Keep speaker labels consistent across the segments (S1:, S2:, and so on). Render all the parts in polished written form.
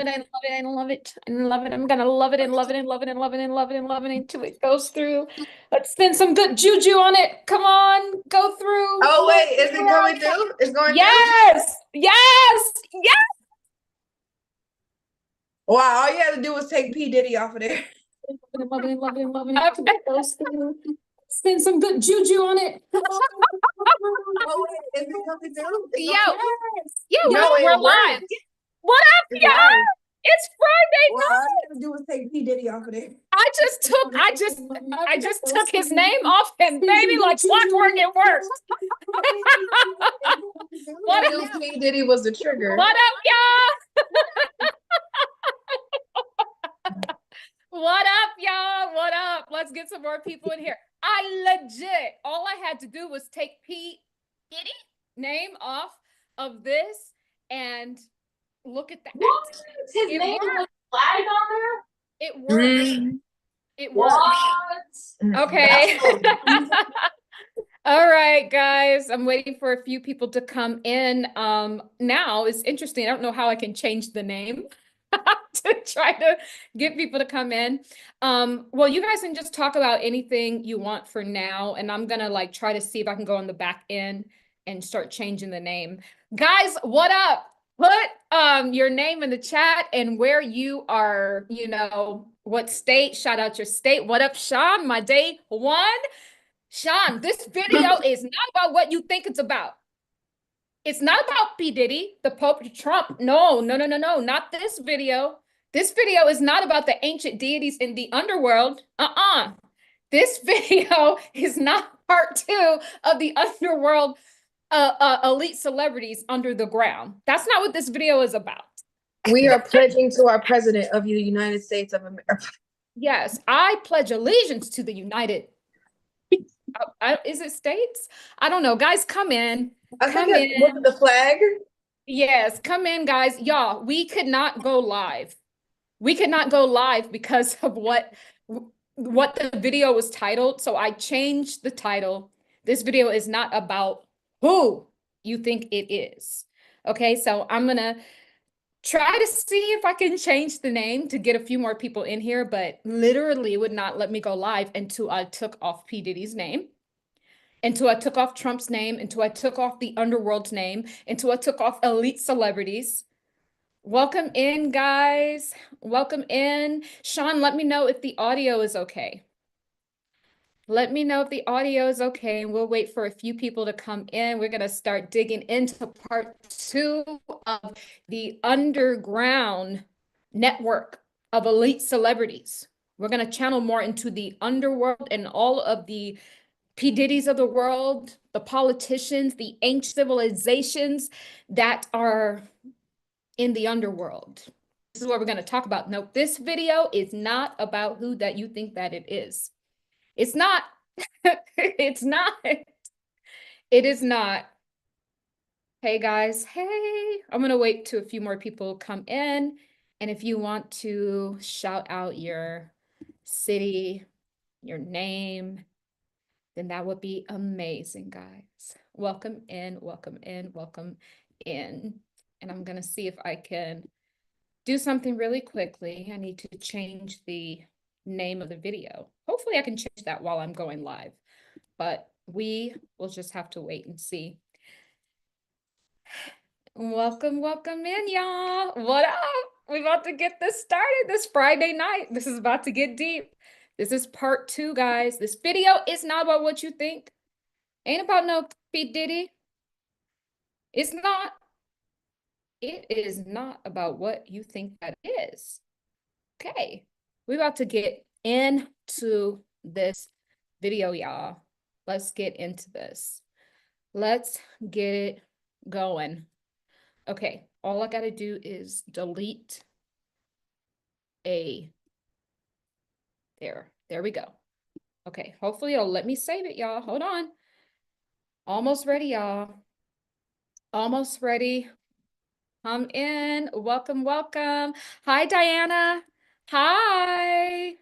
S1: it, I love it, I love it, I love it. I'm gonna love it and love it and love it and love it and love it and love it until it goes through. Let's spend some good juju on it. Come on, go through.
S2: Oh wait, is it going through? It's going through?
S1: Yes, yes, yes.
S2: Wow, all you had to do was take P. Diddy off of there.
S1: Love it and love it and love it until it goes through. Spend some good juju on it.
S2: Oh wait, is it coming through?
S1: We're live. What up, y'all? It's Friday night.
S2: All you have to do was take P. Diddy off of there.
S1: I just took his name off and baby, like clockwork, it worked.
S2: What if P. Diddy was the trigger?
S1: What up, y'all? What up, y'all? What up? Let's get some more people in here. All I had to do was take P. Diddy name off of this and look at that.
S3: What? His name was flagged on there?
S1: It worked. It worked.
S3: What?
S1: Okay. All right, guys. I'm waiting for a few people to come in. Now it's interesting. I don't know how I can change the name to try to get people to come in. Well, you guys can just talk about anything you want for now, and I'm gonna like try to see if I can go on the back end and start changing the name. Guys, what up? Put your name in the chat and where you are, you know, what state. Shout out your state. What up, Sean? My day one. Sean, this video is not about what you think it's about. It's not about P. Diddy, the Pope, Trump. No, not this video. This video is not about the ancient deities in the underworld. This video is not part 2 of the underworld elite celebrities under the ground. That's not what this video is about.
S2: We are pledging to our president of the United States of America.
S1: Yes, I pledge allegiance to the United. Is it states? I don't know. Guys, come in. Come in.
S2: Was it the flag?
S1: Yes, come in, guys. Y'all, we could not go live. We could not go live because of what the video was titled. So I changed the title. This video is not about who you think it is. Okay, so I'm gonna try to see if I can change the name to get a few more people in here, but literally it would not let me go live until I took off P. Diddy's name, until I took off Trump's name, until I took off the underworld's name, until I took off elite celebrities. Welcome in, guys. Welcome in. Sean, let me know if the audio is okay. Let me know if the audio is okay, and we'll wait for a few people to come in. We're going to start digging into part 2 of the underground network of elite celebrities. We're going to channel more into the underworld and all of the P. Diddy's of the world, the politicians, the ancient civilizations that are in the underworld. This is what we're going to talk about. No, this video is not about who that you think that it is. It's not. It's not. It is not. Hey, guys. Hey, I'm going to wait till a few more people come in. And if you want to shout out your city, your name, then that would be amazing, guys. Welcome in, welcome in, welcome in. And I'm going to see if I can do something really quickly. I need to change the name of the video. Hopefully I can change that while I'm going live, but we will just have to wait and see. Welcome in, y'all. What up? We're about to get this started this Friday night. This is about to get deep. This is part 2, guys. This video is not about what you think. Ain't about no P. Diddy. It's not. It is not about what you think that is. Okay. We're about to get into this video, y'all. Let's get into this. Let's get it going. Okay, all I gotta do is delete there we go. Okay, hopefully it'll let me save it, y'all. Hold on. Almost ready, y'all. Almost ready. Come in. Welcome. Hi, Diana. Hi.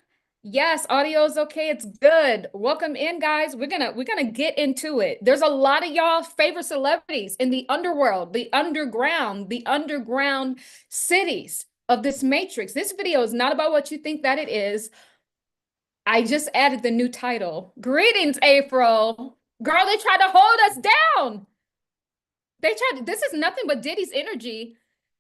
S1: Yes, audio is okay. It's good. Welcome in, guys. We're gonna get into it. There's a lot of y'all favorite celebrities in the underworld, the underground cities of this matrix. This video is not about what you think that it is. I just added the new title. Greetings, April. Girl, they tried to hold us down. This is nothing but Diddy's energy.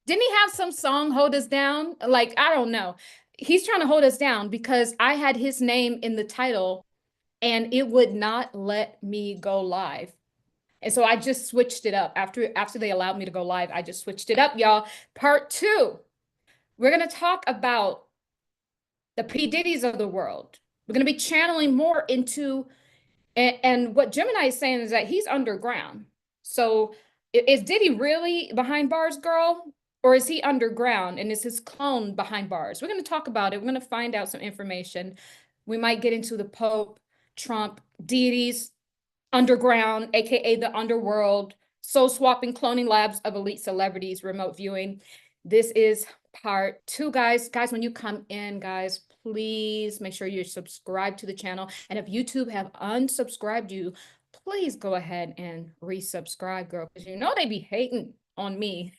S1: Didn't he have some song, Hold Us Down? Like, I don't know. He's trying to hold us down because I had his name in the title and it would not let me go live. And so I just switched it up. After they allowed me to go live, I just switched it up, y'all. Part 2, we're going to talk about the PDiddies of the world. We're going to be channeling more into, and what Gemini is saying is that he's underground. So is Diddy really behind bars, girl? Or is he underground and is his clone behind bars? We're going to talk about it. We're going to find out some information. We might get into the Pope, Trump, deities, underground, aka the underworld, soul swapping, cloning labs of elite celebrities, remote viewing. This is part 2, guys. Guys, when you come in, guys, please make sure you're subscribed to the channel. And if YouTube have unsubscribed you, please go ahead and resubscribe, girl, because you know they be hating on me.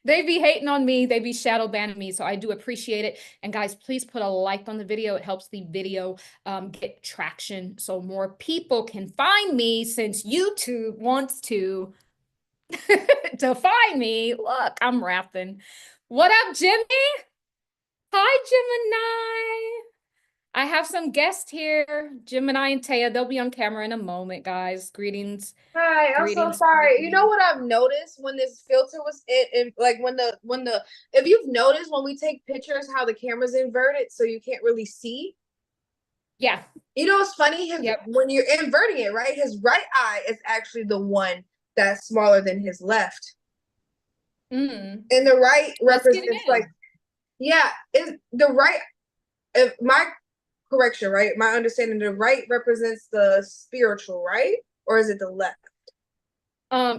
S1: They be hating on me. They be shadow banning me. So I do appreciate it. And guys, please put a like on the video. It helps the video get traction so more people can find me, since YouTube wants to to find me. Look, I'm rapping. What up, Jimmy? Hi, Gemini. I have some guests here, Gemini and Taya. They'll be on camera in a moment, guys. Greetings.
S2: Hi, I'm so
S1: Greetings.
S2: sorry. You know what I've noticed when this filter was in, like when the if you've noticed when we take pictures how the camera's inverted so you can't really see.
S1: Yeah.
S2: You know what's funny?
S1: Yep.
S2: When you're inverting it, right? His right eye is actually the one that's smaller than his left.
S1: Mm.
S2: And the right
S1: Let's get it
S2: represents
S1: in.
S2: like, yeah, is the right, if my correction, right? My understanding, the right represents the spiritual, right? Or is it the left?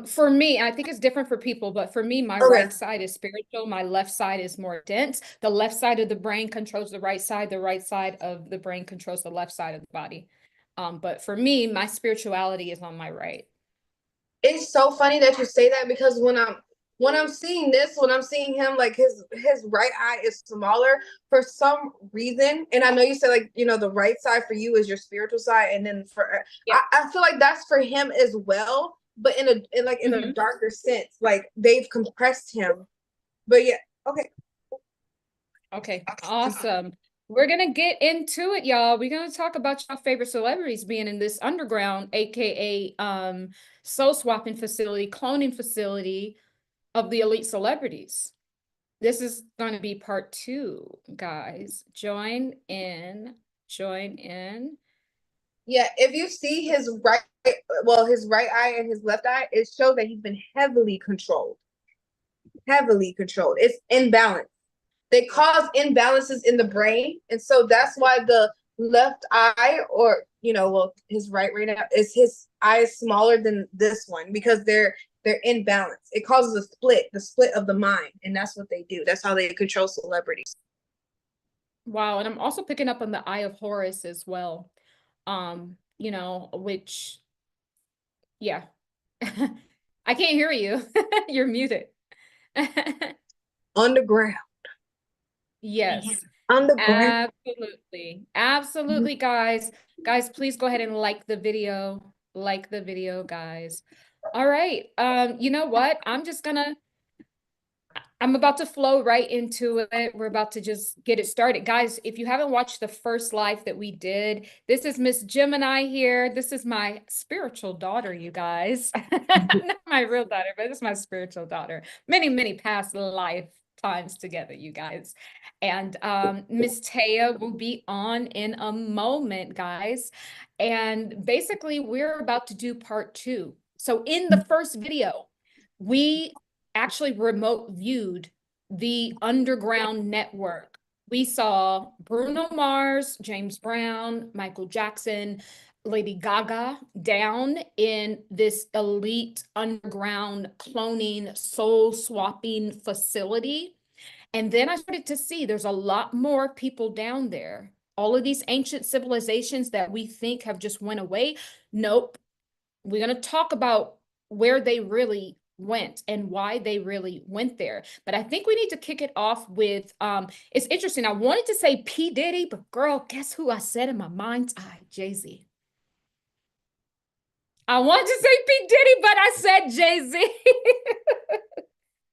S1: For me, I think it's different for people, but for me, my right side is spiritual. My left side is more dense. The left side of the brain controls the right side. The right side of the brain controls the left side of the body. But for me, my spirituality is on my right.
S2: It's so funny that you say that, because when I'm seeing this, when I'm seeing him, like his right eye is smaller for some reason. And I know you said, like, you know, the right side for you is your spiritual side, and then for I feel like that's for him as well, but in a darker sense, like they've compressed him. But yeah,
S1: Okay, awesome. We're gonna get into it, y'all. We're gonna talk about your favorite celebrities being in this underground, aka soul swapping facility, cloning facility of the elite celebrities. This is going to be part 2, guys. Join in.
S2: Yeah, if you see his right eye and his left eye, it shows that he's been heavily controlled. It's imbalance. They cause imbalances in the brain, and so that's why the left eye, or his right now, is his eye is smaller than this one, because they're in balance. It causes the split of the mind, and that's what they do. That's how they control celebrities.
S1: Wow, and I'm also picking up on the Eye of Horus as well. Which, yeah. I can't hear you. You're muted.
S2: Underground.
S1: Yes.
S2: Underground.
S1: Absolutely, guys. Guys, please go ahead and like the video. Like the video, guys. All right. You know what? I'm about to flow right into it. We're about to just get it started. Guys, if you haven't watched the first live that we did, this is Miss Gemini here. This is my spiritual daughter, you guys. Not my real daughter, but this is my spiritual daughter. Many, many past lifetimes together, you guys. And Miss Taya will be on in a moment, guys. And basically, we're about to do part 2. So in the first video, we actually remote viewed the underground network. We saw Bruno Mars, James Brown, Michael Jackson, Lady Gaga down in this elite underground cloning, soul swapping facility. And then I started to see there's a lot more people down there. All of these ancient civilizations that we think have just went away. Nope. We're going to talk about where they really went and why they really went there. But I think we need to kick it off with it's interesting. I wanted to say P. Diddy, but girl, guess who I said in my mind's eye? Jay-Z. I wanted to say P. Diddy, but I said Jay-Z.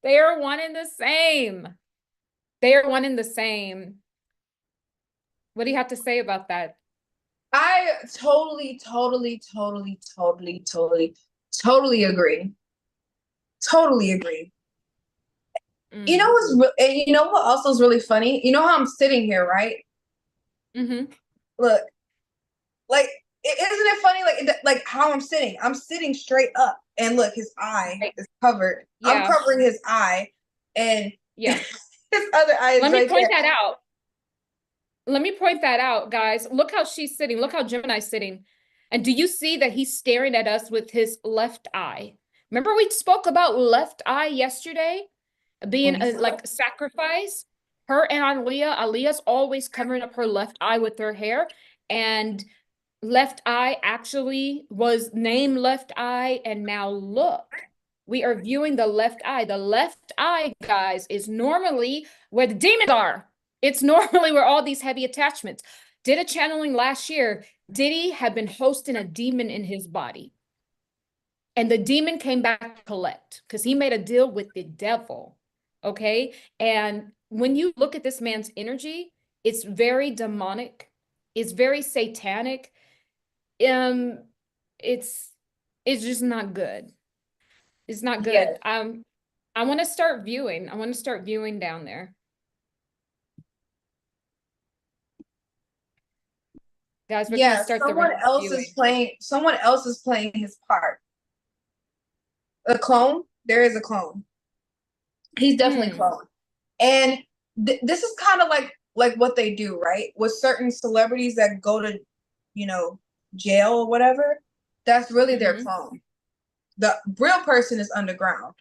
S1: They are one and the same. They are one and the same. What do you have to say about that?
S2: I totally agree. Totally agree. You know you know what also is really funny? You know how I'm sitting here, right?
S1: Mm-hmm.
S2: Look, like, isn't it funny? Like how I'm sitting. I'm sitting straight up, and look, his eye is covered.
S1: Yeah.
S2: I'm covering his eye, and
S1: yeah,
S2: his other eye is
S1: Let me
S2: right
S1: point
S2: there.
S1: that out. Let me point that out, guys. Look how she's sitting. Look how Gemini's sitting. And do you see that he's staring at us with his left eye? Remember we spoke about left eye yesterday being like sacrifice? Her and Aaliyah's always covering up her left eye with her hair. And left eye actually was named left eye. And now look, we are viewing the left eye. The left eye, guys, is normally where the demons are. It's normally where all these heavy attachments. Did a channeling last year. Diddy had been hosting a demon in his body. And the demon came back to collect because he made a deal with the devil. Okay. And when you look at this man's energy, it's very demonic. It's very satanic. It's just not good. It's not good.
S2: Yes.
S1: I want to start viewing. I want to start viewing down there. Guys, we're gonna start
S2: someone else is playing. Someone else is playing his part. A clone. There is a clone. He's definitely clone. And this is kind of like what they do, right? With certain celebrities that go to, you know, jail or whatever. That's really their clone. The real person is underground.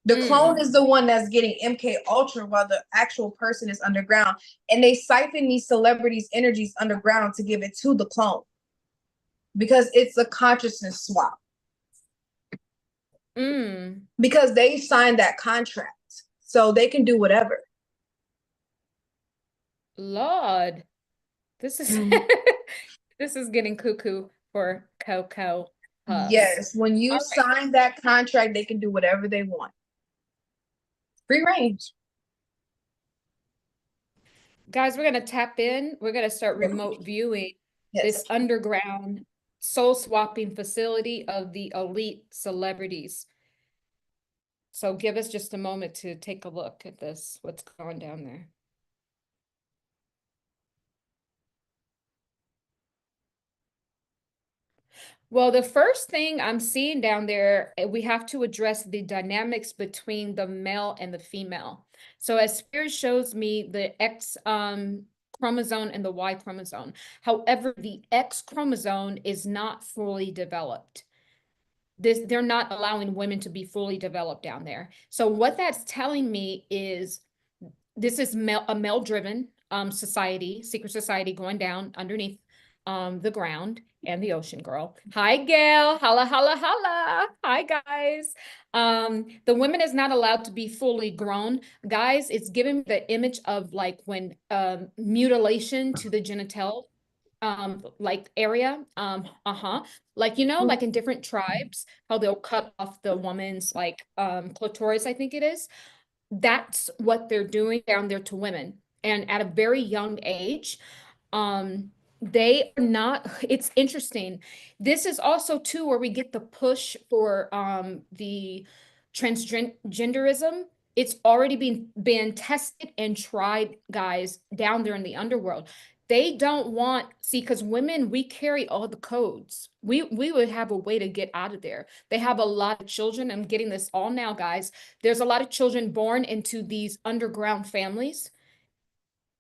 S2: The clone is the one that's getting MK Ultra while the actual person is underground. And they siphon these celebrities' energies underground to give it to the clone. Because it's a consciousness swap. Because they signed that contract. So they can do whatever.
S1: Lord. This is this is getting cuckoo for Coco Puffs.
S2: Yes, when you sign that contract, they can do whatever they want. Free range.
S1: Guys, we're going to tap in. We're going to start remote viewing this underground soul swapping facility of the elite celebrities. So give us just a moment to take a look at this, what's going down there. Well, the first thing I'm seeing down there, we have to address the dynamics between the male and the female. So as Spirit shows me the X chromosome and the Y chromosome. However, the X chromosome is not fully developed. They're not allowing women to be fully developed down there. So what that's telling me is this is a male-driven society, secret society going down underneath the ground and the ocean girl. Hi, Gail. Holla, holla, holla. Hi, guys. The woman is not allowed to be fully grown. Guys, it's giving me the image of like when mutilation to the genital like area. Like, you know, like in different tribes, how they'll cut off the woman's like clitoris, I think it is. That's what they're doing down there to women. And at a very young age, they are not, it's interesting. This is also too where we get the push for the transgenderism. It's already been tested and tried, guys, down there in the underworld. They don't want, see, because women, we carry all the codes. We would have a way to get out of there. They have a lot of children. I'm getting this all now, guys. There's a lot of children born into these underground families.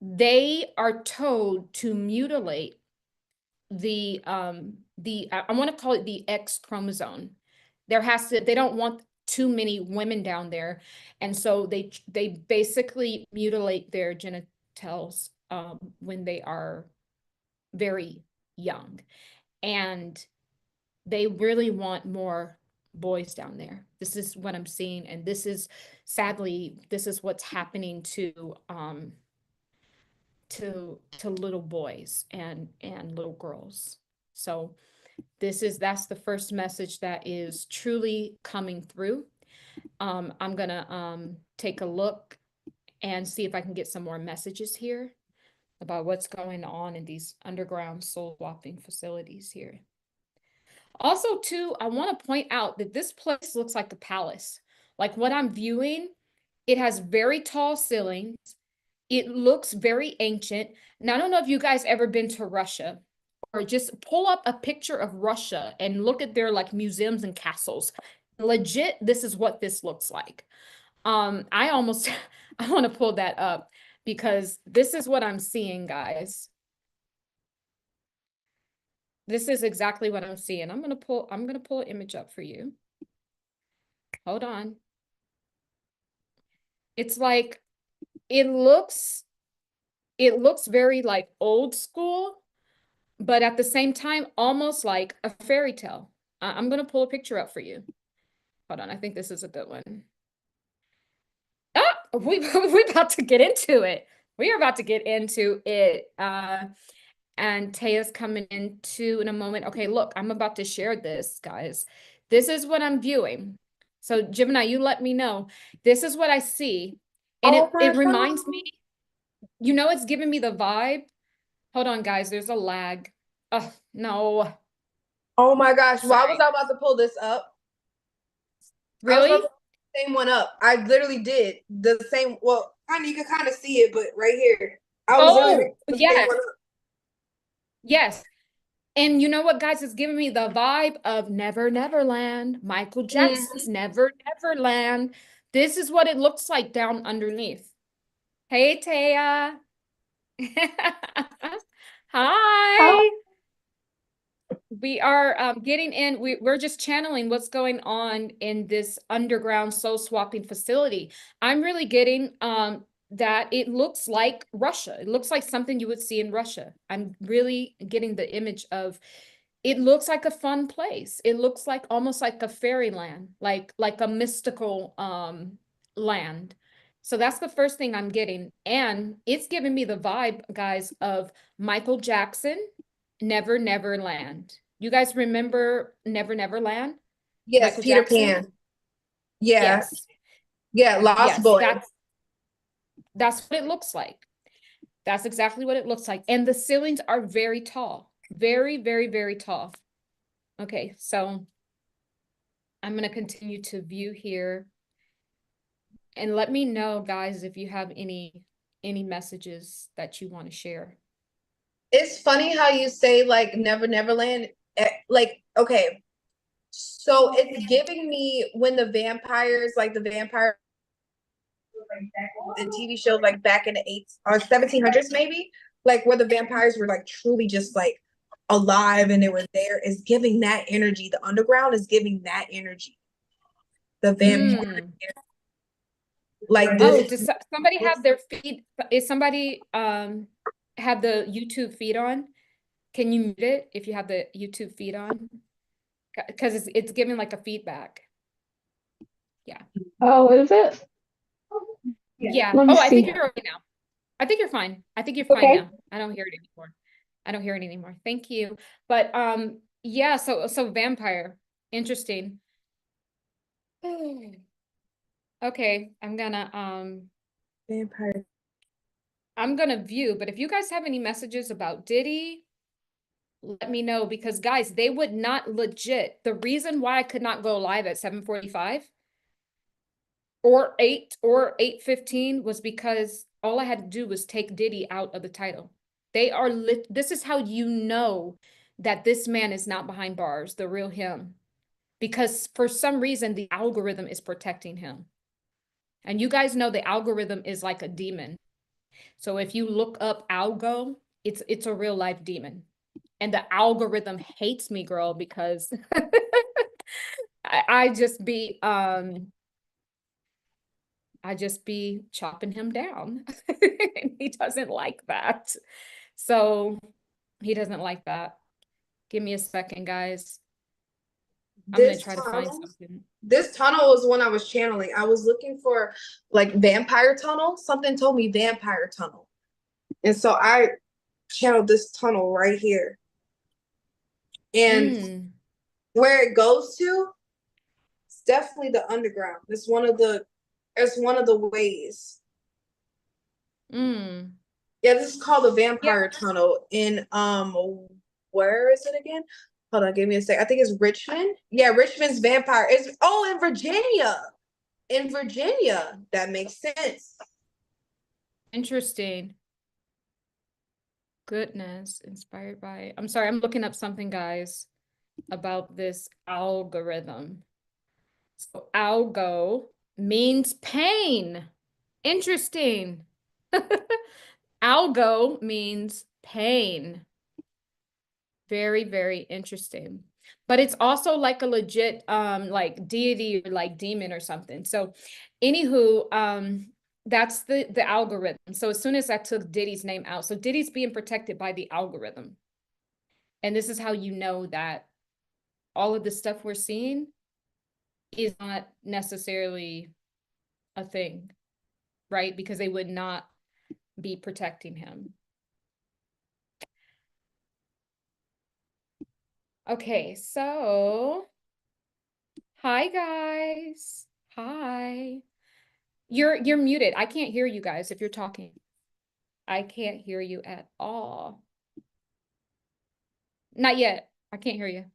S1: They are told to mutilate the I want to call it the X chromosome. They don't want too many women down there. And so they basically mutilate their genitals when they are very young. And they really want more boys down there. This is what I'm seeing, and this is sadly, this is what's happening to little boys and little girls. So that's the first message that is truly coming through. I'm gonna take a look and see if I can get some more messages here about what's going on in these underground soul swapping facilities here. Also, too, I want to point out that this place looks like a palace. Like what I'm viewing, it has very tall ceilings. It looks very ancient. Now, I don't know if you guys ever been to Russia, or just pull up a picture of Russia and look at their like museums and castles. Legit, this is what this looks like. I almost I want to pull that up because this is what I'm seeing, guys. This is exactly what I'm seeing. I'm gonna pull an image up for you. Hold on. It's like it looks very like old school, but at the same time, almost like a fairy tale. I'm gonna pull a picture up for you. Hold on, I think this is a good one. Ah, we're about to get into it. We are about to get into it. And Taya's coming into in a moment. Okay, look, I'm about to share this, guys. This is what I'm viewing. So Gemini, you let me know. This is what I see. And it reminds me, you know, it's giving me the vibe. Hold on, guys, there's a lag. Oh, no.
S2: Oh my gosh, why was I about to pull this up?
S1: Really?
S2: Same one up. I literally did the same. Well, kind of, you can kind of see it, but right here, I was literally the
S1: yes.
S2: same one up.
S1: Yes. And you know what, guys? It's giving me the vibe of Never Neverland, Michael Jackson's Never Neverland. This is what it looks like down underneath. Hey, Taya. Hi. We are getting in. We're just channeling what's going on in this underground soul swapping facility. I'm really getting that it looks like Russia. It looks like something you would see in Russia. I'm really getting the image of it looks like a fun place. It looks like almost like a fairyland, like a mystical land. So that's the first thing I'm getting. And it's giving me the vibe, guys, of Michael Jackson, Never Neverland. You guys remember Never Neverland?
S2: Yes,
S1: Michael
S2: Peter
S1: Jackson?
S2: Pan. Yeah.
S1: Yes.
S2: Yeah, Lost
S1: Yes,
S2: Boy.
S1: that's what it looks like. That's exactly what it looks like. And the ceilings are very tall. Very, very, very tall. Okay, so I'm going to continue to view here. And let me know, guys, if you have any messages that you want to share.
S2: It's funny how you say like Never Neverland. Like, okay, so it's giving me when the vampires, like the vampire the TV shows like back in the 8s or 1700s maybe, like where the vampires were like truly just like alive and they were there, is giving that energy. The underground is giving that energy. The vampire like this.
S1: Oh, does somebody have their feed? Is somebody have the YouTube feed on? Can you mute it if you have the YouTube feed on? Because it's giving like a feedback. Yeah.
S3: Oh, is it?
S1: Yeah.
S3: Let me
S1: Oh, I think
S3: see.
S1: you're okay now. I think you're fine. I think you're fine
S3: Okay.
S1: now. I don't hear it anymore. I don't hear it anymore. Thank you. But yeah, so vampire. Interesting. Okay,
S2: Vampire.
S1: I'm gonna view, but if you guys have any messages about Diddy, let me know because guys, they would not legit. The reason why I could not go live at 7:45 or 8:15 was because all I had to do was take Diddy out of the title. They are this is how you know that this man is not behind bars, the real him. Because for some reason the algorithm is protecting him. And you guys know the algorithm is like a demon. So if you look up algo, it's a real life demon. And the algorithm hates me, girl, because I just be chopping him down. He doesn't like that. So he doesn't like that. Give me a second, guys. I'm gonna
S2: This
S1: try to find
S2: tunnel,
S1: something.
S2: this tunnel was one I was channeling. I was looking for like vampire tunnel. Something told me vampire tunnel. And so I channeled this tunnel right here. And where it goes to, it's definitely the underground. It's one of the ways. Yeah, this is called the vampire tunnel in where is it again? Hold on, give me a sec. I think it's Richmond. Yeah, Richmond's vampire. It's in Virginia. In Virginia. That makes sense.
S1: Interesting. Goodness, inspired by, I'm sorry, I'm looking up something, guys, about this algorithm. So algo means pain. Interesting. Algo means pain. Very, very interesting. But it's also like a legit like deity or like demon or something. So anywho, that's the algorithm. So as soon as I took Diddy's name out, so Diddy's being protected by the algorithm. And this is how you know that all of the stuff we're seeing is not necessarily a thing, right? Because they would not be protecting him. Okay, so hi guys. Hi. You're muted. I can't hear you guys if you're talking. I can't hear you at all. Not yet. I can't hear you.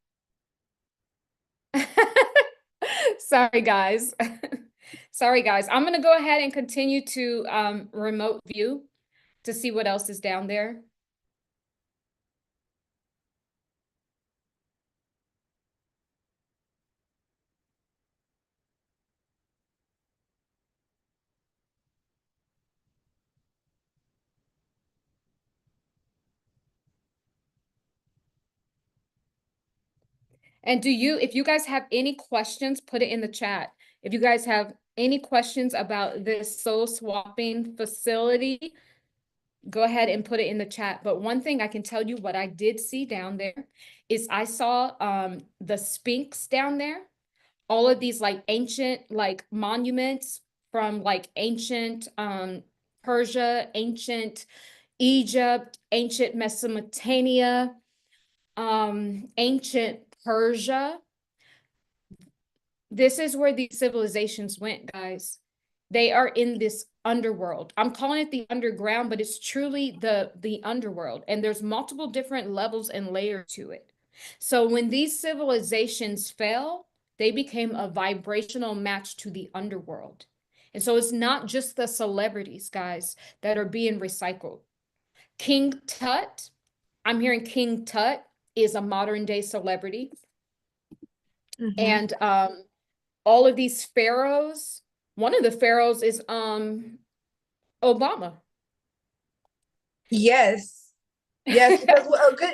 S1: Sorry, guys. Sorry, guys. I'm going to go ahead and continue to remote view to see what else is down there. And if you guys have any questions, put it in the chat. If you guys have any questions about this soul swapping facility, go ahead and put it in the chat. But one thing I can tell you what I did see down there is I saw the Sphinx down there. All of these like ancient like monuments from like ancient Persia, ancient Egypt, ancient Mesopotamia, ancient Persia. This is where these civilizations went, guys. They are in this underworld. I'm calling it the underground, but it's truly the underworld. And there's multiple different levels and layers to it. So when these civilizations fell, they became a vibrational match to the underworld. And so it's not just the celebrities, guys, that are being recycled. King Tut, I'm hearing King Tut is a modern day celebrity. And all of these pharaohs, one of the pharaohs is Obama.
S2: Yes. Yes, because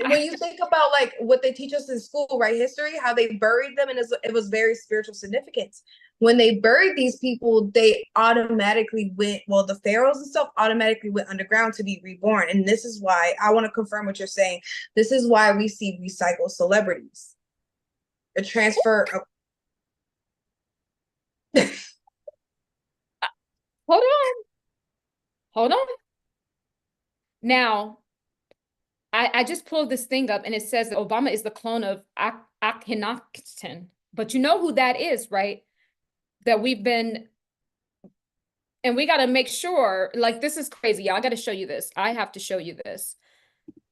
S2: when you think about like what they teach us in school, right, history, how they buried them, and it was very spiritual significance. When they buried these people, they automatically went, well, the pharaohs and stuff automatically went underground to be reborn. And this is why I want to confirm what you're saying. This is why we see recycled celebrities. A transfer of
S1: Hold on. Hold on. Now, I just pulled this thing up and it says that Obama is the clone of Akhenaten. But you know who that is, right? That we've been, and we got to make sure, like, this is crazy. Y'all got to show you this. I have to show you this.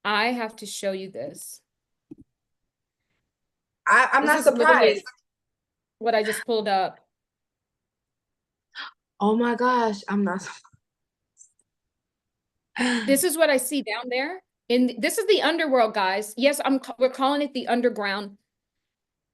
S1: I have to show you this.
S2: I'm not surprised.
S1: What I just pulled up.
S2: Oh my gosh, I'm not surprised.
S1: This is what I see down there. And this is the underworld, guys. Yes, we're calling it the underground,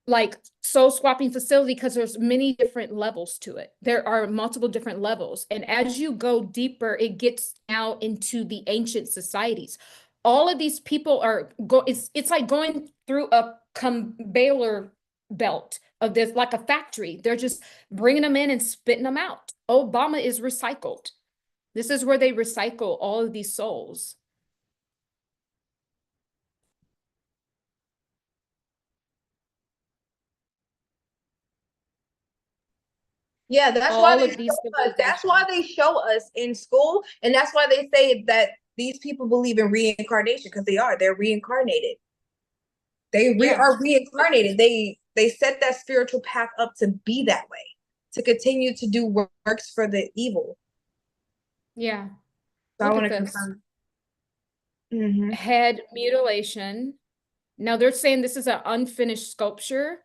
S1: like soul swapping facility, because there's many different levels to it. There are multiple different levels. And as you go deeper, it gets now into the ancient societies. All of these people are it's like going through a conveyor belt of this, like a factory. They're just bringing them in and spitting them out. Obama is recycled. This is where they recycle all of these souls.
S2: Yeah, that's why
S1: All
S2: they
S1: of these
S2: show us. That's why they show us in school, and that's why they say that these people believe in reincarnation, because they're reincarnated. They are reincarnated. They set that spiritual path up to be that way, to continue to do works for the evil.
S1: Yeah.
S2: So I
S1: Look
S2: want
S1: at
S2: to
S1: this.
S2: confirm. Mm-hmm.
S1: Head mutilation. Now they're saying this is an unfinished sculpture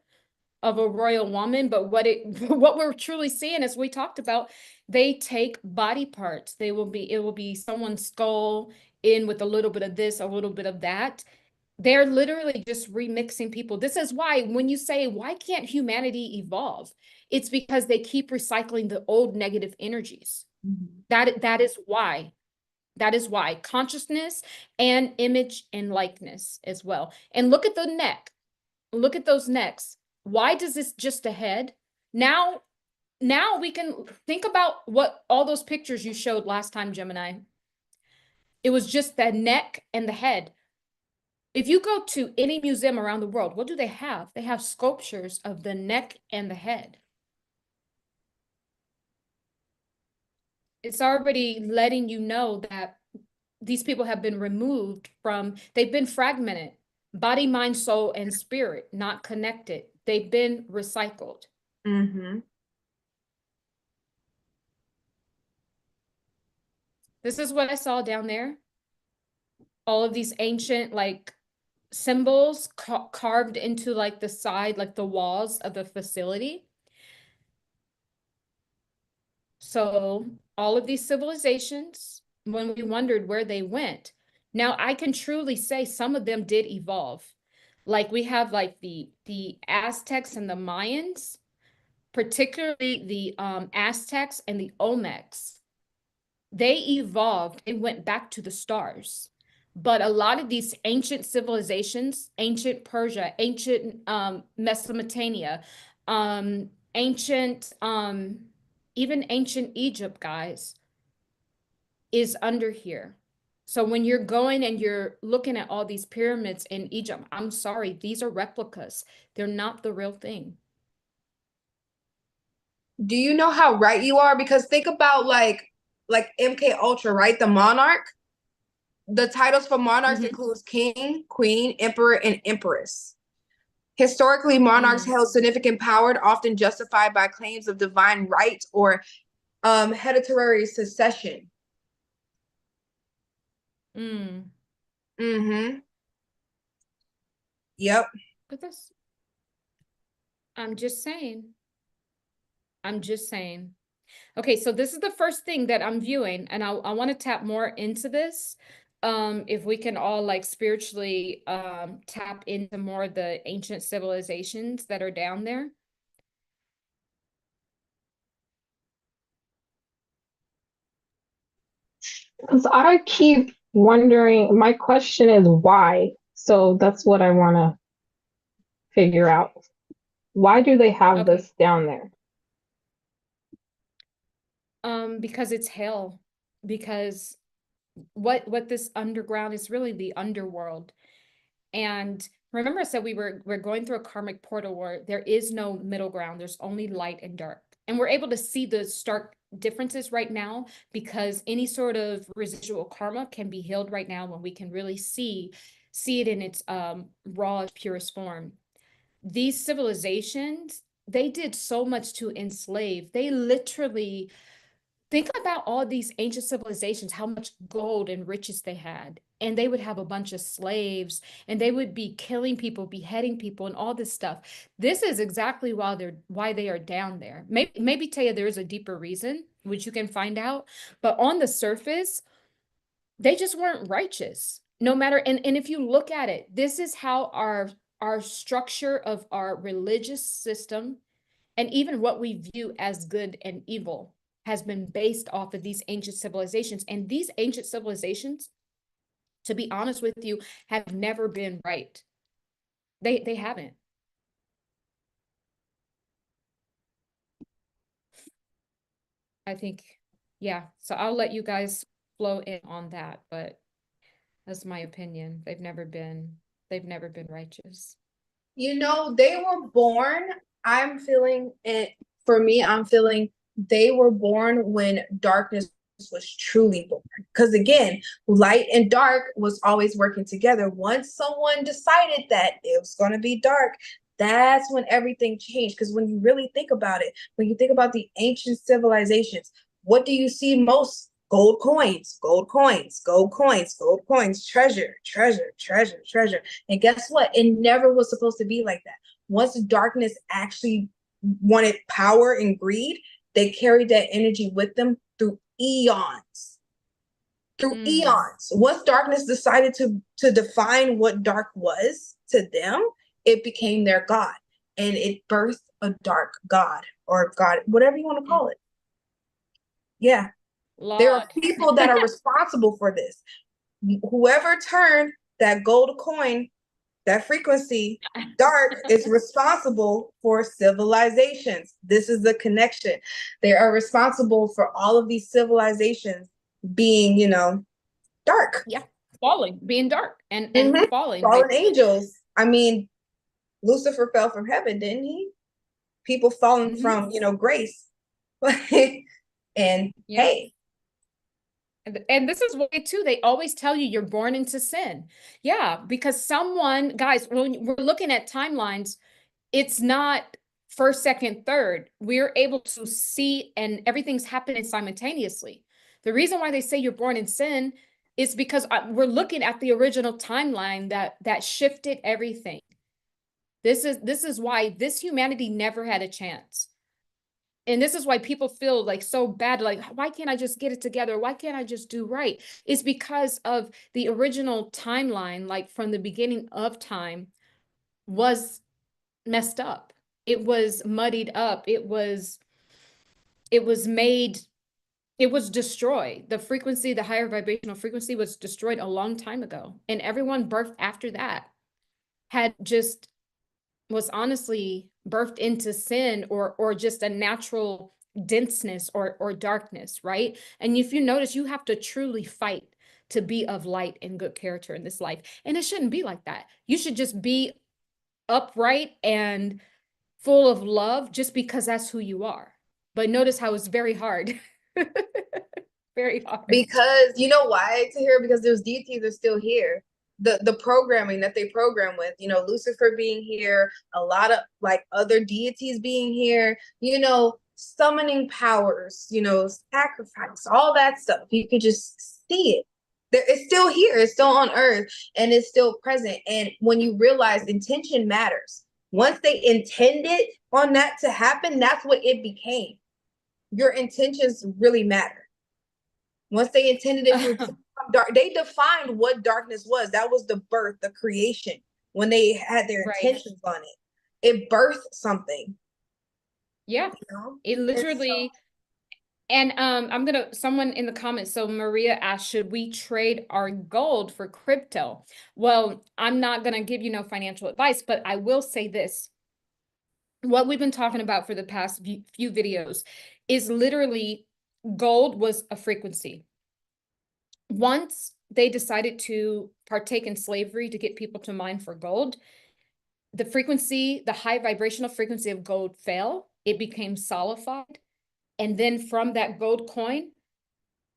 S1: of a royal woman, but what we're truly seeing, as we talked about, they take body parts. It will be someone's skull in with a little bit of this, a little bit of that. They're literally just remixing people. This is why when you say, why can't humanity evolve? It's because they keep recycling the old negative energies.
S2: Mm-hmm.
S1: That is why. That is why. Consciousness and image and likeness as well. And look at the neck. Look at those necks. Why does this just a head? Now we can think about what all those pictures you showed last time, Gemini. It was just the neck and the head. If you go to any museum around the world, what do they have? They have sculptures of the neck and the head. It's already letting you know that these people have been removed from, they've been fragmented. Body, mind, soul, and spirit, not connected. They've been recycled.
S2: Mm-hmm.
S1: This is what I saw down there. All of these ancient like symbols carved into like the side, like the walls of the facility. So all of these civilizations, when we wondered where they went, now I can truly say some of them did evolve. Like we have like the Aztecs and the Mayans, particularly the Aztecs and the Olmecs. They evolved, they went back to the stars. But a lot of these ancient civilizations, ancient Persia, ancient Mesopotamia, ancient, even ancient Egypt, guys, is under here. So when you're going and you're looking at all these pyramids in Egypt, I'm sorry, these are replicas. They're not the real thing.
S2: Do you know how right you are? Because think about like MK Ultra, right? The monarch. The titles for monarchs includes king, queen, emperor, and empress. Historically, monarchs held significant power, often justified by claims of divine right or hereditary succession. Mm-hmm. Yep.
S1: But this, I'm just saying. I'm just saying. Okay, so this is the first thing that I'm viewing, and I want to tap more into this. If we can all like spiritually tap into more of the ancient civilizations that are down there.
S4: Because I keep wondering, my question is why? So that's what I want to figure out. Why do they have this down there?
S1: Because it's hell. Because what this underground is really the underworld. And remember I said we're going through a karmic portal where there is no middle ground. There's only light and dark. And we're able to see the stark differences right now because any sort of residual karma can be healed right now when we can really see it in its raw, purest form. These civilizations, they did so much to enslave. They literally, think about all these ancient civilizations, how much gold and riches they had. And they would have a bunch of slaves and they would be killing people, beheading people, and all this stuff. This is exactly why they are down there. Maybe Taya, there is a deeper reason, which you can find out. But on the surface, they just weren't righteous. No matter, and if you look at it, this is how our structure of our religious system and even what we view as good and evil has been based off of these ancient civilizations. And these ancient civilizations, to be honest with you, have never been right. They haven't. I think, yeah. So I'll let you guys flow in on that, but that's my opinion. They've never been righteous.
S2: You know, they were born, I'm feeling it for me, I'm feeling they were born when darkness was truly born. Because again, light and dark was always working together. Once someone decided that it was going to be dark, that's when everything changed. Because when you really think about it, when you think about the ancient civilizations, what do you see most? Gold coins, gold coins, gold coins, gold coins, treasure, treasure, treasure, treasure. And guess what? It never was supposed to be like that. Once darkness actually wanted power and greed, they carried that energy with them through eons. Through eons. Once darkness decided to define what dark was to them, it became their god. And it birthed a dark god or god, whatever you want to call it. Yeah.
S1: Lord.
S2: There are people that are responsible for this. Whoever turned that gold coin, that frequency dark, is responsible for civilizations. This is the connection. They are responsible for all of these civilizations being, you know, dark.
S1: Yeah, falling, being dark and falling.
S2: Fallen angels. I mean, Lucifer fell from heaven, didn't he? People falling from, you know, grace. And hey.
S1: And this is why too, they always tell you you're born into sin. Yeah, because someone, guys, when we're looking at timelines, it's not first, second, third. We're able to see and everything's happening simultaneously. The reason why they say you're born in sin is because we're looking at the original timeline that shifted everything. This is why this humanity never had a chance. And this is why people feel like so bad, like, why can't I just get it together? Why can't I just do right? It's because of the original timeline, like from the beginning of time, was messed up. It was muddied up. It was destroyed. The frequency, the higher vibrational frequency was destroyed a long time ago. And everyone birthed after that was honestly birthed into sin or just a natural denseness or darkness, right? And if you notice, you have to truly fight to be of light and good character in this life. And it shouldn't be like that. You should just be upright and full of love just because that's who you are. But notice how it's very hard. Very hard.
S2: Because you know why, Tahir? Because those deities are still here. The programming that they program with, you know, Lucifer being here, a lot of like other deities being here, you know, summoning powers, you know, sacrifice, all that stuff. You could just see it. It's still here, it's still on earth, and it's still present. And when you realize intention matters, once they intended on that to happen, that's what it became. Your intentions really matter. Once they intended it for dark, they defined what darkness was. That was the birth, the creation. When they had their intentions on it birthed something.
S1: Yeah,
S2: you know?
S1: it literally. And someone in the comments, so Maria asked, should we trade our gold for crypto? Well, I'm not going to give you no financial advice, but I will say this. What we've been talking about for the past few videos is literally gold was a frequency. Once they decided to partake in slavery to get people to mine for gold, the frequency, the high vibrational frequency of gold fell. It became solidified. And then from that gold coin,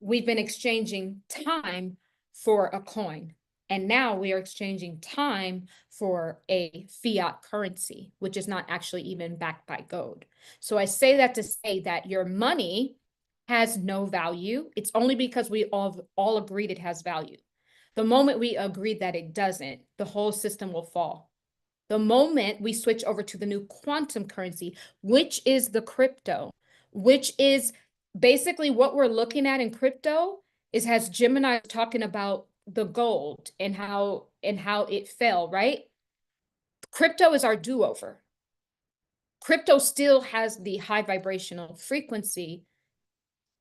S1: we've been exchanging time for a coin. And now we are exchanging time for a fiat currency, which is not actually even backed by gold. So I say that to say that your money has no value. It's only because we all agreed it has value. The moment we agreed that it doesn't, the whole system will fall. The moment we switch over to the new quantum currency, which is the crypto, which is basically what we're looking at in crypto, has Gemini talking about the gold and how it fell, right? Crypto is our do-over. Crypto still has the high vibrational frequency,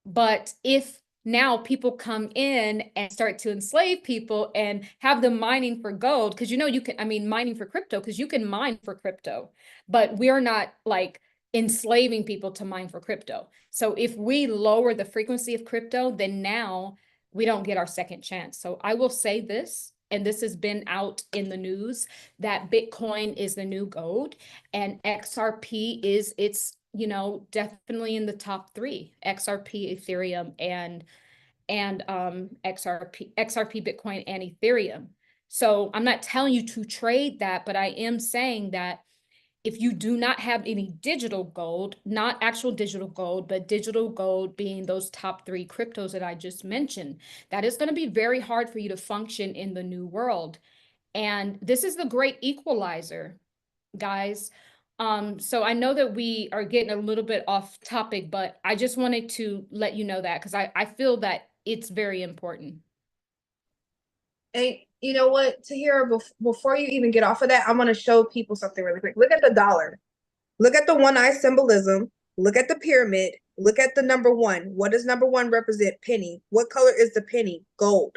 S1: but if now people come in and start to enslave people and have them mining for gold, because you can, mining for crypto, because you can mine for crypto, but we're not like enslaving people to mine for crypto. So if we lower the frequency of crypto, then now we don't get our second chance. So I will say this, and this has been out in the news, that Bitcoin is the new gold and XRP is its you know, definitely in the top three: XRP, Ethereum, and XRP, Bitcoin, and Ethereum. So I'm not telling you to trade that, but I am saying that if you do not have any digital gold, not actual digital gold, but digital gold being those top three cryptos that I just mentioned, that is going to be very hard for you to function in the new world. And this is the great equalizer, guys. So I know that we are getting a little bit off topic, but I just wanted to let you know that because I feel that it's very important.
S2: And you know what, Tahira, before you even get off of that, I'm going to show people something really quick. Look at the dollar. Look at the one eye symbolism. Look at the pyramid. Look at the number one. What does number one represent? Penny. What color is the penny? Gold.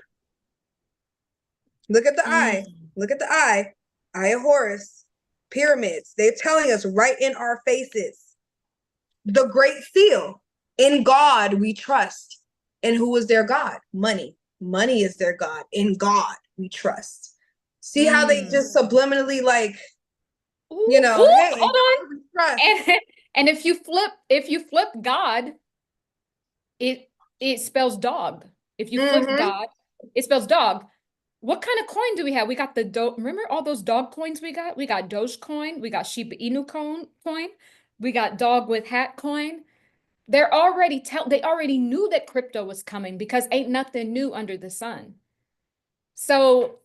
S2: Look at the eye. Look at the eye. Eye of Horus. Pyramids. They're telling us right in our faces. The great seal. In God we trust. And who is their God? Money. Money is their God. In God we trust. See how they just subliminally like, you know,
S1: ooh,
S2: hey,
S1: hold on.
S2: we trust.
S1: And if you flip God, it spells dog. If you flip God, it spells dog. What kind of coin do we have? We got remember all those dog coins we got? We got Dogecoin, we got Shiba Inu coin, we got dog with hat coin. They already knew that crypto was coming because ain't nothing new under the sun. So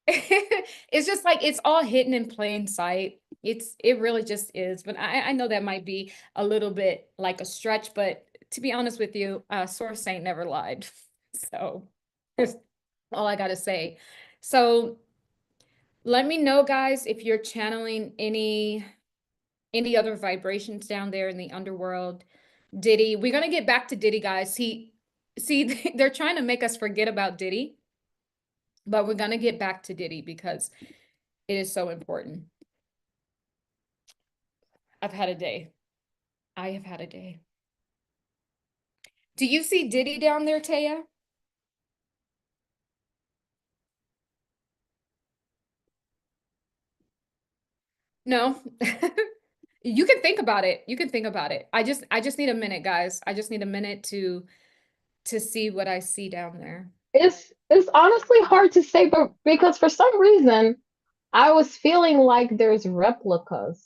S1: it's just like it's all hidden in plain sight. It really just is. But I know that might be a little bit like a stretch, but to be honest with you, source ain't never lied. So that's all I gotta say. So let me know, guys, if you're channeling any other vibrations down there in the underworld. Diddy, we're gonna get back to Diddy, guys. They're trying to make us forget about Diddy, but we're gonna get back to Diddy because it is so important. I've had a day. I have had a day. Do you see Diddy down there, Taya? No. You can think about it. You can think about it. I just need a minute, guys. I just need a minute to see what I see down there.
S4: It's honestly hard to say, but because for some reason I was feeling like there's replicas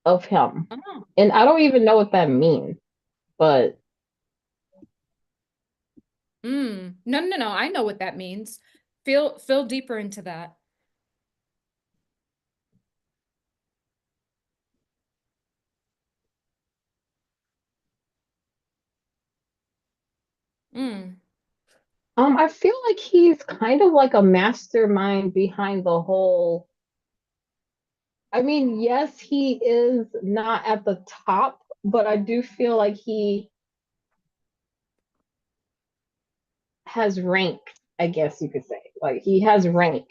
S4: of him.
S1: Oh.
S4: And I don't even know what that means, but
S1: No. I know what that means. Feel deeper into that.
S4: I feel like he's kind of like a mastermind behind the whole. I mean, yes, he is not at the top, but I do feel like he has rank, I guess you could say. Like he has rank.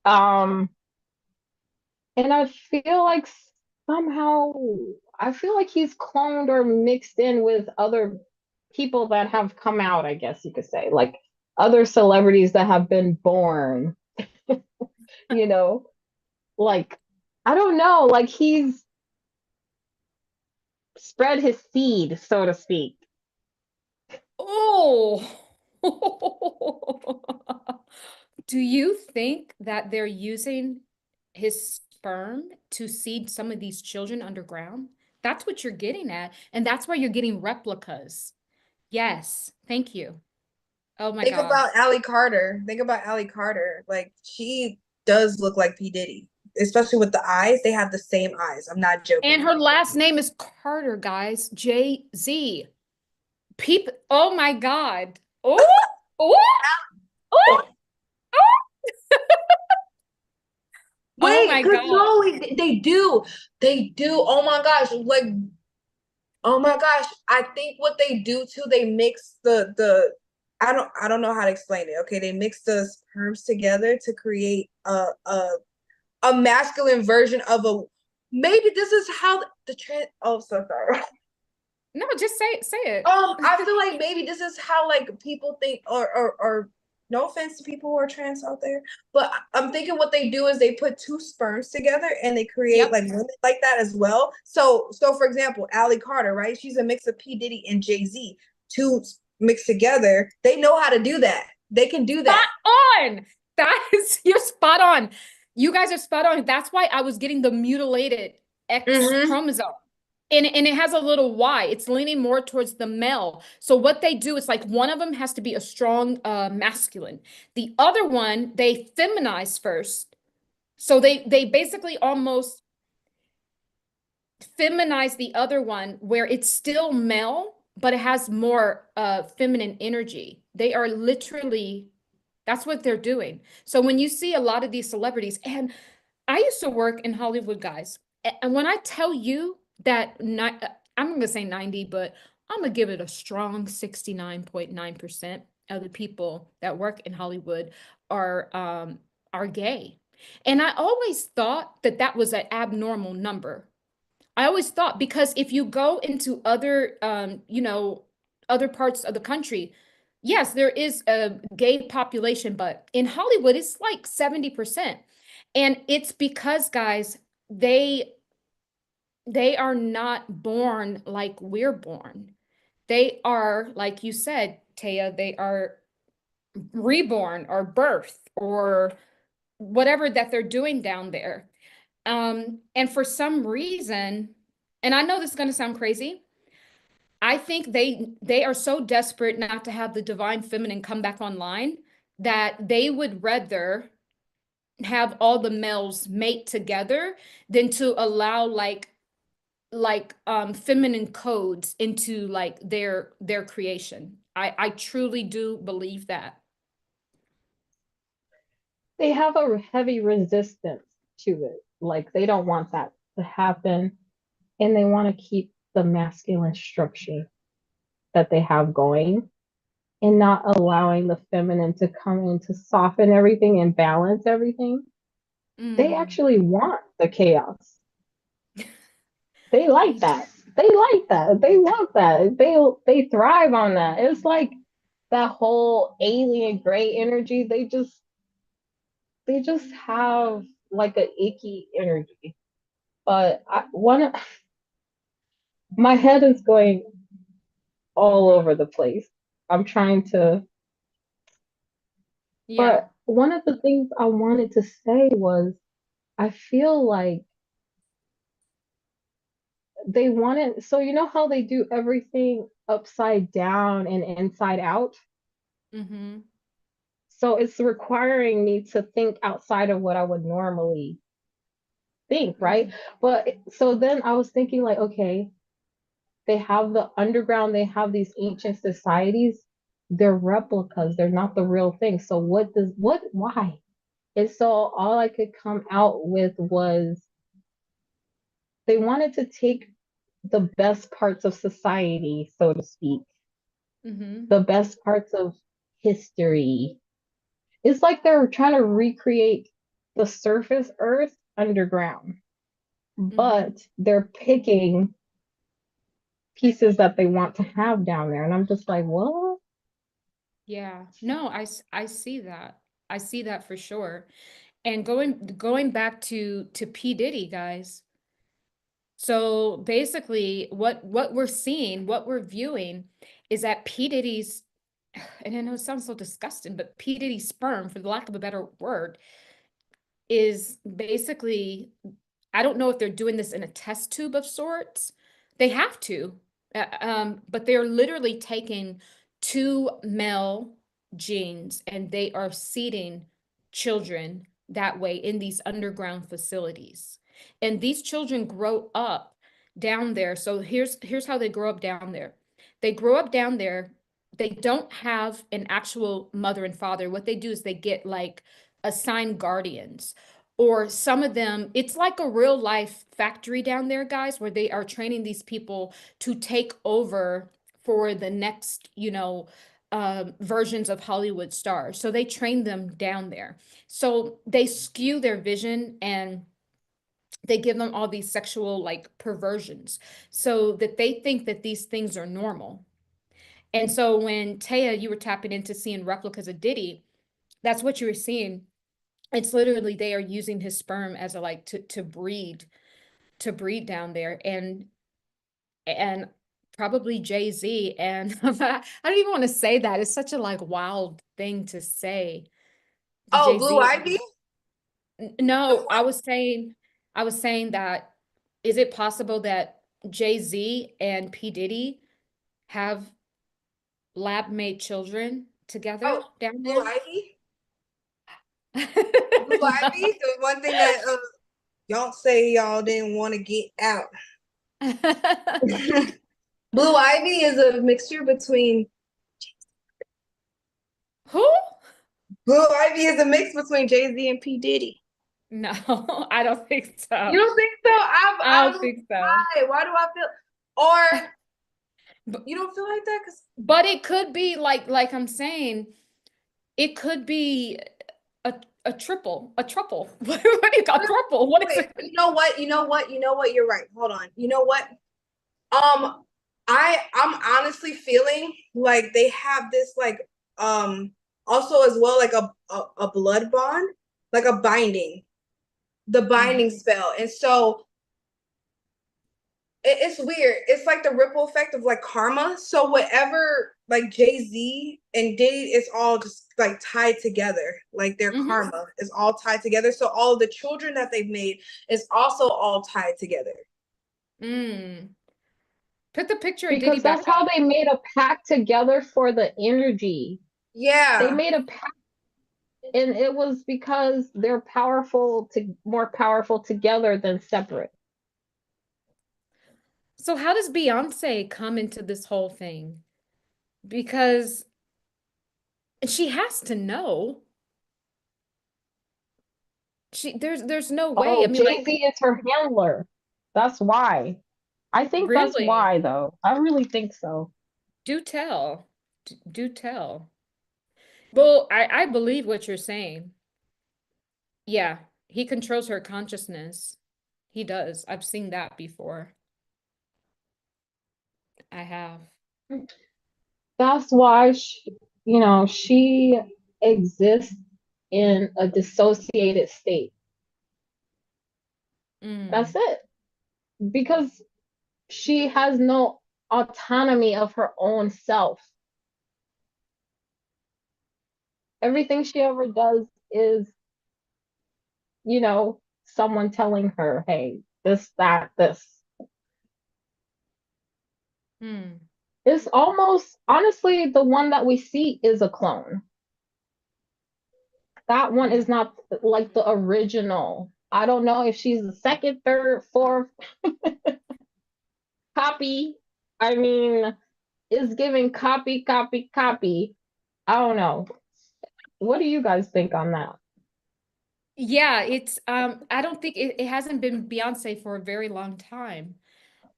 S4: And I feel like somehow I feel like he's cloned or mixed in with other people that have come out, I guess you could say, like other celebrities that have been born, you know, like I don't know, like he's spread his seed, so to speak.
S1: Oh. Do you think that they're using his sperm to seed some of these children underground? That's what you're getting at. And that's why you're getting replicas. Yes. Thank you. Oh my
S2: Think
S1: God.
S2: about Allie Carter. Think about Allie Carter. Like she does look like P. Diddy, especially with the eyes. They have the same eyes. I'm not joking.
S1: And her last name is Carter, guys. Jay-Z. Oh my God. Oh, oh, oh.
S2: Wait,
S1: my
S2: because
S1: God.
S2: no, they do. They do. Oh my gosh. Like, oh my gosh. I think what they do too, they mix the I don't know how to explain it. Okay, they mix the sperms together to create a masculine version of a maybe this is how the trans so sorry.
S1: No, just say it.
S2: I feel like maybe this is how like people think or No offense to people who are trans out there, but I'm thinking what they do is they put two sperms together and they create like women like that as well. So for example, Allie Carter, right? She's a mix of P. Diddy and Jay-Z, two mixed together. They know how to do that. They can do that.
S1: Spot on. That is, you're spot on. You guys are spot on. That's why I was getting the mutilated X chromosome. And it has a little Y. It's leaning more towards the male. So what they do is like one of them has to be a strong masculine. The other one, they feminize first. So they basically almost feminize the other one where it's still male, but it has more feminine energy. They are literally, that's what they're doing. So when you see a lot of these celebrities, and I used to work in Hollywood, guys, and when I tell you that I'm going to say 90, but I'm going to give it a strong 69.9% of the people that work in Hollywood are gay. And I always thought that that was an abnormal number. I always thought, because if you go into other, other parts of the country, yes, there is a gay population, but in Hollywood, it's like 70%. And it's because, guys, they are not born like we're born. They are, like you said, Taya, they are reborn or birth or whatever that they're doing down there. And for some reason, and I know this is going to sound crazy, I think they are so desperate not to have the divine feminine come back online that they would rather have all the males mate together than to allow feminine codes into like their creation. I truly do believe that.
S4: They have a heavy resistance to it. Like they don't want that to happen. And they want to keep the masculine structure that they have going and not allowing the feminine to come in to soften everything and balance everything. They actually want the chaos. They like that. They like that. They love that. They thrive on that. It's like that whole alien gray energy. They just have like an icky energy. But my head is going all over the place. I'm trying to, but one of the things I wanted to say was I feel like they wanted, so you know how they do everything upside down and inside out? So it's requiring me to think outside of what I would normally think, right? But so then I was thinking like, okay, they have the underground, they have these ancient societies, they're replicas, they're not the real thing. So why? And so all I could come out with was they wanted to take the best parts of society, so to speak, the best parts of history. It's like they're trying to recreate the surface earth underground, but they're picking pieces that they want to have down there. And I'm just like, what?
S1: Yeah, no, I see that. I see that for sure. And going back to P. Diddy, guys. So basically what we're seeing, what we're viewing is that P. Diddy's, and I know it sounds so disgusting, but P. Diddy's sperm, for the lack of a better word, is basically, I don't know if they're doing this in a test tube of sorts. They have to, but they're literally taking two male genes and they are seeding children that way in these underground facilities. And these children grow up down there. So here's how they grow up down there. They grow up down there. They don't have an actual mother and father. What they do is they get like assigned guardians, or some of them, it's like a real life factory down there, guys, where they are training these people to take over for the next, versions of Hollywood stars. So they train them down there. So they skew their vision and they give them all these sexual like perversions so that they think that these things are normal. And so when Taya, you were tapping into seeing replicas of Diddy, That's what you're seeing. It's literally they are using his sperm as a like to breed down there, and probably Jay-Z. And I don't even want to say that. It's such a like wild thing to say.
S2: Oh, Blue
S1: Jay-Z.
S2: Ivy?
S1: No, I was saying that is it possible that Jay-Z and P. Diddy have lab made children together
S2: Oh,
S1: down
S2: Blue
S1: there?
S2: Ivy? Blue Ivy? The one thing that y'all say y'all didn't want to get out. Blue Ivy is a mixture between
S1: Who?
S2: Blue Ivy is a mix between Jay-Z and P. Diddy.
S1: No, I don't think so.
S2: You don't think so?
S1: I
S2: I
S1: don't
S2: don't
S1: think
S2: know
S1: so.
S2: why. Why do I feel or
S1: But,
S2: you don't feel like that?
S1: but it could be like I'm saying, it could be a a triple, a truple. What do you call thruple? What is
S2: Wait,
S1: it?
S2: you know what? You know what? You know what? You're right. Hold on. You know what? I'm honestly feeling like they have this like also as well like a blood bond, like a binding, the binding spell. And so it's weird. It's like the ripple effect of like karma. So whatever like Jay-Z and Diddy is all just like tied together. Like their karma is all tied together. So all of the children that they've made is also all tied together.
S1: Mm. Put the picture of Diddy
S4: Because
S1: back
S4: that's how
S1: up.
S4: they made a pact together for the energy.
S2: Yeah.
S4: They made a pact, and it was because they're more powerful together than separate.
S1: So how does Beyonce come into this whole thing? Because she has to know. There's no way. I
S4: Oh,
S1: mean, like,
S4: Jay-Z is her handler. That's why. I think that's
S1: really,
S4: why, though. I really think so.
S1: do tell. Do tell. Well, I believe what you're saying. Yeah, he controls her consciousness. He does. I've seen that before. I have.
S4: That's why she exists in a dissociated state. That's
S1: Mm.
S4: it. Because she has no autonomy of her own self. Everything she ever does is, someone telling her, hey, this, that, this.
S1: Mm.
S4: It's almost, honestly, the one that we see is a clone. That one is not like the original. I don't know if she's the second, third, fourth copy. I mean, it's giving copy, copy, copy. I don't know. What do you guys think on that?
S1: Yeah, it's I don't think it hasn't been Beyonce for a very long time.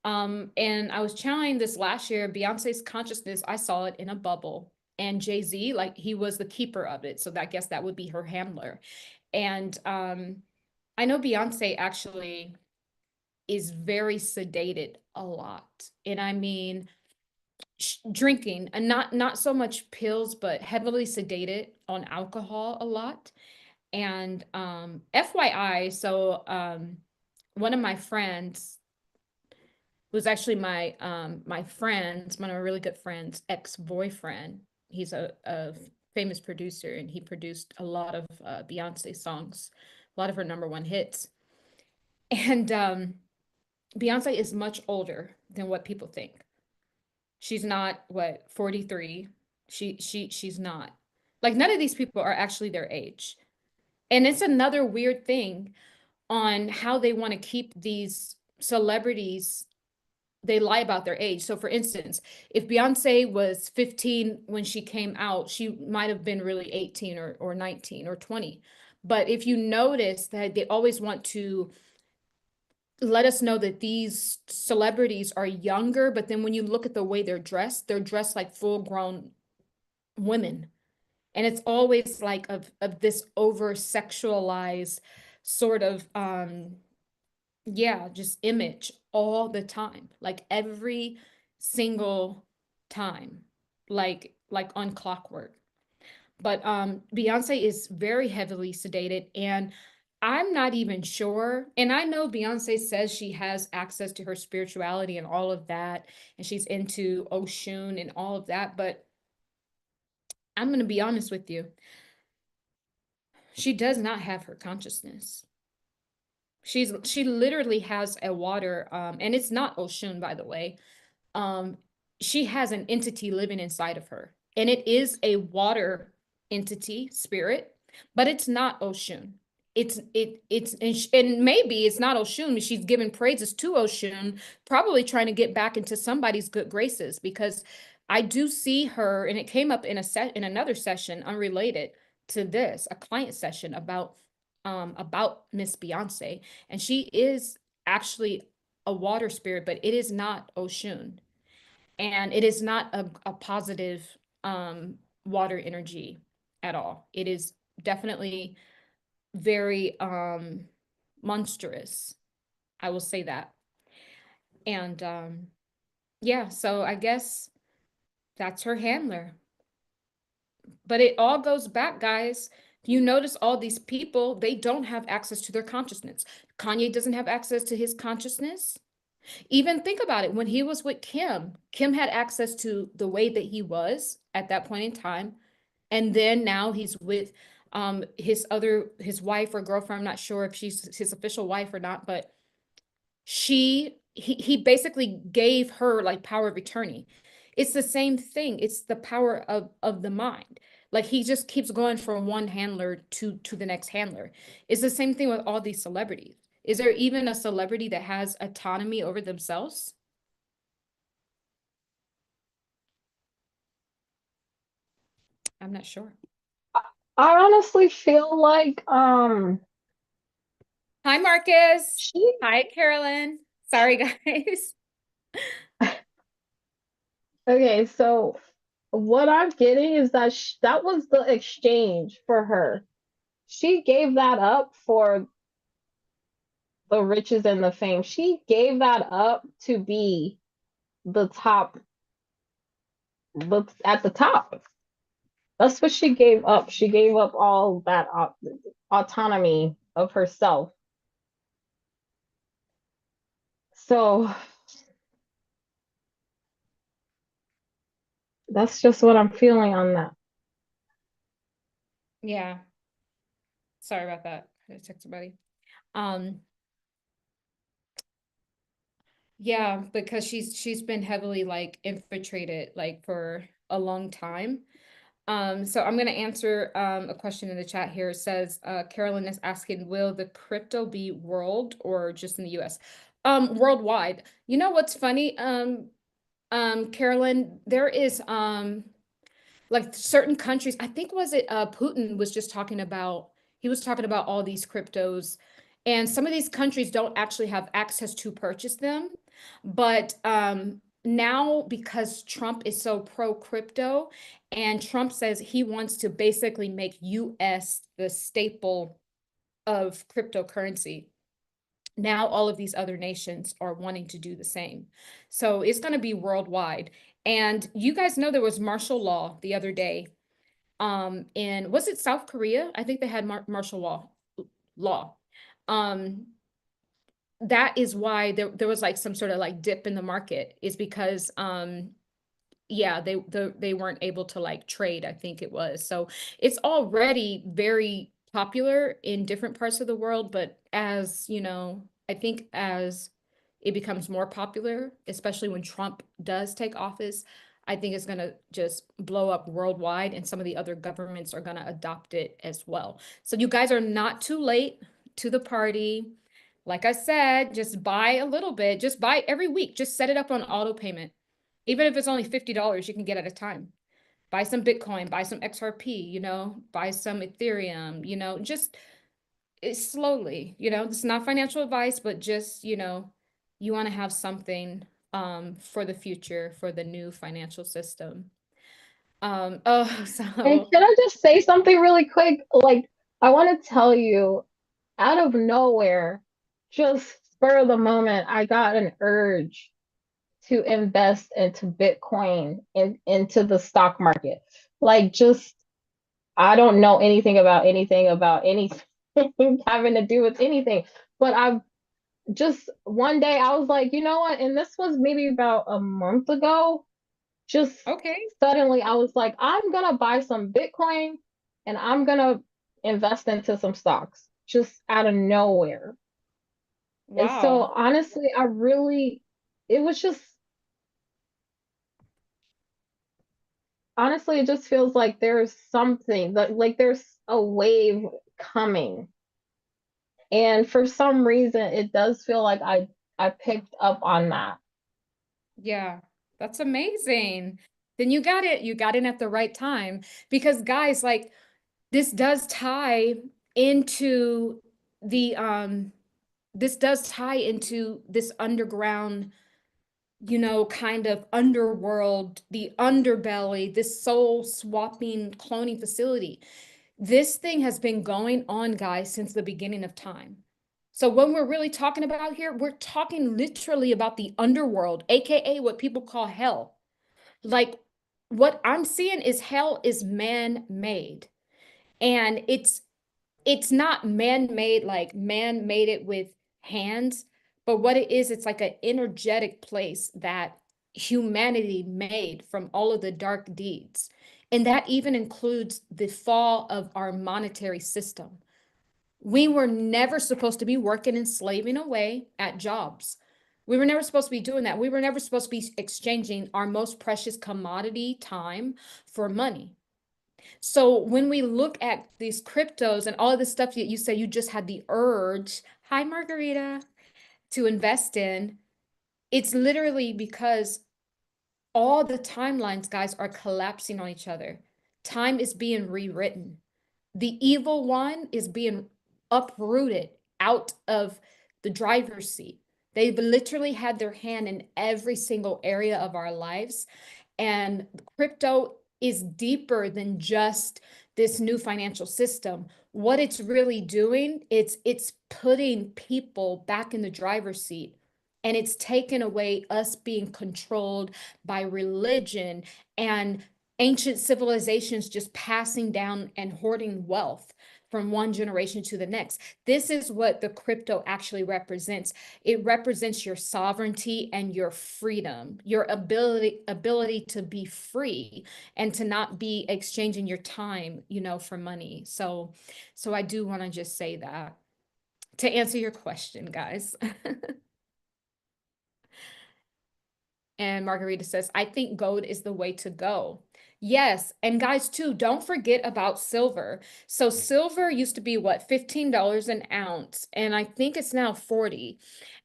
S1: And I was channeling this last year, Beyonce's consciousness, I saw it in a bubble. And Jay-Z, like he was the keeper of it. So I guess that would be her handler. And I know Beyonce actually is very sedated a lot. And I mean drinking, and not so much pills, but heavily sedated on alcohol a lot. And FYI, so one of my friends was actually my friend's, one of my really good friends, ex-boyfriend. He's a famous producer, and he produced a lot of Beyonce songs, a lot of her number one hits. And Beyonce is much older than what people think. She's not what, 43. She's not. Like none of these people are actually their age. And it's another weird thing on how they want to keep these celebrities, they lie about their age. So for instance, if Beyonce was 15 when she came out, she might have been really 18 or 19 or 20. But if you notice that they always want to let us know that these celebrities are younger, but then when you look at the way they're dressed like full-grown women. And it's always like of this over sexualized sort of yeah, just image all the time, like every single time, like on clockwork. But Beyonce is very heavily sedated, and I'm not even sure. And I know Beyonce says she has access to her spirituality and all of that, and she's into Oshun and all of that, but I'm going to be honest with you. She does not have her consciousness. She literally has a water, and it's not Oshun, by the way. Um, she has an entity living inside of her, and it is a water entity spirit, but it's not Oshun. And maybe it's not Oshun. She's giving praises to Oshun, probably trying to get back into somebody's good graces, because I do see her, and it came up in in another session unrelated to this, a client session about Miss Beyonce, and she is actually a water spirit, but it is not Oshun, and it is not a positive water energy at all. It is definitely very monstrous. I will say that. And yeah, so I guess that's her handler. But it all goes back, guys. You notice all these people, they don't have access to their consciousness. Kanye doesn't have access to his consciousness. Even think about it. When he was with Kim, Kim had access to the way that he was at that point in time. And then now he's with his wife or girlfriend. I'm not sure if she's his official wife or not, but he basically gave her like power of attorney. It's the same thing. It's the power of the mind. Like he just keeps going from one handler to the next handler. It's the same thing with all these celebrities. Is there even a celebrity that has autonomy over themselves? I'm not sure.
S4: I honestly feel like
S1: Hi, Marcus.
S4: she
S1: Hi, Carolyn. Sorry, guys.
S4: okay, so what I'm getting is that that was the exchange for her. She gave that up for the riches and the fame. She gave that up to be the top, at the top. That's what she gave up. She gave up all that autonomy of herself. So that's just what I'm feeling on that.
S1: Yeah. Sorry about that. I text somebody. Um, yeah, because she's been heavily like infiltrated like for a long time. So I'm gonna answer a question in the chat here. It says Carolyn is asking, will the crypto be world or just in the US? Worldwide. You know what's funny? Carolyn, there is like certain countries, I think was it Putin was just talking about, he was talking about all these cryptos, and some of these countries don't actually have access to purchase them. But now because Trump is so pro crypto, and Trump says he wants to basically make US the staple of cryptocurrency, now all of these other nations are wanting to do the same. So it's going to be worldwide. And you guys know there was martial law the other day. In was it South Korea? I think they had martial law. Um, that is why there was like some sort of like dip in the market, is because yeah, they weren't able to like trade, I think it was. So it's already very popular in different parts of the world, but as you know, I think as it becomes more popular, especially when Trump does take office, I think it's gonna just blow up worldwide, and some of the other governments are gonna adopt it as well. So you guys are not too late to the party. Like I said, just buy a little bit, just buy every week, just set it up on auto payment. Even if it's only $50, you can get at a time. Buy some Bitcoin, buy some XRP, buy some Ethereum, just slowly, it's not financial advice, but just, you want to have something for the future, for the new financial system. Oh,
S4: And
S1: so
S4: can I just say something really quick? Like, I want to tell you, out of nowhere, just spur of the moment, I got an urge to invest into Bitcoin and into the stock market. Like, just I don't know anything about anything having to do with anything. But I've just one day I was like, you know what? And this was maybe about a month ago. Just
S1: Okay.
S4: suddenly I was like, I'm gonna buy some Bitcoin and I'm gonna invest into some stocks just out of nowhere. And so
S1: Wow.
S4: honestly, it was just honestly, it just feels like there's something that like there's a wave coming. And for some reason, it does feel like I picked up on that.
S1: Yeah, that's amazing. Then you got it. You got in at the right time because guys, like this does tie into the this does tie into this underground, kind of underworld, the underbelly, this soul swapping cloning facility. This thing has been going on, guys, since the beginning of time. So when we're really talking about here, we're talking literally about the underworld, aka what people call hell. Like what I'm seeing is hell is man-made. And it's not man-made like man made it with hands, but what it is, it's like an energetic place that humanity made from all of the dark deeds. And that even includes the fall of our monetary system. We were never supposed to be working and slaving away at jobs. We were never supposed to be doing that. We were never supposed to be exchanging our most precious commodity, time, for money. So when we look at these cryptos and all of this stuff that you say you just had the urge, hi Margarita, to invest in, it's literally because all the timelines, guys, are collapsing on each other. Time is being rewritten. The evil one is being uprooted out of the driver's seat. They've literally had their hand in every single area of our lives. And crypto is deeper than just this new financial system. What it's really doing, it's putting people back in the driver's seat. And it's taken away us being controlled by religion and ancient civilizations just passing down and hoarding wealth from one generation to the next. This is what the crypto actually represents. It represents your sovereignty and your freedom, your ability to be free and to not be exchanging your time, for money. So I do want to just say that to answer your question, guys. And Margarita says, I think gold is the way to go. Yes. And guys, too, don't forget about silver. So silver used to be what, $15 an ounce. And I think it's now 40.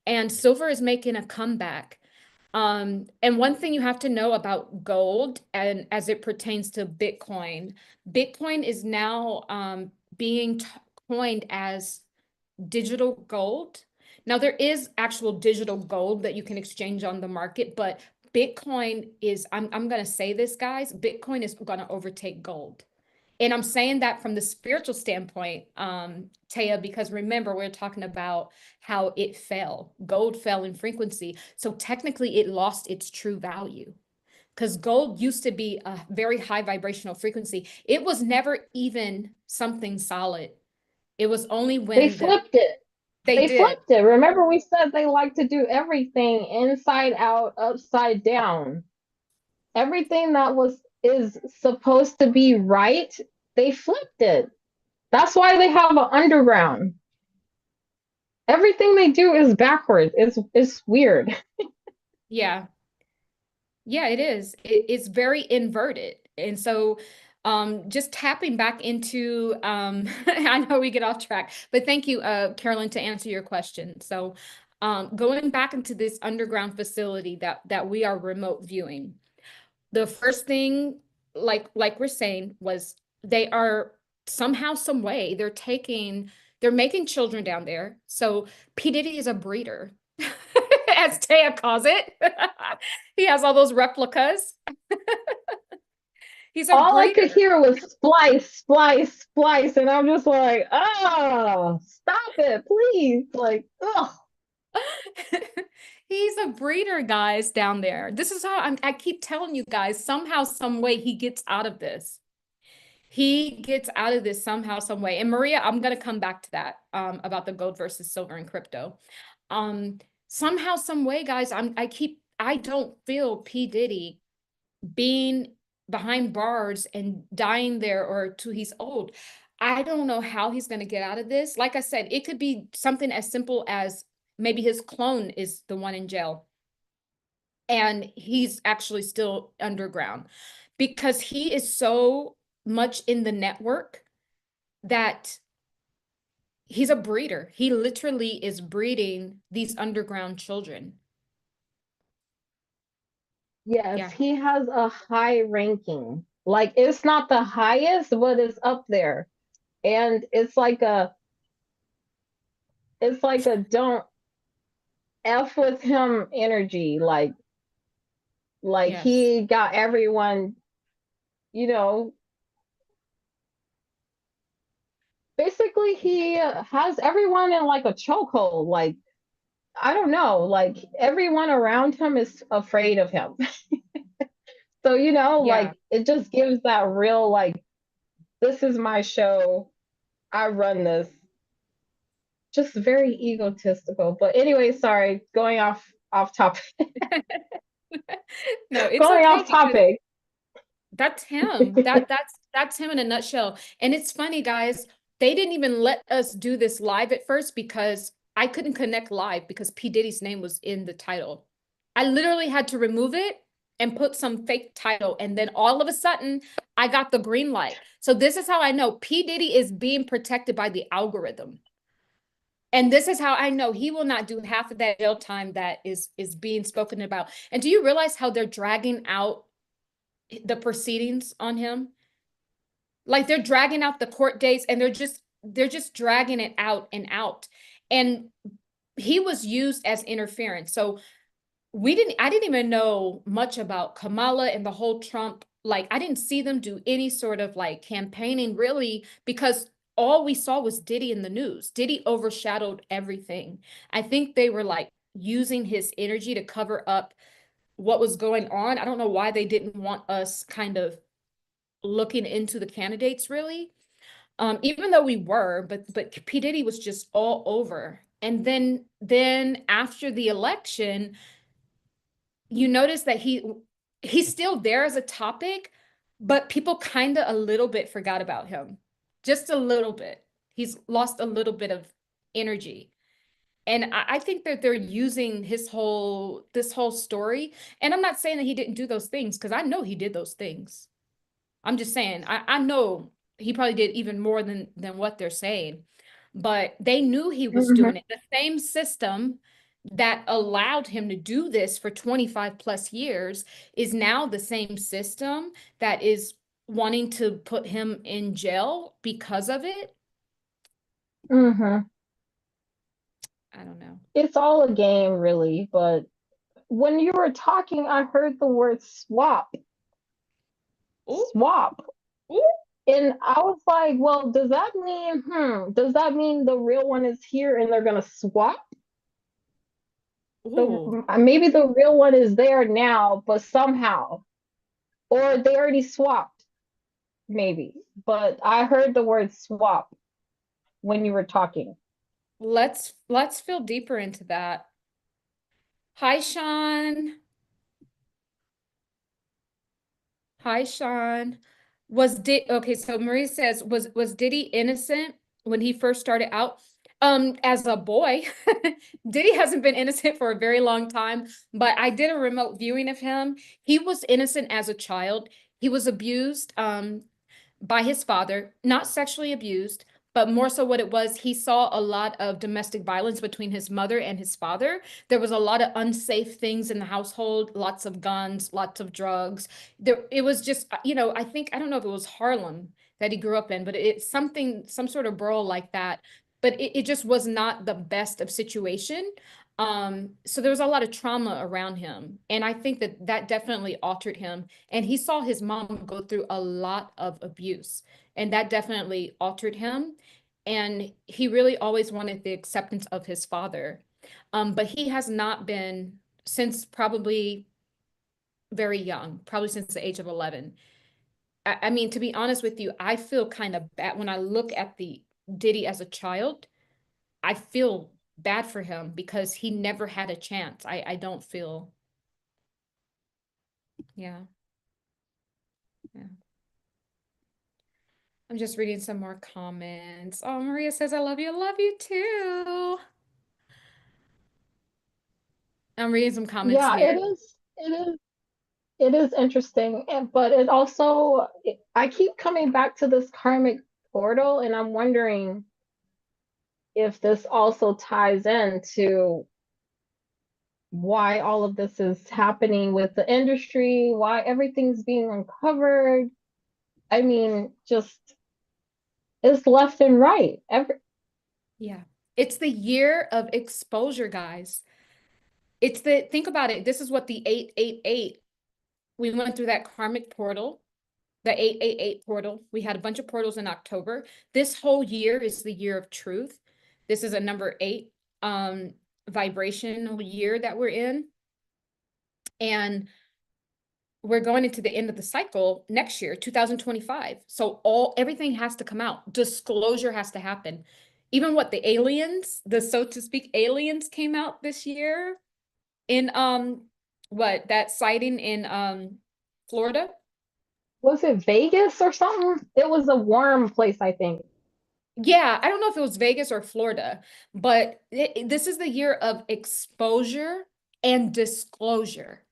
S1: And silver is making a comeback. And one thing you have to know about gold and as it pertains to Bitcoin, Bitcoin is now being coined as digital gold. Now, there is actual digital gold that you can exchange on the market, but Bitcoin is, I'm going to say this, guys, Bitcoin is going to overtake gold. And I'm saying that from the spiritual standpoint, Taya, because remember, we're talking about how it fell. Gold fell in frequency. So technically, it lost its true value because gold used to be a very high vibrational frequency. It was never even something solid. It was only
S4: They
S1: when
S4: flipped it.
S1: they
S4: They
S1: did.
S4: flipped it. Remember we said they like to do everything inside out, upside down. Everything that was is supposed to be right, they flipped it. That's why they have an underground. Everything they do is backwards. It's weird.
S1: Yeah. Yeah, it is. It's very inverted. And so just tapping back into I know we get off track, but thank you, Carolyn, to answer your question. So going back into this underground facility that we are remote viewing, the first thing, like we're saying, was they are somehow, some way, they're making children down there. So P. Diddy is a breeder, as Taya calls it. He has all those replicas. He's a
S4: All I could
S1: breeder.
S4: hear was splice, splice, splice, and I'm just like, oh, stop it, please. Like, oh.
S1: He's a breeder, guys, down there. This is how I keep telling you guys, somehow, some way he gets out of this. He gets out of this somehow, some way. And Maria, I'm gonna come back to that about the gold versus silver and crypto. Somehow, some way, guys, I don't feel P. Diddy being behind bars and dying there or till he's old. I don't know how he's gonna get out of this. Like I said, it could be something as simple as maybe his clone is the one in jail and he's actually still underground because he is so much in the network that he's a breeder. He literally is breeding these underground children.
S4: Yes,
S1: Yeah.
S4: he has a high ranking. Like it's not the highest, but it's up there. And it's like a don't F with him energy. Like
S1: Yes.
S4: he got everyone, you know, basically he has everyone in like a chokehold. Like I don't know, like everyone around him is afraid of him. So,
S1: Yeah.
S4: like it just gives that real like this is my show. I run this. Just very egotistical. But anyway, sorry, going off topic.
S1: No, it's
S4: Going
S1: okay
S4: off
S1: because
S4: topic.
S1: that's him. That's him in a nutshell. And it's funny, guys, they didn't even let us do this live at first because I couldn't connect live because P. Diddy's name was in the title. I literally had to remove it and put some fake title. And then all of a sudden, I got the green light. So this is how I know P. Diddy is being protected by the algorithm. And this is how I know he will not do half of that jail time that is being spoken about. And do you realize how they're dragging out the proceedings on him? Like they're dragging out the court dates and they're just dragging it out and out. And he was used as interference. So I didn't even know much about Kamala and the whole Trump. Like I didn't see them do any sort of like campaigning really because all we saw was Diddy in the news. Diddy overshadowed everything. I think they were like using his energy to cover up what was going on. I don't know why they didn't want us kind of looking into the candidates really. Even though we were, but P. Diddy was just all over. And then after the election, you notice that he's still there as a topic, but people kind of a little bit forgot about him. Just a little bit. He's lost a little bit of energy. And I think that they're using this whole story. And I'm not saying that he didn't do those things, because I know he did those things. I'm just saying, I know he probably did even more than what they're saying, but they knew he was
S4: Mhm.
S1: doing it. The same system that allowed him to do this for 25 plus years is now the same system that is wanting to put him in jail because of it.
S4: Mhm.
S1: I don't know.
S4: It's all a game, really. But when you were talking, I heard the word swap.
S1: Ooh,
S4: Swap.
S1: ooh,
S4: And I was like, well, does that mean the real one is here and they're gonna swap?
S1: ooh.
S4: The maybe the real one is there now, but somehow, or they already swapped, maybe. But I heard the word swap when you were talking.
S1: Let's feel deeper into that. Hi, Sean. Hi, Sean. Okay, so Marie says, was Diddy innocent when he first started out? As a boy, Diddy hasn't been innocent for a very long time, but I did a remote viewing of him. He was innocent as a child. He was abused by his father, not sexually abused, but more so what it was, he saw a lot of domestic violence between his mother and his father. There was a lot of unsafe things in the household, lots of guns, lots of drugs. It was just, I don't know if it was Harlem that he grew up in, but it's some sort of borough like that. But it just was not the best of situation. So there was a lot of trauma around him. And I think that that definitely altered him. And he saw his mom go through a lot of abuse, and that definitely altered him. And he really always wanted the acceptance of his father. But he has not been since probably very young, probably since the age of 11. I mean, to be honest with you, I feel kind of bad when I look at the Diddy as a child. I feel bad for him because he never had a chance. I don't feel, yeah, yeah. I'm just reading some more comments. Oh, Maria says, I love you. I love you too. I'm reading some comments
S4: Yeah,
S1: here.
S4: it is interesting, but it also, I keep coming back to this karmic portal, and I'm wondering if this also ties into why all of this is happening with the industry, why everything's being uncovered. I mean, just it's left and right.
S1: Yeah. It's the year of exposure, guys. Think about it. This is what the 888, we went through that karmic portal, the 888 portal. We had a bunch of portals in October. This whole year is the year of truth. This is a number 8 vibrational year that we're in. And we're going into the end of the cycle next year, 2025. So everything has to come out. Disclosure has to happen. Even what the aliens, the so to speak aliens came out this year in that sighting in Florida.
S4: Was it Vegas or something? It was a warm place, I think.
S1: Yeah, I don't know if it was Vegas or Florida, but this is the year of exposure and disclosure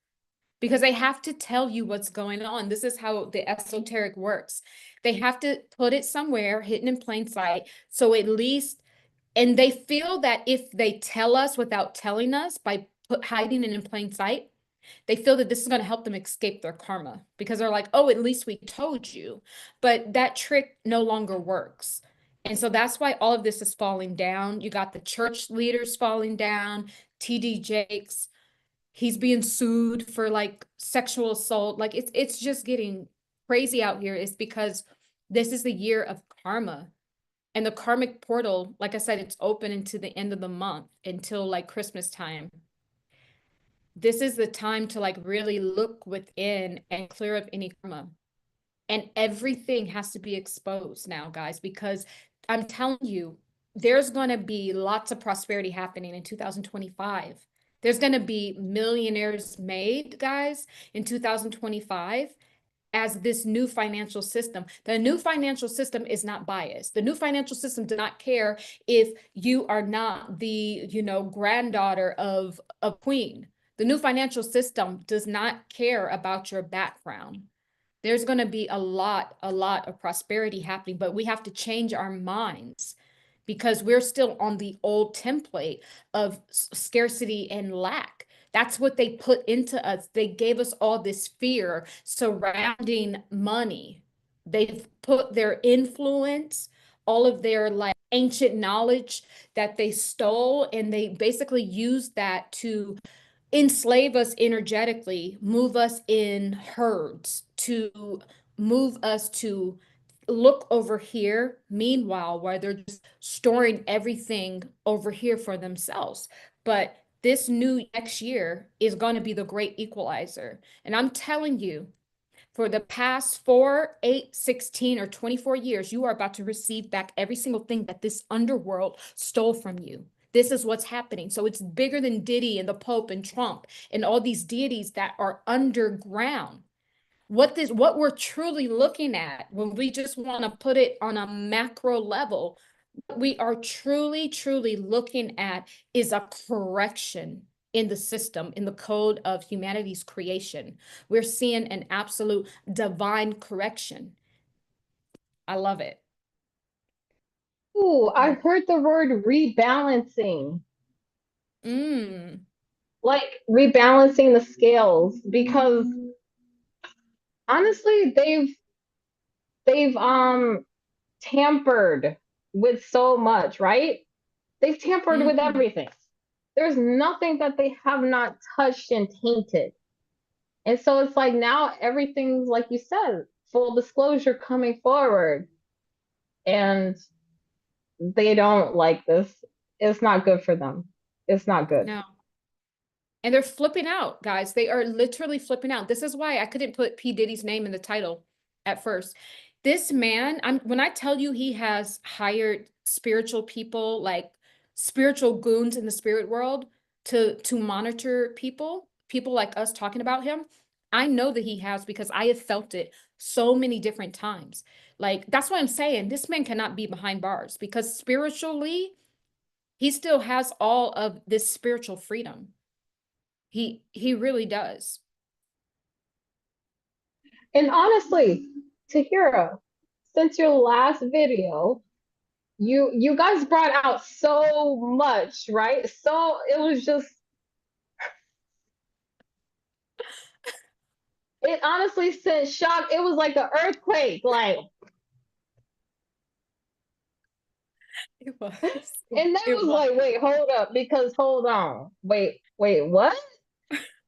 S1: because they have to tell you what's going on. This is how the esoteric works. They have to put it somewhere hidden in plain sight. So at least, and they feel that if they tell us without telling us by hiding it in plain sight, they feel that this is going to help them escape their karma because they're like, oh, at least we told you. But that trick no longer works. And so that's why all of this is falling down. You got the church leaders falling down, TD Jakes, he's being sued for like sexual assault. Like it's just getting crazy out here. Is because this is the year of karma. And the karmic portal, like I said, it's open into the end of the month until like Christmas time. This is the time to like really look within and clear up any karma. And everything has to be exposed now, guys, because I'm telling you, there's going to be lots of prosperity happening in 2025. There's going to be millionaires made, guys, in 2025 as this new financial system. The new financial system is not biased. The new financial system does not care if you are not the, granddaughter of a queen. The new financial system does not care about your background. There's going to be a lot of prosperity happening, but we have to change our minds because we're still on the old template of scarcity and lack. That's what they put into us. They gave us all this fear surrounding money. They've put their influence, all of their like ancient knowledge that they stole, and they basically used that to enslave us energetically, move us in herds, to move us to look over here. Meanwhile, while they're just storing everything over here for themselves. But this new next year is going to be the great equalizer. And I'm telling you, for the past 4, 8, 16, or 24 years, you are about to receive back every single thing that this underworld stole from you. This is what's happening. So it's bigger than Diddy and the Pope and Trump and all these deities that are underground. What we're truly looking at when we just want to put it on a macro level, what we are truly looking at is a correction in the system, in the code of humanity's creation. We're seeing an absolute divine correction. I love it.
S4: Ooh, I heard the word rebalancing. Like rebalancing the scales, because honestly, they've tampered with so much, right? They've tampered with everything. There's nothing that they have not touched and tainted. And so it's like now everything's, like you said, full disclosure coming forward. And they don't like this. It's not good for them. It's not good.
S1: No. And they're flipping out, guys. They are literally flipping out. This is why I couldn't put P. Diddy's name in the title. at first. This man, when I tell you he has hired spiritual people, like spiritual goons in the spirit world to monitor people like us talking about him, I know that he has because I have felt it so many different times. Like that's why I'm saying this man cannot be behind bars because spiritually, he still has all of this spiritual freedom. He really does.
S4: And honestly, Tahira, since your last video, you guys brought out so much, right? So it was just, it honestly sent shock. It was like an earthquake, like,
S1: It was.
S4: and that
S1: It
S4: was
S1: was.
S4: like, wait, hold up, because hold on, wait, what?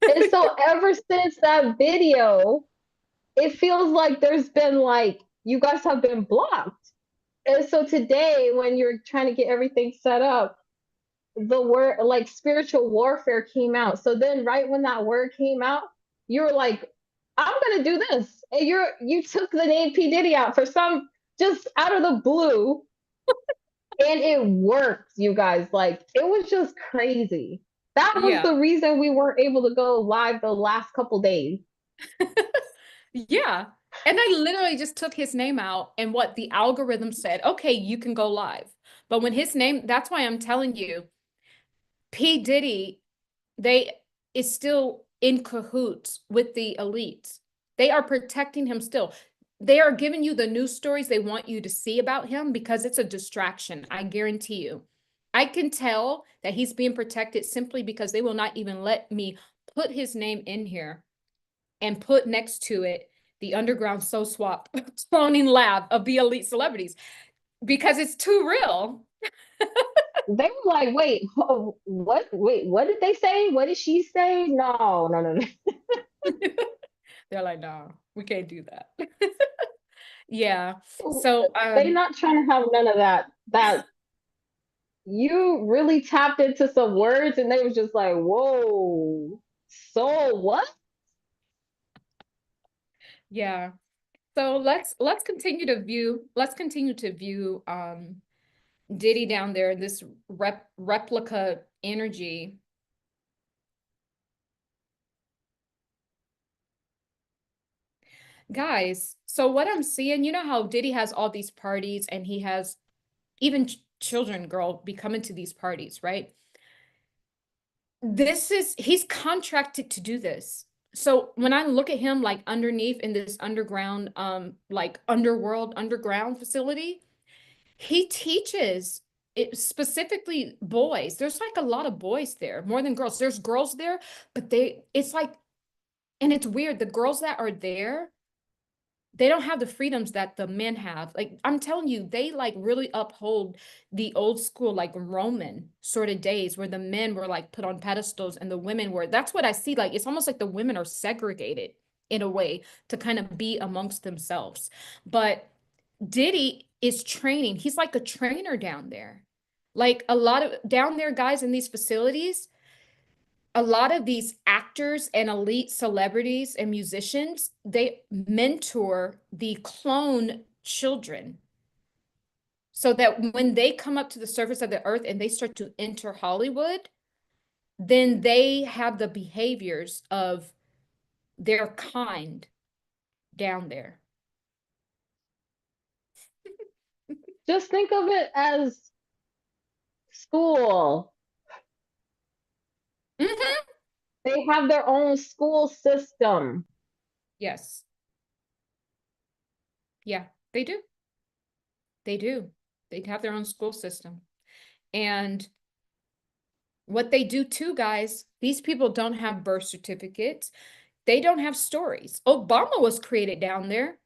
S4: And so ever since that video, it feels like there's been like, you guys have been blocked. And so today, when you're trying to get everything set up, the word like spiritual warfare came out. So then right when that word came out, you were like, I'm gonna do this. And you took the name P. Diddy out for some just out of the blue. And it worked, you guys. Like it was just crazy. That was
S1: Yeah.
S4: the reason we weren't able to go live the last couple days.
S1: Yeah. And I literally just took his name out and what the algorithm said, okay, you can go live. But when his name, that's why I'm telling you, P. Diddy, they is still in cahoots with the elites. They are protecting him still. They are giving you the news stories they want you to see about him because it's a distraction. I guarantee you. I can tell that he's being protected simply because they will not even let me put his name in here and put next to it the underground so swap cloning lab of the elite celebrities because it's too real.
S4: They were like, wait, what? Wait, what did they say? What did she say? No, no, no, no.
S1: They're like, no, we can't do that. Yeah. So
S4: They not trying to have none of that. That you really tapped into some words and they was just like, whoa. So what?
S1: yeah. So let's continue to view Diddy down there, this replica energy. Guys, so what I'm seeing, you know how Diddy has all these parties and he has even children, girl, be coming to these parties, right? He's contracted to do this. So when I look at him like underneath in this underground, like underground facility, he teaches it specifically boys. There's like a lot of boys there, more than girls. There's girls there, but it's like, and it's weird. The girls that are there, they don't have the freedoms that the men have. Like I'm telling you, they like really uphold the old school, like Roman sort of days where the men were like put on pedestals and the women were. That's what I see. Like it's almost like the women are segregated in a way to kind of be amongst themselves. But Diddy is training. He's like a trainer down there. Like a lot of down there guys in these facilities, a lot of these actors and elite celebrities and musicians, they mentor the clone children so that when they come up to the surface of the earth and they start to enter Hollywood, then they have the behaviors of their kind down there.
S4: Just think of it as school.
S1: Mm-hmm.
S4: They have their own school system.
S1: Yes. Yeah, they do. They do. They have their own school system. And what they do too, guys, these people don't have birth certificates. They don't have stories. Obama was created down there.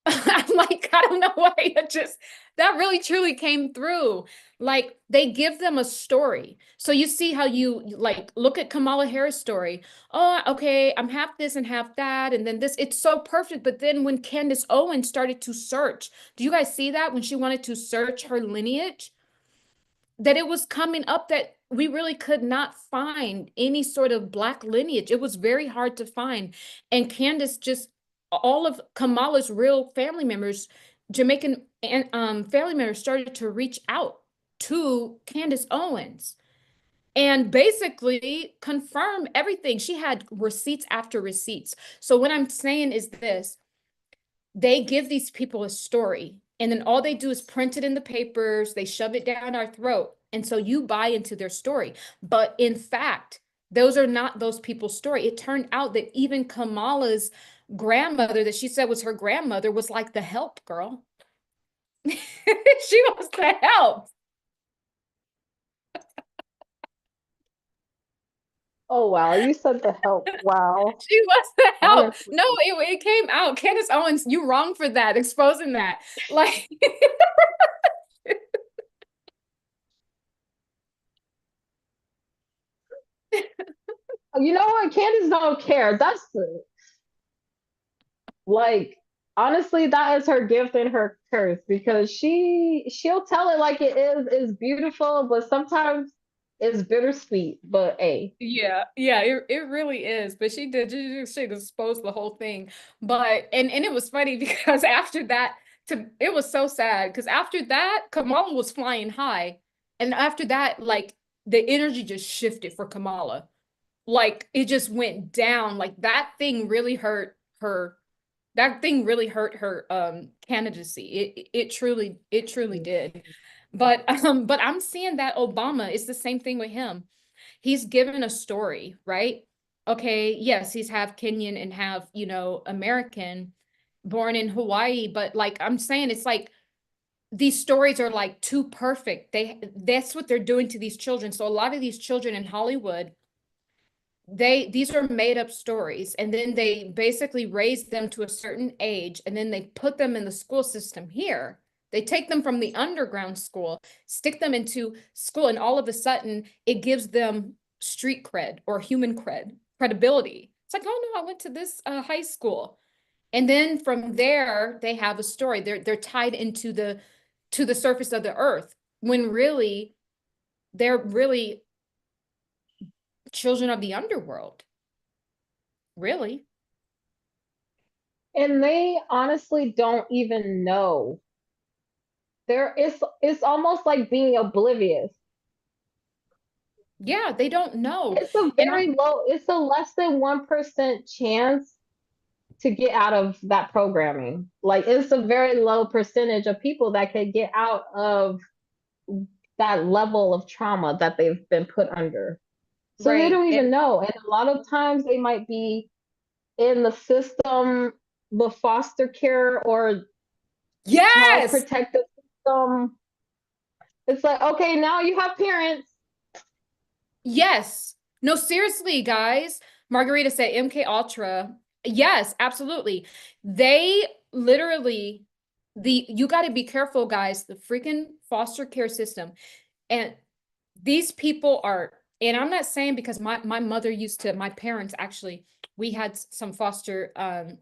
S1: I'm like, I don't know why it just that really truly came through. Like they give them a story. So you see how you like look at Kamala Harris' story. Oh, okay, I'm half this and half that, and then this. It's so perfect. But then when Candace Owens started to search, do you guys see that when she wanted to search her lineage? That it was coming up that we really could not find any sort of Black lineage. It was very hard to find. And Candace just all of Kamala's real family members, Jamaican and family members, started to reach out to Candace Owens and basically confirm everything. She had receipts after receipts. So what I'm saying is this: they give these people a story, and then all they do is print it in the papers, they shove it down our throat, and so you buy into their story. But in fact, those are not those people's story. It turned out that even Kamala's grandmother, that she said was her grandmother, was like the help girl. She was the help.
S4: Oh wow, you said the help. Wow.
S1: She was the help.
S4: Honestly.
S1: No, it came out. Candace Owens, you wrong for that, exposing that. Like,
S4: You know what? Candace don't care. That's like honestly, that is her gift and her curse because she'll tell it like it is. It's beautiful, but sometimes it's bittersweet. But hey,
S1: yeah, it really is. But she exposed the whole thing. But and it was funny because after that, it was so sad because after that, Kamala was flying high, and after that, like the energy just shifted for Kamala. Like it just went down. Like that thing really hurt her. That thing really hurt her candidacy. It truly did. But I'm seeing that Obama is the same thing with him. He's given a story, right? Okay, yes, he's half Kenyan and half, American, born in Hawaii, but like I'm saying, it's like these stories are like too perfect. That's what they're doing to these children. So a lot of these children in Hollywood, these are made up stories, and then they basically raise them to a certain age, and then they put them in the school system here. They take them from the underground school, stick them into school, and all of a sudden it gives them street cred or human credibility. It's like, oh no, I went to this high school. And then from there they have a story. They're tied into the surface of the earth, when really they're really children of the underworld. Really?
S4: and they honestly don't even know. It's almost like being oblivious.
S1: Yeah, they don't know.
S4: It's a
S1: And
S4: very low, it's a less than 1% chance to get out of that programming. Like it's a very low percentage of people that can get out of that level of trauma that they've been put under. So they
S1: right.
S4: don't even know. And a lot of times they might be in the system, the foster care or child
S1: Yes.
S4: protective system. It's like, okay, now you have parents.
S1: Yes. No, seriously, guys. Margarita said MK Ultra. Yes, absolutely. They literally you got to be careful, guys. The freaking foster care system. And these people are, and I'm not saying because my mother used to, my parents actually, we had some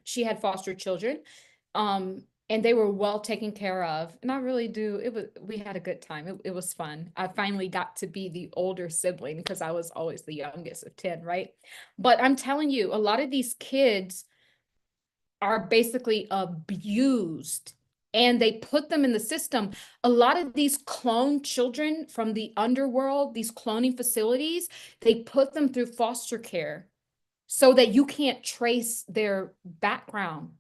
S1: she had foster children, and they were well taken care of. And I really do, we had a good time. It was fun. I finally got to be the older sibling because I was always the youngest of 10, right? But I'm telling you, a lot of these kids are basically abused, and they put them in the system. A lot of these clone children from the underworld, these cloning facilities, they put them through foster care so that you can't trace their background.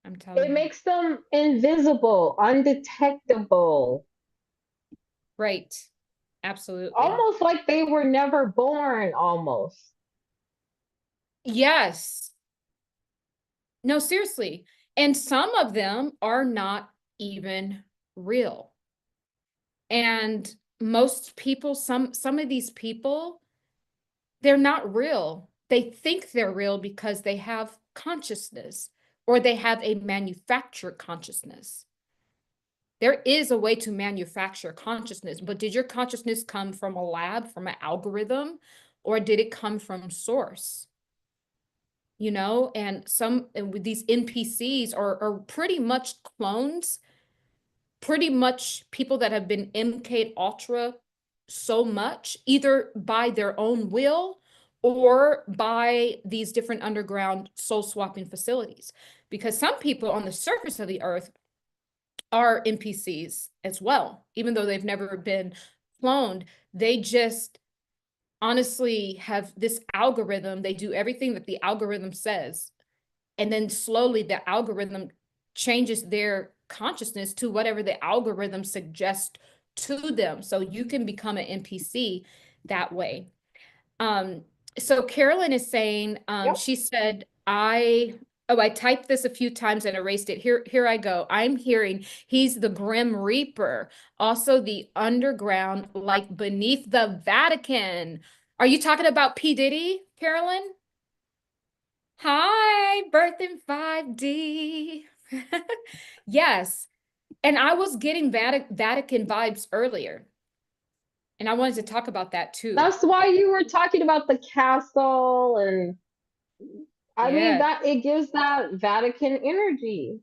S1: I'm telling
S4: It
S1: you.
S4: makes them invisible, undetectable,
S1: Right. Absolutely.
S4: almost like they were never born, almost.
S1: Yes. No, seriously. And some of them are not even real. And most people, some of these people, they're not real. They think they're real because they have consciousness, or they have a manufactured consciousness. There is a way to manufacture consciousness, but did your consciousness come from a lab, from an algorithm, or did it come from source? And with these NPCs are pretty much clones, pretty much people that have been MK Ultra so much, either by their own will or by these different underground soul swapping facilities. Because some people on the surface of the earth are NPCs as well, even though they've never been cloned. They just honestly have this algorithm. They do everything that the algorithm says. And then slowly the algorithm changes their consciousness to whatever the algorithm suggests to them. So you can become an NPC that way. So Carolyn is saying,
S2: Yep.
S1: she said, I typed this a few times and erased it. Here I go. I'm hearing he's the Grim Reaper, also the underground, like beneath the Vatican. Are you talking about P. Diddy, Carolyn? Hi, Birth in 5D. Yes. And I was getting Vatican vibes earlier. And I wanted to talk about that too.
S4: That's why you were talking about the castle, and I mean
S1: Yeah,
S4: that it gives that Vatican energy,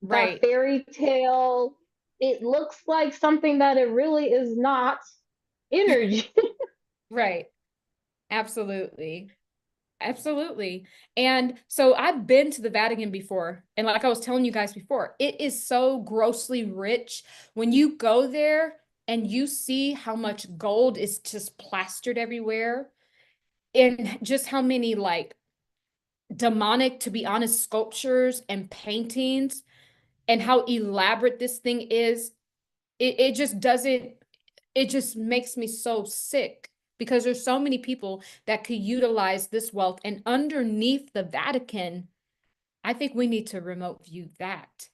S4: that
S1: right,
S4: fairy tale. It looks like something that it really is not energy.
S1: right. Absolutely. Absolutely. And so I've been to the Vatican before. And like I was telling you guys before, it is so grossly rich. When you go there and you see how much gold is just plastered everywhere, and just how many like demonic, to be honest, sculptures and paintings, and how elaborate this thing is, it just doesn't, it just makes me so sick because there's so many people that could utilize this wealth. And underneath the Vatican, I think we need to remote view that.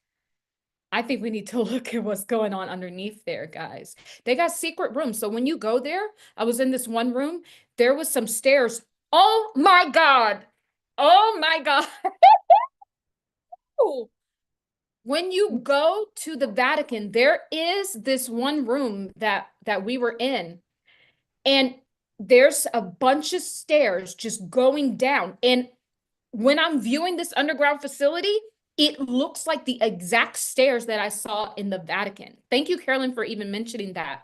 S1: I think we need to look at what's going on underneath there, guys. They got secret rooms. So when you go there, I was in this one room, there was some stairs. Oh my God. Oh my God. When you go to the Vatican, there is this one room that we were in, and there's a bunch of stairs just going down. And when I'm viewing this underground facility, it looks like the exact stairs that I saw in the Vatican. Thank you, Carolyn, for even mentioning that.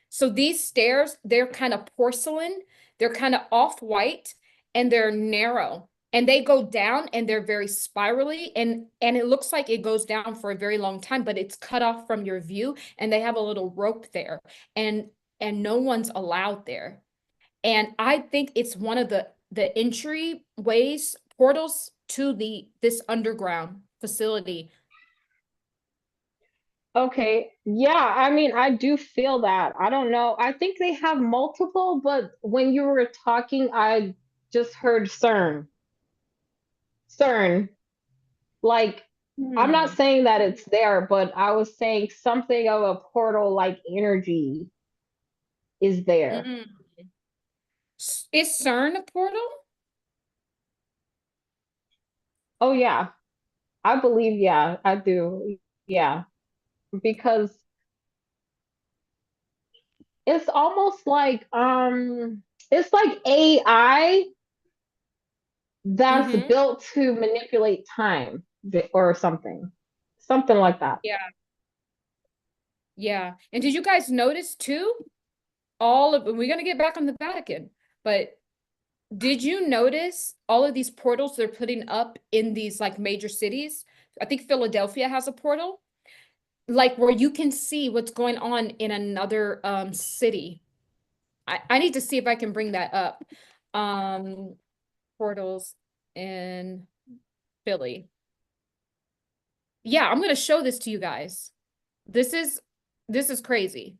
S1: So these stairs, they're kind of porcelain, they're kind of off-white, and they're narrow. And they go down and they're very spirally, and it looks like it goes down for a very long time, but it's cut off from your view, and they have a little rope there, and no one's allowed there. And I think it's one of the entry ways, portals to this underground facility.
S4: Okay, yeah, I mean, I do feel that. I don't know. I think they have multiple, but when you were talking, I just heard CERN. CERN. Like, I'm not
S1: Hmm.
S4: saying that it's there, but I was saying something of a portal-like energy is there.
S1: Mm. Is CERN a portal?
S4: Oh yeah, I believe, yeah, I do. Yeah, because it's almost like it's like AI that's
S1: Mm-hmm.
S4: built to manipulate time or something. Something like that.
S1: Yeah, yeah. And did you guys notice too? We're gonna get back on the Vatican, but did you notice all of these portals they're putting up in these like major cities? I think Philadelphia has a portal, like where you can see what's going on in another city. I need to see if I can bring that up. Um, portals in Philly. Yeah, I'm gonna show this to you guys. This is this is crazy.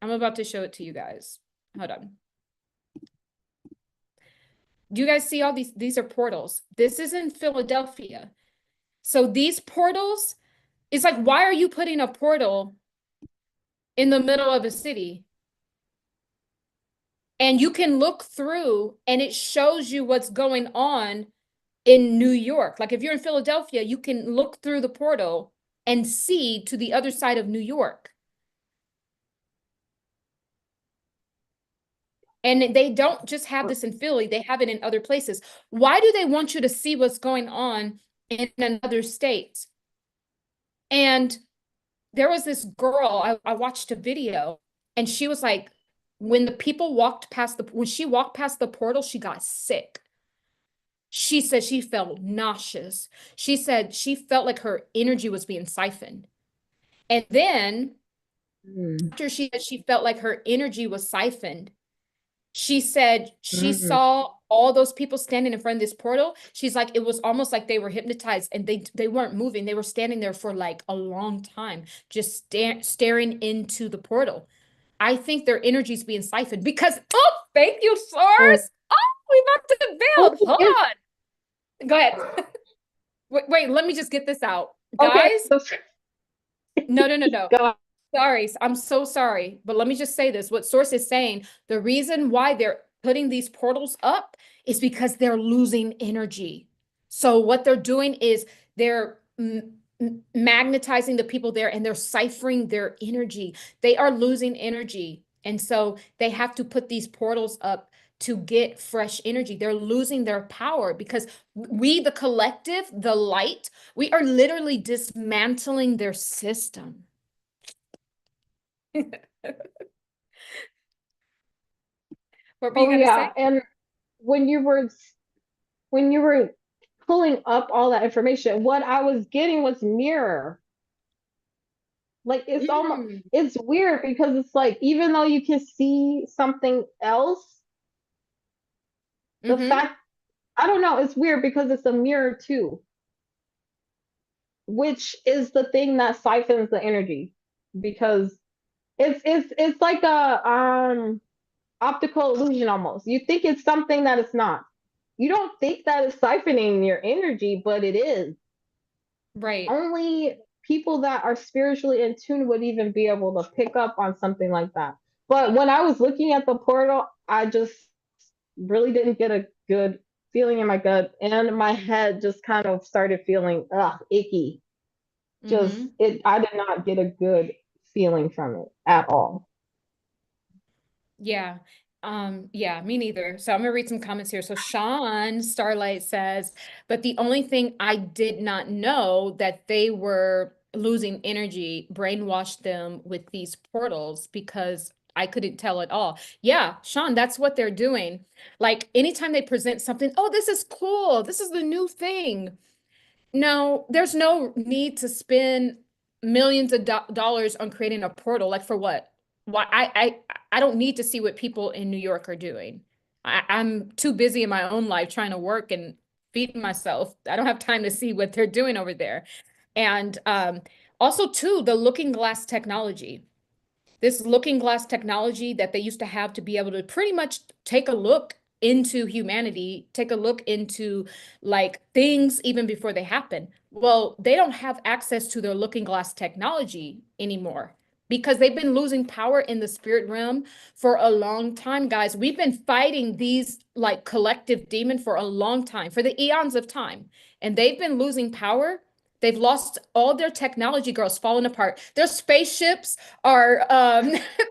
S1: I'm about to show it to you guys. Hold on. Do you guys see all these? These are portals. This is in Philadelphia. So these portals, it's like, why are you putting a portal in the middle of a city? And you can look through and it shows you what's going on in New York. Like if you're in Philadelphia, you can look through the portal and see to the other side of New York. And they don't just have this in Philly, they have it in other places. Why do they want you to see what's going on in another state? And there was this girl, I watched a video, and she was like, when the people walked past when she walked past the portal, she got sick. She said she felt nauseous. She said she felt like her energy was being siphoned. And then after she said she felt like her energy was siphoned, she said she saw all those people standing in front of this portal. She's like, it was almost like they were hypnotized and they weren't moving. They were standing there for like a long time, just staring into the portal. I think their energy's being siphoned because, oh, thank you, source. Oh, we about to build. Hold on. Go ahead. Wait, let me just get this out. Guys, no.
S4: Go.
S1: Sorry, I'm so sorry, but let me just say this. What source is saying, the reason why they're putting these portals up is because they're losing energy. So what they're doing is they're magnetizing the people there and they're ciphering their energy. They are losing energy. And so they have to put these portals up to get fresh energy. They're losing their power because we, the collective, the light, we are literally dismantling their system. What were you gonna say?
S4: And when you were pulling up all that information, what I was getting was mirror. Like it's almost it's weird because it's like even though you can see something else, the fact I don't know, it's weird because it's a mirror too, which is the thing that siphons the energy because it's like a optical illusion almost. You think it's something that it's not. You don't think that it's siphoning your energy, but it is.
S1: Right.
S4: Only people that are spiritually in tune would even be able to pick up on something like that. But when I was looking at the portal, I just really didn't get a good feeling in my gut, and my head just kind of started feeling icky. Just I did not get a good feeling from it at all.
S1: Yeah. Yeah, me neither. So I'm gonna read some comments here. So Sean Starlight says, but the only thing I did not know that they were losing energy, brainwashed them with these portals because I couldn't tell at all. Yeah, Sean, that's what they're doing. Like anytime they present something, oh, this is cool. This is the new thing. No, there's no need to spend millions of dollars on creating a portal. Like for what? Why? I don't need to see what people in New York are doing. I'm too busy in my own life trying to work and feed myself. I don't have time to see what they're doing over there. And also too, the looking glass technology. This looking glass technology that they used to have to be able to pretty much take a look into humanity, take a look into like things even before they happen. Well, they don't have access to their looking glass technology anymore because they've been losing power in the spirit realm for a long time, guys. We've been fighting these like collective demon for a long time, for the eons of time, and they've been losing power. They've lost all their technology, girls, falling apart. Their spaceships are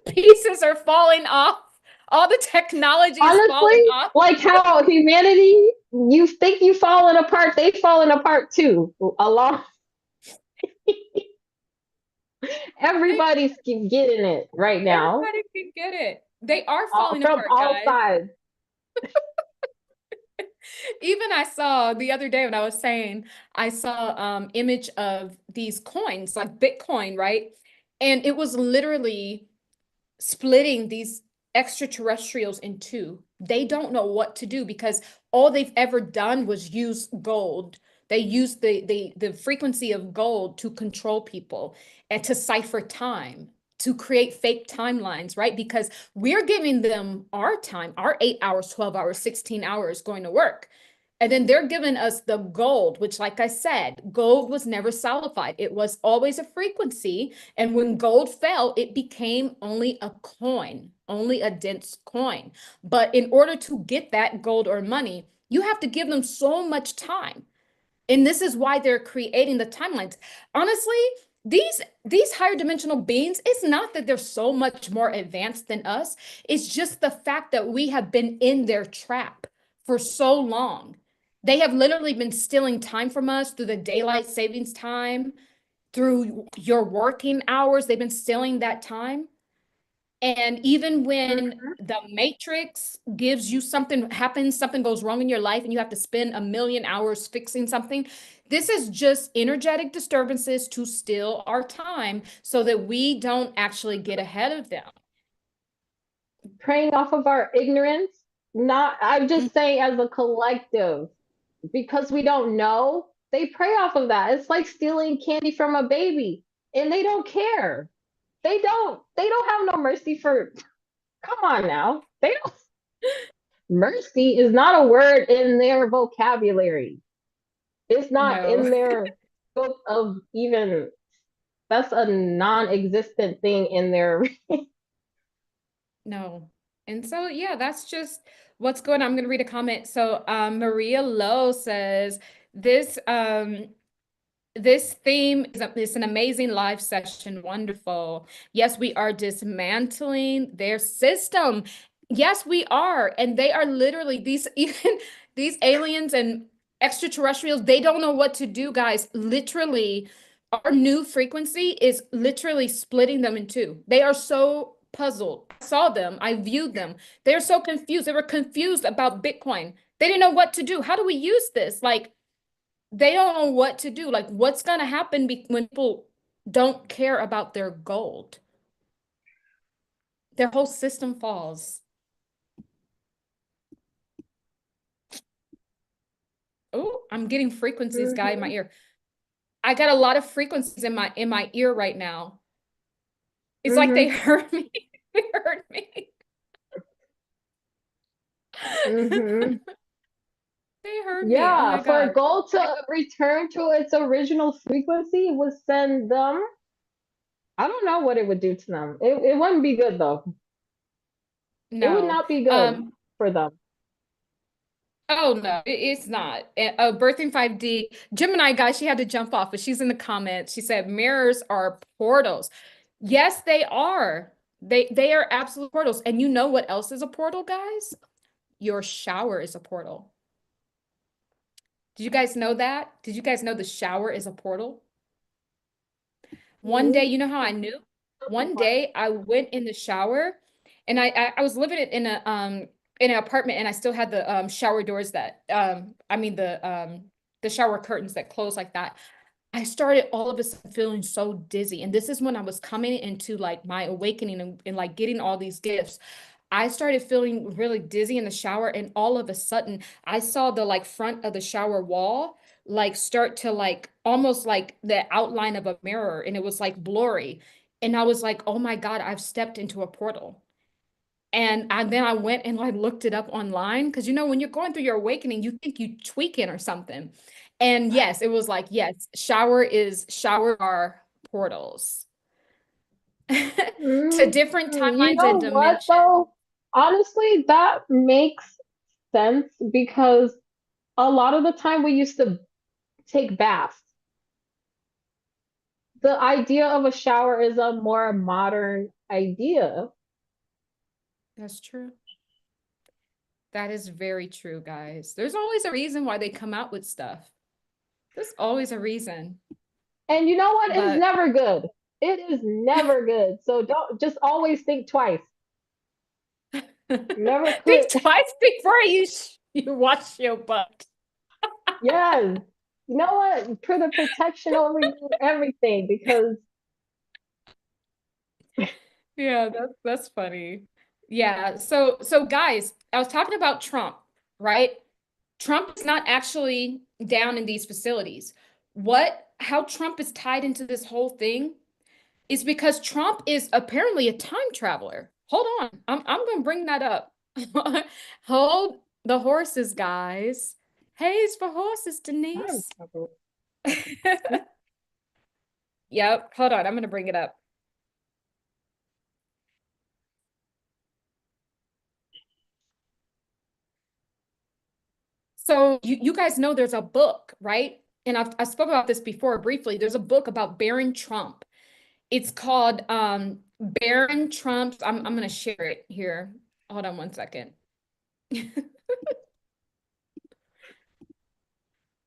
S1: pieces are falling off. All the technology is falling off.
S4: Like how humanity, you think you falling apart, they falling apart too. Along everybody's getting it right now.
S1: Everybody can get it. They are falling apart,
S4: from all
S1: guys.
S4: sides.
S1: Even I saw the other day when I was saying, I saw image of these coins, like Bitcoin, right? And it was literally splitting these extraterrestrials in two. They don't know what to do because all they've ever done was use gold. They use the frequency of gold to control people and to cipher time, to create fake timelines, right? Because we're giving them our time, our 8 hours, 12 hours, 16 hours going to work. And then they're giving us the gold, which, like I said, gold was never solidified. It was always a frequency. And when gold fell, it became only a coin, only a dense coin. But in order to get that gold or money, you have to give them so much time. And this is why they're creating the timelines. Honestly, these higher dimensional beings, it's not that they're so much more advanced than us. It's just the fact that we have been in their trap for so long. They have literally been stealing time from us through the daylight savings time, through your working hours. They've been stealing that time. And even when
S4: Mhm.
S1: the matrix gives you something happens, something goes wrong in your life, and you have to spend 1,000,000 hours fixing something, this is just energetic disturbances to steal our time so that we don't actually get ahead of them.
S4: Preying off of our ignorance. Not, I'm
S1: Mm.
S4: just saying as a collective, because we don't know, they prey off of that. It's like stealing candy from a baby, and they don't care. They don't have no mercy for, come on now. They don't, mercy is not a word in their vocabulary. It's not
S1: No,
S4: in their book of even, that's a non-existent thing in their.
S1: no. And so, yeah, that's just what's going on. I'm going to read a comment. So, Maria Lowe says, this this theme is an amazing live session. Wonderful. Yes, we are dismantling their system. Yes, we are. And they are literally these, even these aliens and extraterrestrials, they don't know what to do, guys. Literally, our new frequency is literally splitting them in two. They are so puzzled. I saw them, I viewed them. They're so confused. They were confused about Bitcoin. They didn't know what to do. How do we use this? Like, they don't know what to do. Like, what's going to happen when people don't care about their gold? Their whole system falls. Oh, I'm getting frequencies, guy, in my
S4: Mhm.
S1: ear. I got a lot of frequencies in my ear right now. It's like they
S4: Mhm.
S1: heard me. They heard me.
S4: Mhm.
S1: They heard me. Oh
S4: Yeah,
S1: my
S4: for
S1: God.
S4: a goal to return to its original frequency would send them. I don't know what it would do to them. It wouldn't be good though. It would
S1: No.
S4: not be good for them.
S1: Oh no, it's not. Birthing 5D, Gemini guy, she had to jump off, but she's in the comments. She said mirrors are portals. Yes, they are. They are absolute portals. And you know what else is a portal, guys? Your shower is a portal. Did you guys know that? Did you guys know the shower is a portal? One day,
S4: Mhm.
S1: you know how I knew? One day I went in the shower and I was living in an apartment and I still had the shower doors that I mean the shower curtains that close like that. I started all of a sudden feeling so dizzy. And this is when I was coming into like my awakening and like getting all these gifts. I started feeling really dizzy in the shower, and all of a sudden I saw the like front of the shower wall like start to like almost like the outline of a mirror, and it was like blurry. And I was like, oh my God, I've stepped into a portal. And then I went and like looked it up online because you know when you're going through your awakening, you think you tweaking or something. And yes, it was like, yes, shower are portals to different
S4: You
S1: timelines
S4: know
S1: and
S4: what
S1: dimensions.
S4: though? Honestly, that makes sense because a lot of the time we used to take baths. The idea of a shower is a more modern idea.
S1: That's true. That is very true, guys. There's always a reason why they come out with stuff. There's always a reason.
S4: And you know what? It's
S1: But
S4: never good. It is never good. So don't, just always think twice. Never
S1: think
S4: put,
S1: twice before you wash your butt.
S4: yes. You know what? Put a protection over you, everything, because
S1: Yeah, that's funny. Yeah, so guys, I was talking about Trump, right? Trump is not actually down in these facilities. How Trump is tied into this whole thing is because Trump is apparently a time traveler. Hold on. I'm gonna bring that up. Hold the horses, guys. Hayes for horses,
S4: time
S1: Denise.
S4: travel.
S1: Yep, hold on. I'm gonna bring it up. So you guys know there's a book, right? And I spoke about this before briefly. There's a book about Baron Trump. It's called Baron Trump's. I'm gonna share it here. Hold on one second.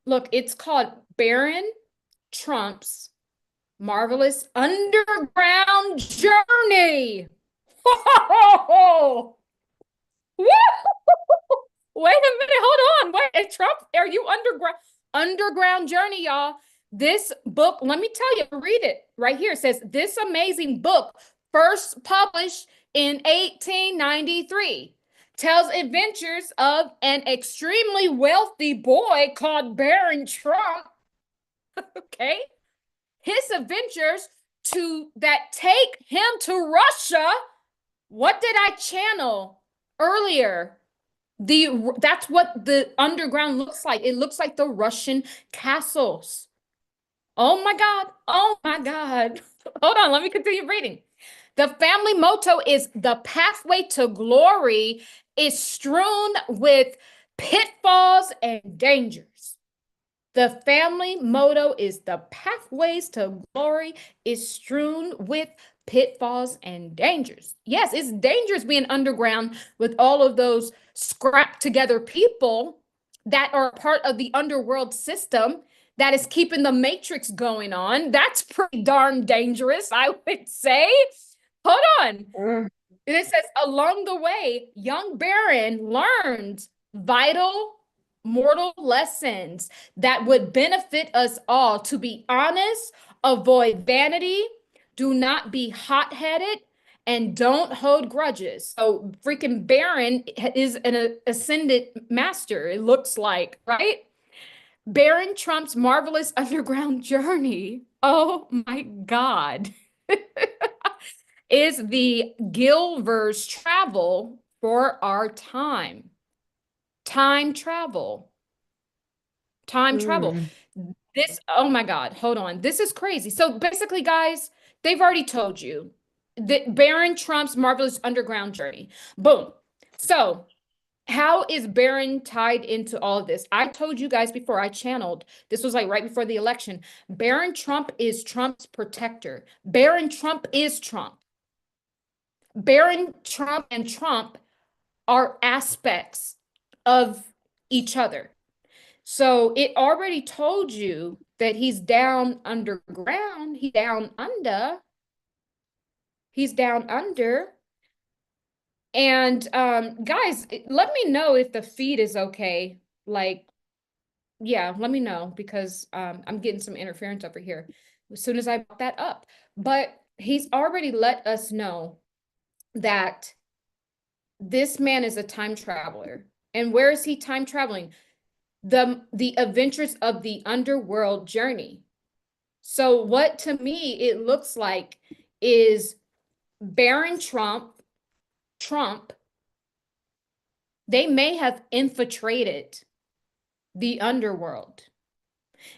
S1: Look, it's called Baron Trump's Marvelous Underground Journey. Oh, wait a minute, hold on. Wait, Trump, are you underground journey, y'all? This book, let me tell you, read it right here. It says this amazing book, first published in 1893, tells adventures of an extremely wealthy boy called Baron Trump. Okay, his adventures that take him to Russia. What did I channel earlier? That's what the underground looks like. It looks like the Russian castles. Oh my God. Oh my God. Hold on, let me continue reading. The family motto is the pathway to glory is strewn with pitfalls and dangers. The family motto is the pathways to glory is strewn with pitfalls and dangers. Yes, it's dangerous being underground with all of those scrapped together people that are part of the underworld system that is keeping the matrix going on. That's pretty darn dangerous, I would say. Hold on. It says, along the way, young Baron learned vital mortal lessons that would benefit us all to be honest, avoid vanity, do not be hot-headed, and don't hold grudges. So freaking Baron is an ascended master, it looks like, right? Baron Trump's marvelous underground journey. Oh my God. Is the Gilver's travel for our time. Time travel. Time travel. This, oh my God, hold on. This is crazy. So basically, guys, they've already told you that Baron Trump's marvelous underground journey. Boom. So how is Baron tied into all of this? I told you guys before I channeled, this was like right before the election. Baron Trump is Trump's protector. Baron Trump is Trump. Baron Trump and Trump are aspects of each other. So it already told you that he's down underground, he's down under. He's down under. And guys, let me know if the feed is okay. Like, yeah, let me know because I'm getting some interference over here as soon as I put that up. But he's already let us know that this man is a time traveler. And where is he time traveling? The adventures of the underworld journey. So what to me it looks like is Baron Trump, they may have infiltrated the underworld.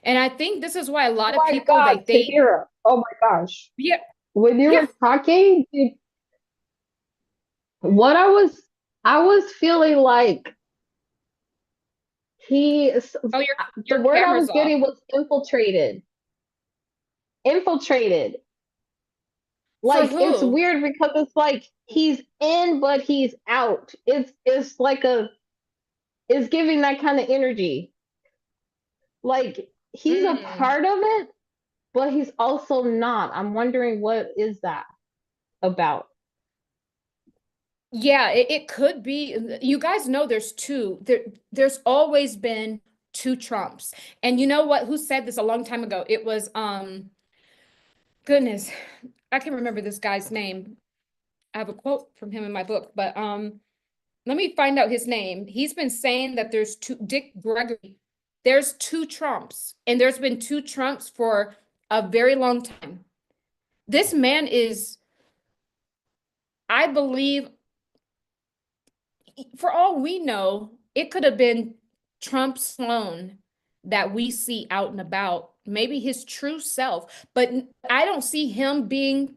S1: And I think this is why a lot of people
S4: God, Tahira. Oh my gosh.
S1: Yeah.
S4: When you were talking, what I was feeling like the word I was getting was infiltrated. Infiltrated. Like it's weird because it's like he's in but he's out. It's like it's giving that kind of energy. Like he's a part of it, but he's also not. I'm wondering what is that about?
S1: Yeah, it could be. You guys know there's two. There's always been two Trumps. And you know what? Who said this a long time ago? It was goodness, I can't remember this guy's name. I have a quote from him in my book, but let me find out his name. He's been saying that there's two, Dick Gregory, there's two Trumps, and there's been two Trumps for a very long time. This man is, I believe, for all we know, it could have been Trump Sloan that we see out and about, maybe his true self, but I don't see him being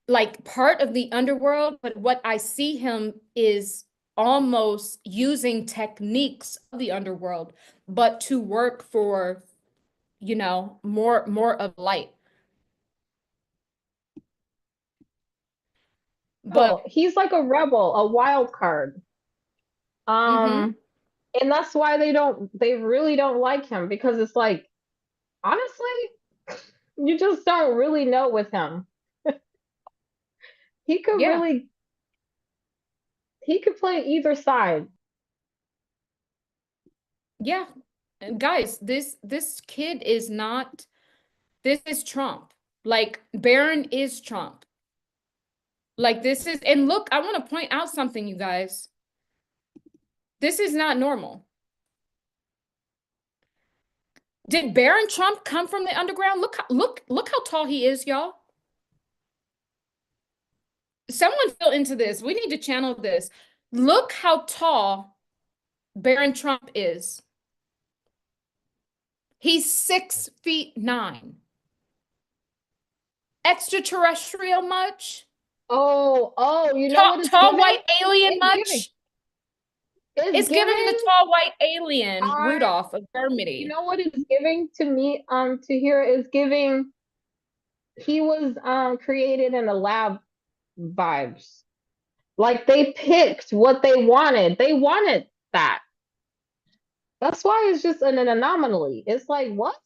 S1: like part of the underworld, but what I see him is almost using techniques of the underworld, but to work for, you know, more of light.
S4: But he's like a rebel, a wild card. And that's why they really don't like him because it's like, honestly, you just don't really know with him. he could
S1: Yeah.
S4: really, he could play either side.
S1: Yeah. And guys, this kid is not, this is Trump. Like Barron is Trump. Like this is, and look, I want to point out something, you guys. This is not normal. Did Barron Trump come from the underground? Look how tall he is, y'all. Someone fell into this. We need to channel this. Look how tall Barron Trump is. He's 6'9". Extraterrestrial much?
S4: Oh, you know
S1: Tall,
S4: what it's
S1: tall
S4: giving?
S1: white alien
S4: It's giving.
S1: much? It's giving the tall white alien Rudolph of
S4: You
S1: Germany.
S4: know what it's giving to me? To hear is giving. He was created in a lab vibes. Like they picked what they wanted. They wanted that. That's why it's just an anomaly. It's like what?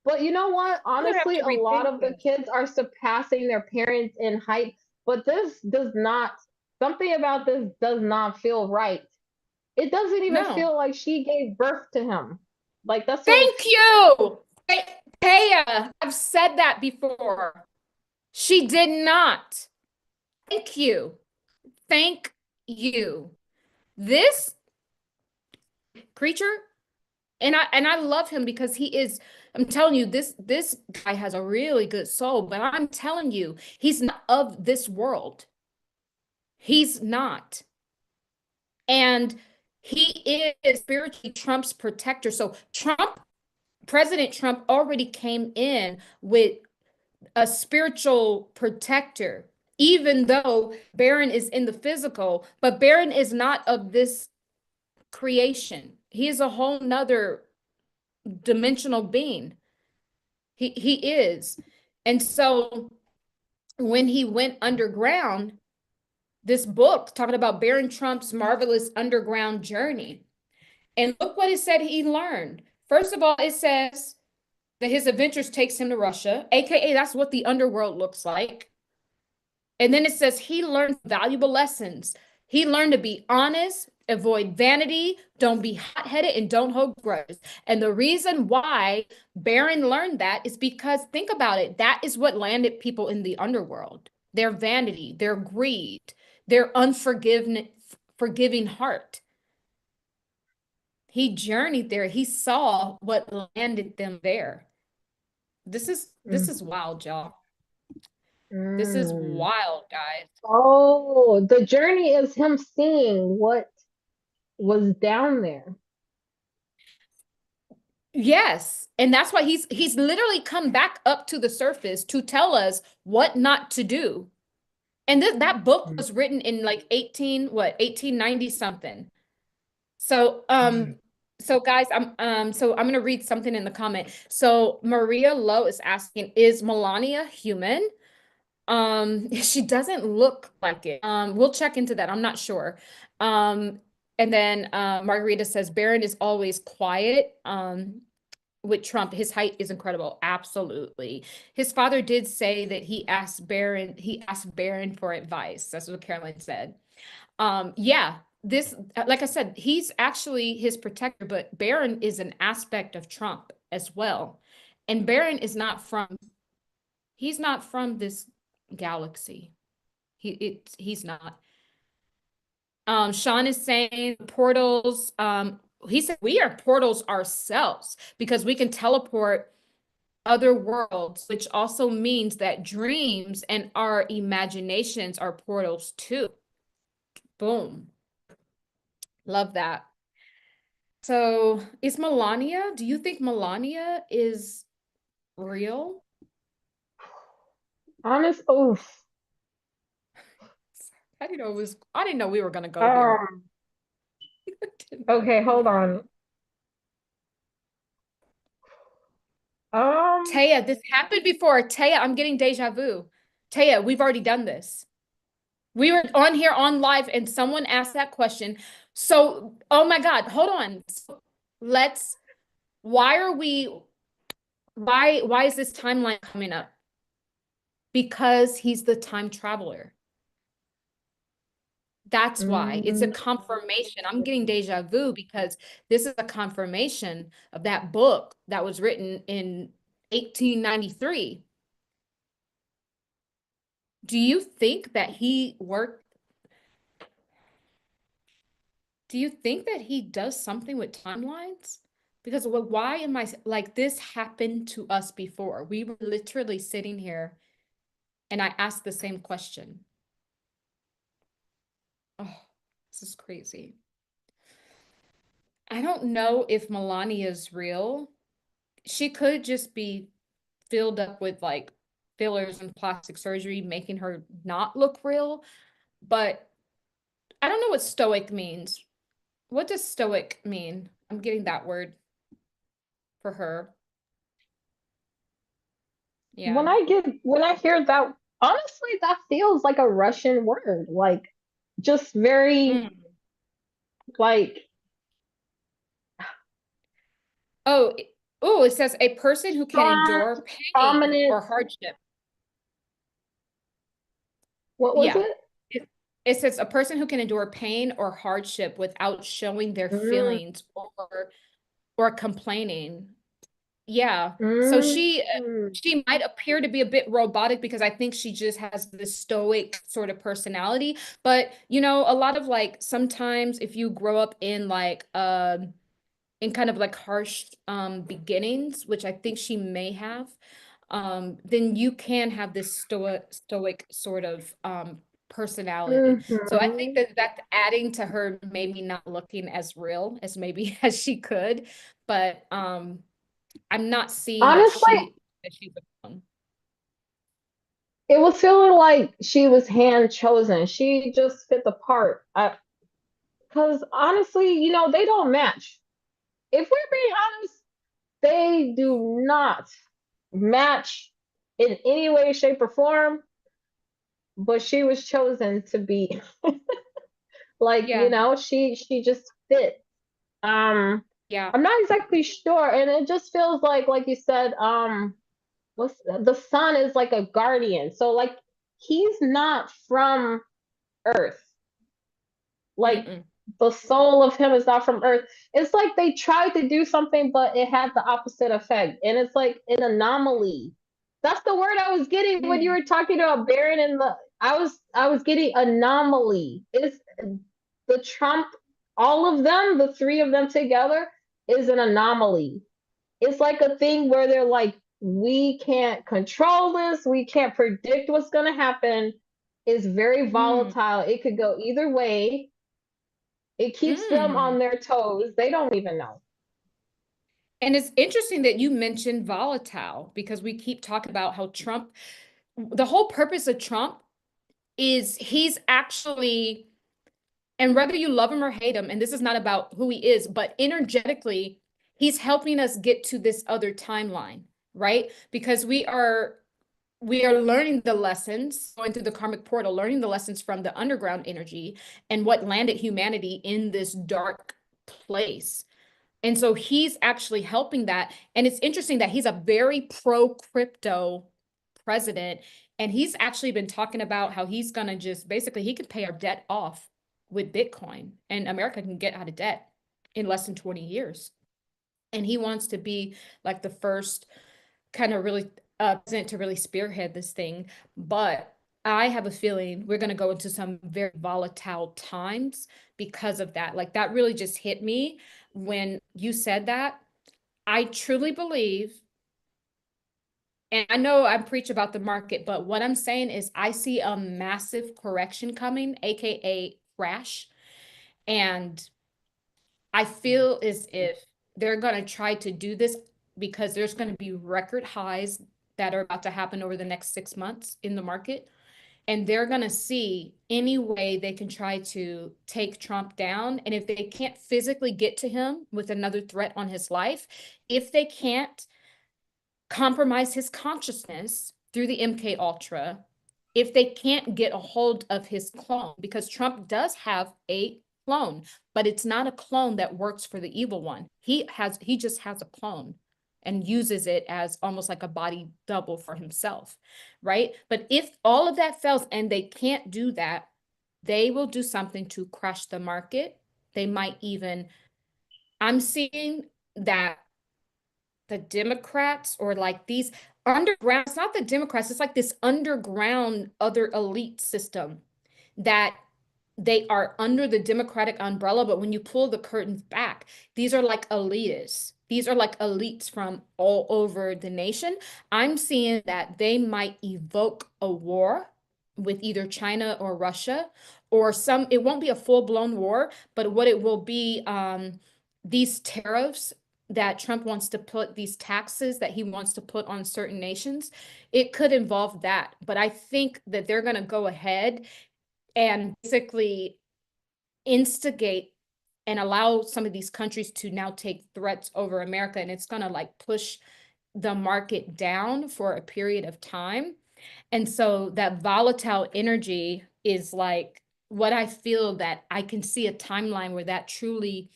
S4: But you know what?
S1: I'm gonna have
S4: Honestly,
S1: to
S4: a lot
S1: rethink
S4: of the
S1: this.
S4: kids are surpassing their parents in height. But this does not. Something about this does not feel right. It doesn't even
S1: No.
S4: feel like she gave birth to him. Like that's what
S1: Thank you. Taya, I've said that before. She did not. Thank you. Thank you. This creature, and I love him because he is, I'm telling you, this guy has a really good soul, but I'm telling you, he's not of this world. He's not. And he is spiritually Trump's protector. So President Trump already came in with a spiritual protector, even though Barron is in the physical, but Barron is not of this creation. He is a whole nother dimensional being. He is. And so when he went underground, this book talking about Barron Trump's marvelous underground journey. And look what it said he learned. First of all, it says that his adventures takes him to Russia, aka that's what the underworld looks like. And then it says he learned valuable lessons. He learned to be honest, avoid vanity, don't be hot-headed, and don't hold grudges. And the reason why Barron learned that is because, think about it, that is what landed people in the underworld. Their vanity, their greed, their forgiving heart. He journeyed there. He saw what landed them there. This is wild, y'all. This is
S4: Mm.
S1: wild, guys.
S4: Oh, the journey is him seeing what was down there.
S1: Yes. And that's why he's literally come back up to the surface to tell us what not to do. And that book was written in like 1890 something. So so guys, so I'm gonna read something in the comment. So Maria Lowe is asking, is Melania human? She doesn't look like it. We'll check into that. I'm not sure. And then Margarita says Barron is always quiet. With Trump, his height is incredible. Absolutely. His father did say that he asked Barron for advice. That's what Caroline said. Yeah, this, like I said, he's actually his protector, but Barron is an aspect of Trump as well. And Barron is not from, he's not from this galaxy. He's not. Sean is saying portals. He said we are portals ourselves because we can teleport other worlds, which also means that dreams and our imaginations are portals too. Boom. Love that. So is Melania, do you think Melania is real?
S4: Honest, oof.
S1: I didn't know we were gonna go here.
S4: Okay, hold on.
S1: Taya, this happened before. Taya, I'm getting deja vu. Taya, we've already done this. We were on here on live and someone asked that question. So, oh my God, hold on. So why is this timeline coming up? Because he's the time traveler. That's why it's a
S4: Mm.
S1: confirmation. I'm getting deja vu because this is a confirmation of that book that was written in 1893. Do you think that he worked? Do you think that he does something with timelines? Because why am I like this happened to us before? We were literally sitting here and I asked the same question. Oh, this is crazy. I don't know if Melania is real. She could just be filled up with like fillers and plastic surgery, making her not look real. But I don't know what stoic means. What does stoic mean? I'm getting that word for her. Yeah.
S4: When I hear that, honestly, that feels like a Russian word, like just very
S1: Mm.
S4: like
S1: Oh, oh, it says a person who can
S4: strong,
S1: endure pain
S4: prominent.
S1: or hardship.
S4: What was
S1: Yeah.
S4: it?
S1: It says a person who can endure pain or hardship without showing their
S4: Mm,
S1: feelings or complaining. Yeah. So
S4: mm,
S1: she might appear to be a bit robotic because I think she just has this stoic sort of personality. But you know, a lot of like sometimes if you grow up in like in kind of like harsh beginnings, which I think she may have, then you can have this stoic sort of personality. So I think
S4: mhm.
S1: that that's adding to her maybe not looking as real as maybe as she could, but I'm not seeing
S4: Honestly,
S1: that she's a clone.
S4: it was feeling like she was hand chosen. She just fit the part. Because honestly, they don't match. If we're being honest, they do not match in any way, shape, or form. But she was chosen to be like,
S1: Yeah,
S4: she just fit. Um,
S1: yeah.
S4: I'm not exactly sure, and it just feels like you said, what's the sun is like a guardian. So like he's not from Earth. Like
S1: Mm-mm.
S4: the soul of him is not from Earth. It's like they tried to do something, but it had the opposite effect. And it's like an anomaly. That's the word I was getting when you
S1: Mm.
S4: were talking about Baron and the I was getting anomaly. It's the Trump, all of them, the three of them together, is an anomaly. It's like a thing where they're like, we can't control this, we can't predict what's gonna happen. It's very
S1: Mm.
S4: volatile. It could go either way. It keeps them
S1: Mm.
S4: on their toes. They don't even know.
S1: And it's interesting that you mentioned volatile because we keep talking about how Trump, the whole purpose of Trump is he's actually, and whether you love him or hate him, and this is not about who he is, but energetically, he's helping us get to this other timeline, right? Because we are learning the lessons, going through the karmic portal, learning the lessons from the underground energy and what landed humanity in this dark place. And so he's actually helping that. And it's interesting that he's a very pro crypto president. And he's actually been talking about how he's going to just basically, he can pay our debt off with Bitcoin and America can get out of debt in less than 20 years. And he wants to be like the first kind of really president to really spearhead this thing. But I have a feeling we're going to go into some very volatile times because of that. Like that really just hit me when you said that. I truly believe, and I know I preach about the market, but what I'm saying is I see a massive correction coming, aka crash. And I feel as if they're going to try to do this because there's going to be record highs that are about to happen over the next 6 months in the market. And they're going to see any way they can try to take Trump down. And if they can't physically get to him with another threat on his life, if they can't compromise his consciousness through the MK Ultra, if they can't get a hold of his clone, because Trump does have a clone, but it's not a clone that works for the evil one. He just has a clone and uses it as almost like a body double for himself, right? But if all of that fails and they can't do that, they will do something to crash the market. They might even, I'm seeing that the Democrats or like these underground, it's not the Democrats, it's like this underground other elite system that they are under the Democratic umbrella, but when you pull the curtains back, these are like elitists. These are like elites from all over the nation. I'm seeing that they might evoke a war with either China or Russia, or some, it won't be a full-blown war, but what it will be, these tariffs that Trump wants to put, these taxes that he wants to put on certain nations, it could involve that. But I think that they're going to go ahead and basically instigate and allow some of these countries to now take threats over America. And it's going to like push the market down for a period of time. And so that volatile energy is like what I feel that I can see a timeline where that truly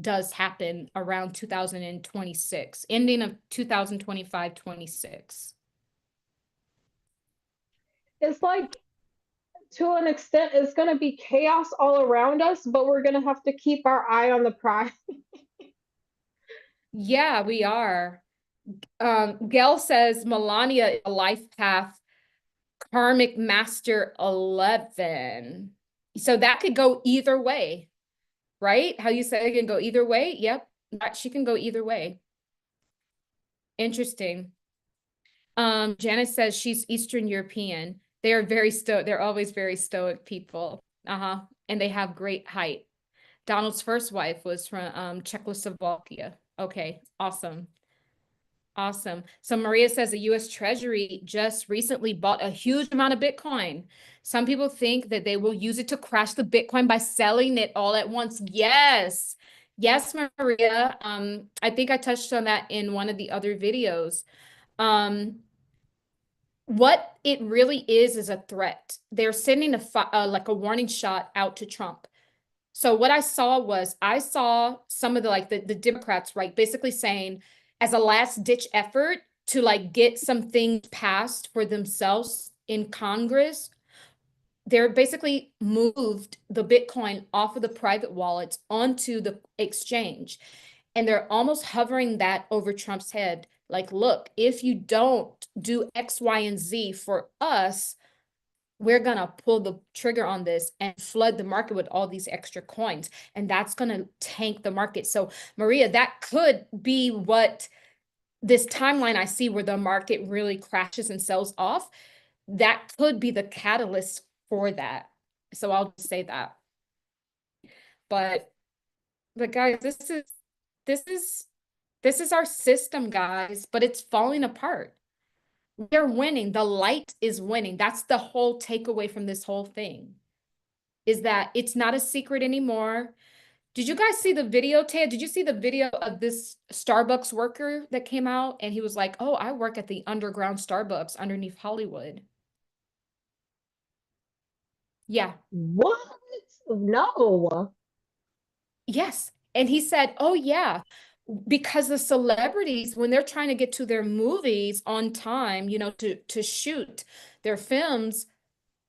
S1: does happen around 2026, ending of 2025, 26.
S4: It's like, to an extent, it's going to be chaos all around us, but we're going to have to keep our eye on the prize.
S1: Yeah, we are. Gail says Melania is a life path karmic master 11. So that could go either way, right? How you say it can go either way? Yep, she can go either way. Interesting. Janice says she's Eastern European. They are very stoic. They're always very stoic people. And they have great height. Donald's first wife was from Czechoslovakia. Okay, awesome. Awesome. So Maria says the US Treasury just recently bought a huge amount of Bitcoin. Some people think that they will use it to crash the Bitcoin by selling it all at once. Yes. Yes, Maria. I think I touched on that in one of the other videos. What it really is a threat. They're sending like a warning shot out to Trump. So what I saw some of the Democrats, right, basically saying as a last ditch effort to like get some things passed for themselves in Congress, they're basically moved the Bitcoin off of the private wallets onto the exchange. And they're almost hovering that over Trump's head. Like, look, if you don't do X, Y, and Z for us, we're going to pull the trigger on this and flood the market with all these extra coins. And that's going to tank the market. So, Maria, that could be what this timeline I see where the market really crashes and sells off. That could be the catalyst for that. So I'll just say that. But guys, this is our system, guys, but it's falling apart. They're winning. The light is winning. That's the whole takeaway from this whole thing, is that it's not a secret anymore. Did you guys see the video, Ted? Did you see the video of this Starbucks worker that came out and he was like, oh, I work at the underground Starbucks underneath Hollywood. Yeah.
S4: What? No.
S1: Yes. And he said, oh, yeah, because the celebrities, when they're trying to get to their movies on time, you know, to shoot their films,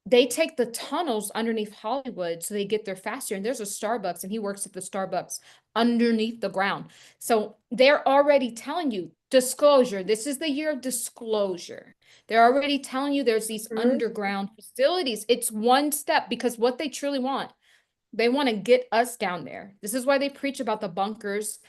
S1: they take the tunnels underneath Hollywood so they get there faster. And there's a Starbucks and he works at the Starbucks underneath the ground. So they're already telling you disclosure. This is the year of disclosure. They're already telling you there's these underground facilities. It's one step because what they truly want, they want to get us down there. This is why they preach about the bunkers.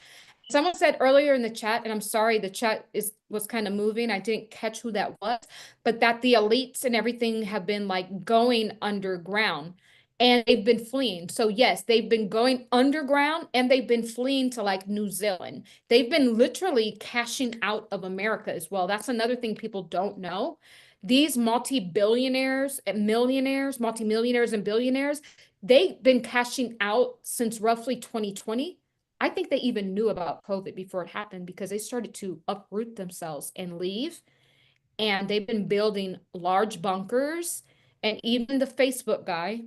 S1: Someone said earlier in the chat, and I'm sorry, the chat was kind of moving. I didn't catch who that was, but that the elites and everything have been like going underground and they've been fleeing. So yes, they've been going underground and they've been fleeing to like New Zealand. They've been literally cashing out of America as well. That's another thing people don't know. These multi-billionaires and millionaires, multi-millionaires and billionaires, they've been cashing out since roughly 2020. I think they even knew about COVID before it happened because they started to uproot themselves and leave. And they've been building large bunkers. And even the Facebook guy,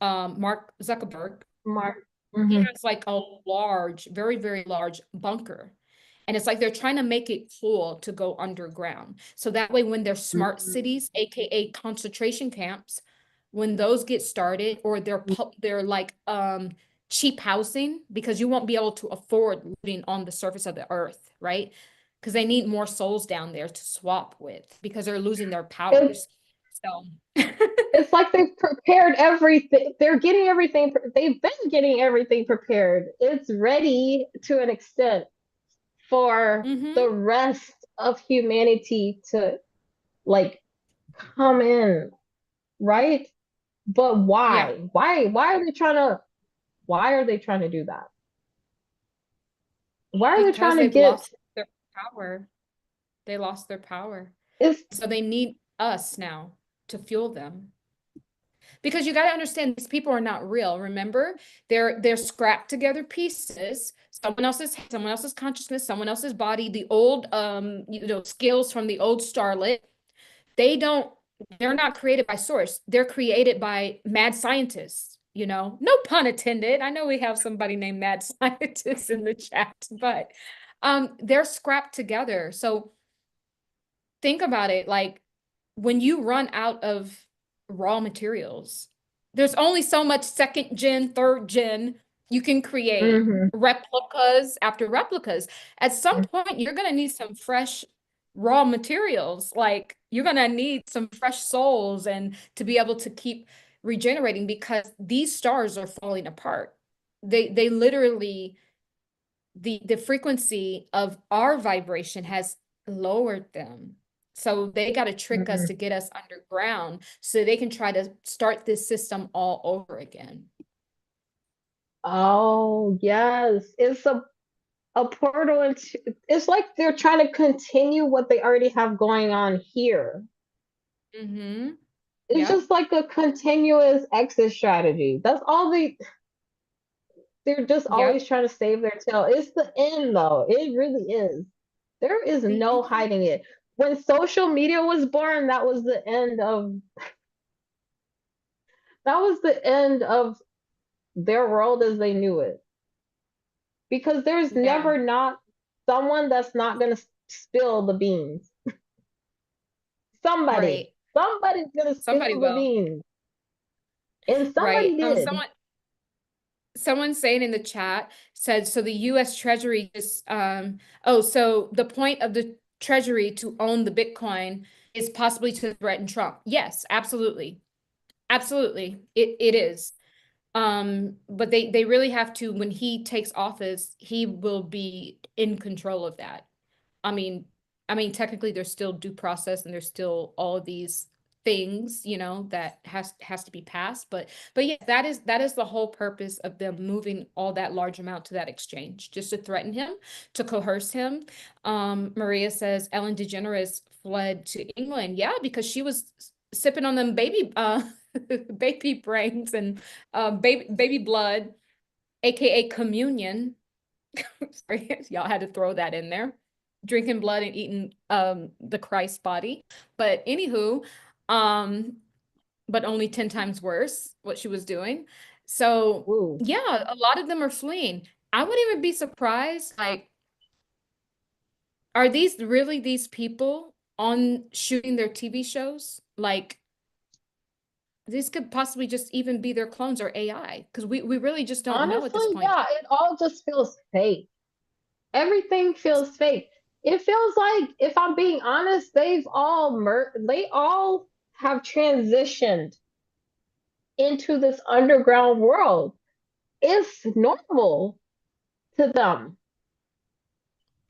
S1: Mark Zuckerberg, he has like a large, very, very large bunker. And it's like they're trying to make it cool to go underground. So that way, when they're smart cities, AKA concentration camps, when those get started, or they're like cheap housing, because you won't be able to afford living on the surface of the earth, right? Because they need more souls down there to swap with, because they're losing their powers. So
S4: it's like they've prepared everything. They're getting everything. They've been getting everything prepared. It's ready to an extent for the rest of humanity to like come in, right? But why?
S1: Yeah.
S4: Why are they trying to? Why are they trying to do that? Why are they
S1: Because
S4: trying to
S1: they've
S4: get?
S1: lost their power. They lost their power.
S4: It's
S1: So they need us now to fuel them. Because you got to understand, these people are not real. Remember, they're scrapped together pieces. Someone else's consciousness, someone else's body. The old skills from the old starlet. They don't. They're not created by source. They're created by mad scientists. No pun intended. I know we have somebody named mad scientist in the chat, but they're scrapped together. So think about it, like when you run out of raw materials, there's only so much second gen, third gen you can create,
S4: mhm,
S1: replicas after replicas. At some point, you're going to need some fresh raw materials. Like you're going to need some fresh souls and to be able to keep regenerating, because these stars are falling apart. They literally, the frequency of our vibration has lowered them. So they got to trick us
S4: mhm.
S1: to get us underground so they can try to start this system all over again.
S4: Oh yes, it's a portal into. It's like they're trying to continue what they already have going on here.
S1: Mm-hmm.
S4: It's
S1: Yep.
S4: just like a continuous exit strategy. That's all they're just always
S1: Yep.
S4: trying to save their tail. It's the end though. It really is. There is
S1: The
S4: no
S1: end.
S4: hiding it. When social media was born, that was the end of their world as they knew it. Because there's
S1: Yeah.
S4: never not someone that's not going to spill the beans.
S1: Right.
S4: Somebody's going to
S1: Somebody
S4: spill the
S1: will.
S4: beans. And
S1: Right.
S4: somebody did.
S1: Someone saying in the chat said, so the US Treasury is so the point of the Treasury to own the Bitcoin is possibly to threaten Trump. Yes, absolutely. Absolutely. It is. But they really have to, when he takes office, he will be in control of that. I mean, technically there's still due process and there's still all of these things, that has to be passed. But yeah, that is the whole purpose of them moving all that large amount to that exchange, just to threaten him, to coerce him. Maria says Ellen DeGeneres fled to England. Yeah, because she was sipping on them baby baby brains and baby blood, aka communion. Sorry, y'all had to throw that in there. Drinking blood and eating the Christ body. But anywho, um, but only 10 times worse what she was doing. So
S4: Ooh.
S1: yeah, a lot of them are fleeing. I wouldn't even be surprised, like, are these really these people on shooting their TV shows? Like, these could possibly just even be their clones or AI, because we really just don't know at
S4: Honestly,
S1: this point.
S4: yeah, it all just feels fake. Everything feels fake. It feels like, if I'm being honest, they all have transitioned into this underground world. It's normal to them.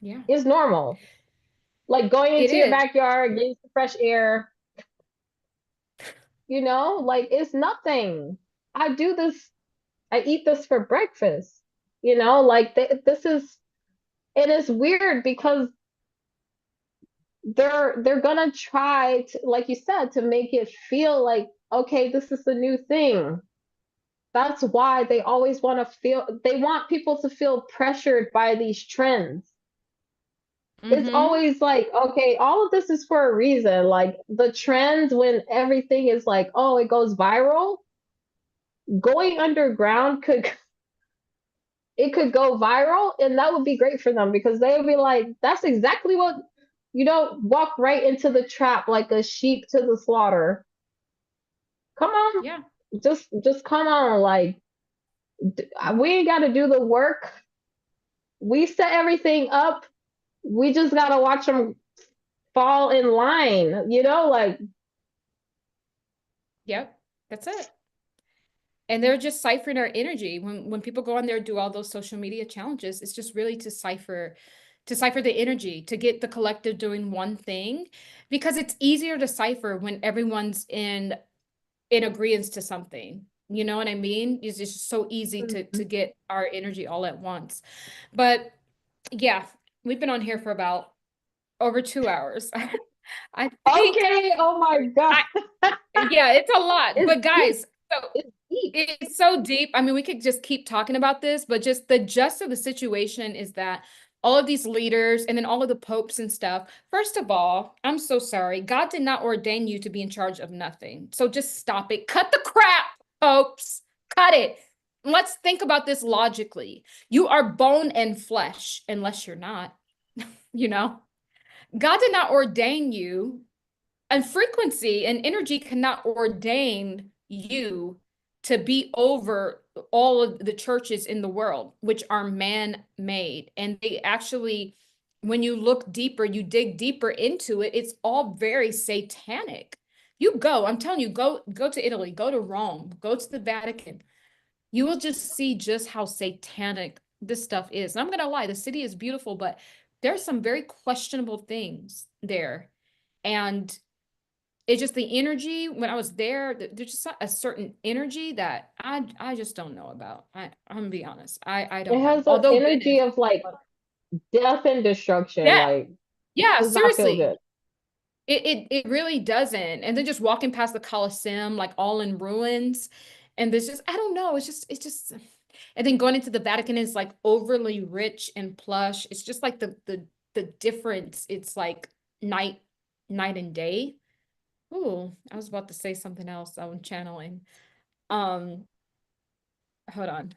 S1: Yeah,
S4: It's normal. Like going
S1: it
S4: into your
S1: is.
S4: backyard, getting some fresh air, like it's nothing. I do this, I eat this for breakfast, like this is, and it's weird because they're gonna try to, like you said, to make it feel like, okay, this is the new thing. That's why they always they want people to feel pressured by these trends. It's
S1: Mm-hmm.
S4: always like, okay, all of this is for a reason. Like the trends, when everything is like, oh, it goes viral, going underground could go viral, and that would be great for them because they would be like, that's exactly what, you don't walk right into the trap like a sheep to the slaughter. Come on.
S1: Yeah.
S4: Just come on. Like, we ain't got to do the work. We set everything up. We just got to watch them fall in line, like.
S1: Yep. That's it. And they're just ciphering our energy. When people go on there, do all those social media challenges, it's just really to cipher the energy, to get the collective doing one thing, because it's easier to cipher when everyone's in agreement to something. You know what I mean? It's just so easy to get our energy all at once. But yeah, we've been on here for about over 2 hours. I think,
S4: Okay. Oh my God.
S1: yeah, it's a lot.
S4: It's
S1: But guys, so
S4: It's deep.
S1: it's so deep. I mean, we could just keep talking about this, but just the gist of the situation is that all of these leaders and then all of the popes and stuff, first of all, I'm so sorry. God did not ordain you to be in charge of nothing. So just stop it. Cut the crap, popes. Cut it. Let's think about this logically. You are bone and flesh, unless you're not, you know? God did not ordain you, and frequency and energy cannot ordain you to be over all of the churches in the world, which are man-made. And they actually, when you look deeper, you dig deeper into it, it's all very satanic. You go, I'm telling you, go to Italy, go to Rome, go to the Vatican. You will just see just how satanic this stuff is. And I'm gonna lie, the city is beautiful, but there's some very questionable things there. And it's just the energy when I was there, there's just a certain energy that I just don't know about. I'm gonna be honest. I
S4: It
S1: don't know.
S4: has an
S1: Although
S4: energy
S1: Venice,
S4: of like death and destruction.
S1: yeah,
S4: Like,
S1: yeah,
S4: does not feel
S1: seriously.
S4: good.
S1: It really doesn't. And then just walking past the Colosseum, like all in ruins. And there's just, I don't know, it's just and then going into the Vatican is like overly rich and plush. It's just like the difference. It's like night and day. Ooh, I was about to say something else. I'm channeling. Um, hold on.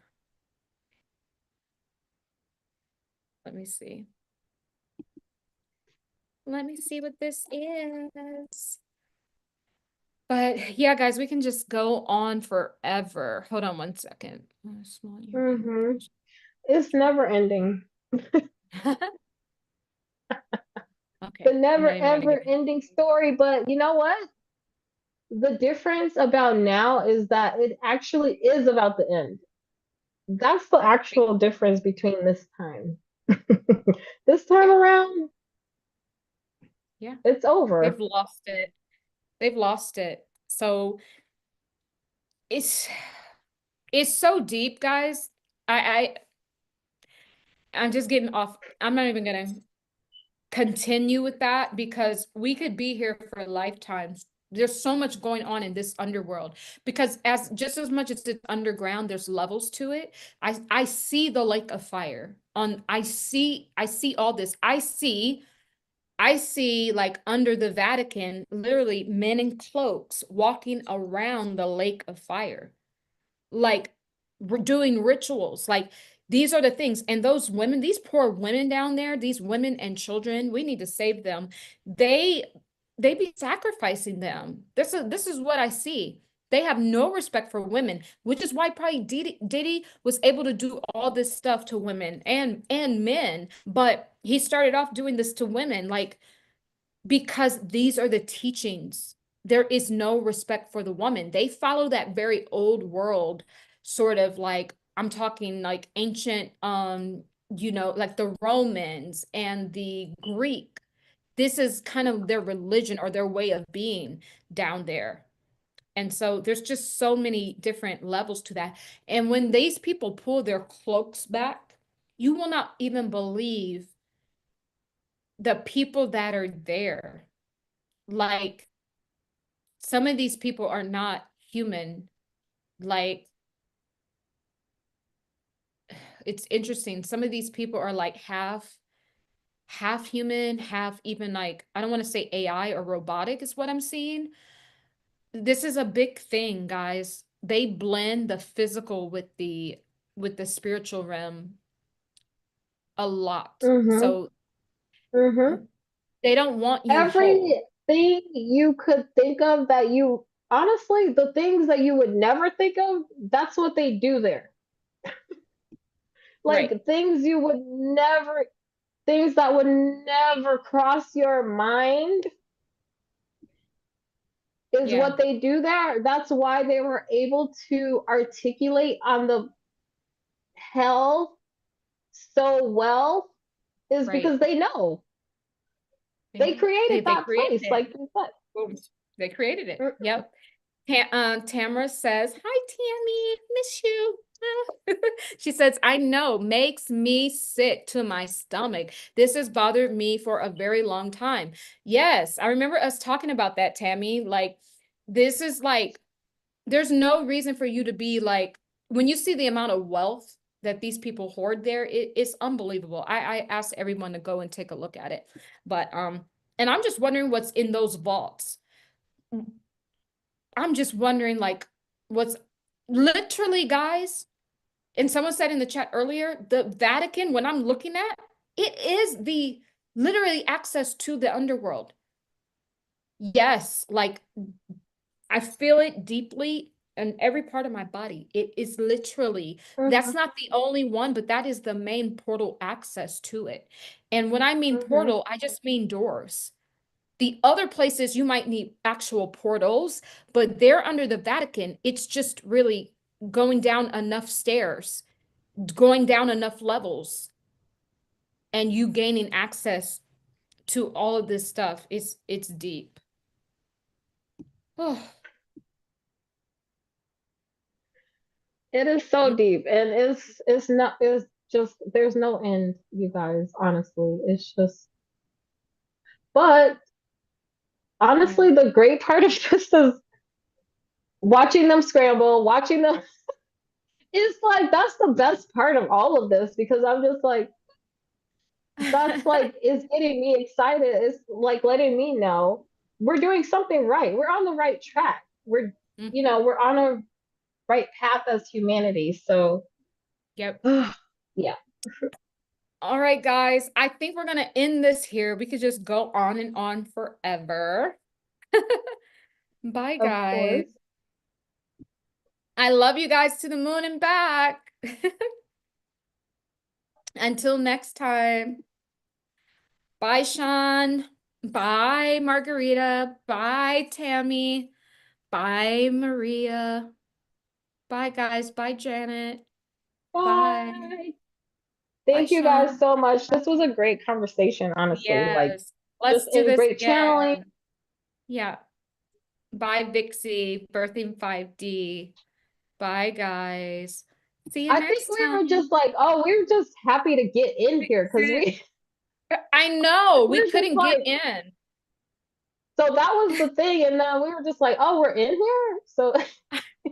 S1: Let me see. Let me see what this is. But yeah, guys, we can just go on forever. Hold on one second. Small
S4: Mm-hmm. It's never ending.
S1: Okay,
S4: The
S1: I'm
S4: never
S1: not even gonna
S4: ever
S1: give it.
S4: ending story. But you know what? The difference about now is that it actually is about the end. That's the actual difference between this time. This time around,
S1: Yeah,
S4: it's
S1: they've
S4: over.
S1: lost it. They've lost it. So it's it's so deep, guys. I I'm just getting off. I'm not even gonna continue with that because we could be here for lifetimes. There's so much going on in this underworld because as just as much as it's underground, there's levels to it. I see the lake of fire on. I see all this. I see like under the Vatican, literally men in cloaks walking around the lake of fire, like we're doing rituals. Like these are the things. And those women, these poor women down there, these women and children, we need to save them. They be sacrificing them. This is what I see. They have no respect for women, which is why probably Diddy was able to do all this stuff to women and men. But he started off doing this to women, like because these are the teachings. There is no respect for the woman. They follow that very old world, sort of like I'm talking like ancient, like the Romans and the Greek. This is kind of their religion or their way of being down there. And so there's just so many different levels to that. And when these people pull their cloaks back, you will not even believe the people that are there. Like some of these people are not human. Like it's interesting. Some of these people are like half human, half even like I don't want to say AI or robotic is what I'm seeing. This is a big thing, guys. They blend the physical with the spiritual realm a lot.
S4: Mm-hmm.
S1: So
S4: Mm-hmm.
S1: they don't want you whole.
S4: Everything you could think of that you honestly, the things that you would never think of, that's what they do there.
S1: Right.
S4: Like things you would never, things that would never cross your mind is
S1: Yeah.
S4: what they do there. That's why they were able to articulate on the hell so well, is
S1: Right.
S4: because they know. They
S1: They
S4: created that
S1: created
S4: place,
S1: it.
S4: like you said.
S1: Boom. They created it.
S4: Mm,
S1: Yep. Tamara says, "Hi, Tammy, miss you." She says, "I know, makes me sick to my stomach. This has bothered me for a very long time." Yes, I remember us talking about that, Tammy. Like, this is like, there's no reason for you to be like, when you see the amount of wealth that these people hoard there, it's unbelievable. I asked everyone to go and take a look at it. But and I'm just wondering what's in those vaults. I'm just wondering, like, what's literally, guys, and someone said in the chat earlier, the Vatican, when I'm looking at, it is the literally access to the underworld. Yes, like I feel it deeply in every part of my body. It is literally, that's
S4: mhm,
S1: not the only one, but that is the main portal access to it. And when I mean
S4: mhm,
S1: portal, I just mean doors. The other places you might need actual portals, but they're under the Vatican. It's just really going down enough stairs, going down enough levels, and you gaining access to all of this stuff. It's deep. Oh,
S4: It is so deep, and it's not, it's just, there's no end, you guys, honestly. It's just, but
S1: yeah.
S4: honestly, the great part of this is watching them scramble, watching them. It's like that's the best part of all of this, because I'm just like, that's like, it's getting me excited. It's like letting me know we're doing something right. We're on the right track. We're, you
S1: Mhm.
S4: know, we're on a right path as humanity. So,
S1: Yep.
S4: yeah.
S1: All right, guys. I think we're gonna end this here. We could just go on and on forever. Bye,
S4: Of
S1: guys.
S4: course.
S1: I love you guys to the moon and back. Until next time. Bye, Sean. Bye, Margarita. Bye, Tammy. Bye, Maria. Bye, guys. Bye, Janet. Bye.
S4: Bye.
S1: Bye,
S4: Thank you guys
S1: Sean.
S4: so much. This was a great conversation, honestly. Like,
S1: Yes. Let's
S4: just
S1: do
S4: in
S1: this
S4: great channeling.
S1: again. Yeah. Bye, Vixie. Birthing 5D. Bye, guys. See you
S4: I think
S1: next
S4: we were just
S1: time.
S4: like, oh, we were just happy to get in here because
S1: I know we
S4: we're just
S1: couldn't get
S4: like,
S1: in.
S4: so that was the thing. And then we were just like, oh, we're in here. So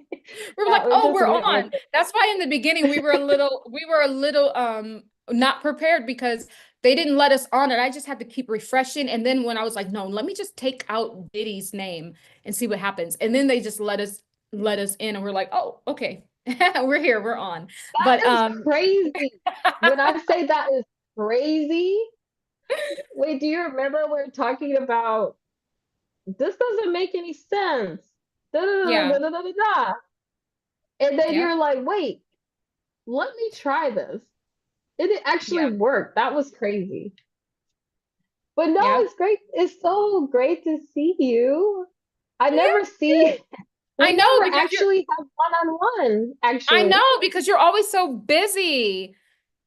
S1: We were like,
S4: yeah, we
S1: oh,
S4: just
S1: we're
S4: went with
S1: on.
S4: it.
S1: That's why in the beginning we were a little not prepared because they didn't let us on it. I just had to keep refreshing. And then when I was like, no, let me just take out Diddy's name and see what happens. And then they just let us in and we're like, oh, okay. We're here, we're on. But
S4: That is crazy. When I say that is crazy, wait, do you remember we are talking about this doesn't make any sense? Da, da,
S1: yeah,
S4: da, da, da, da, da. And then
S1: yep,
S4: you're like, wait, let me try this. It actually
S1: yeah,
S4: worked. That was crazy. But no,
S1: yeah.
S4: it's great. It's so great to see you. I
S1: You
S4: never
S1: too.
S4: see, we
S1: I know
S4: never
S1: because you're
S4: actually have one-on-one,
S1: I
S4: actually.
S1: know because you're always so busy.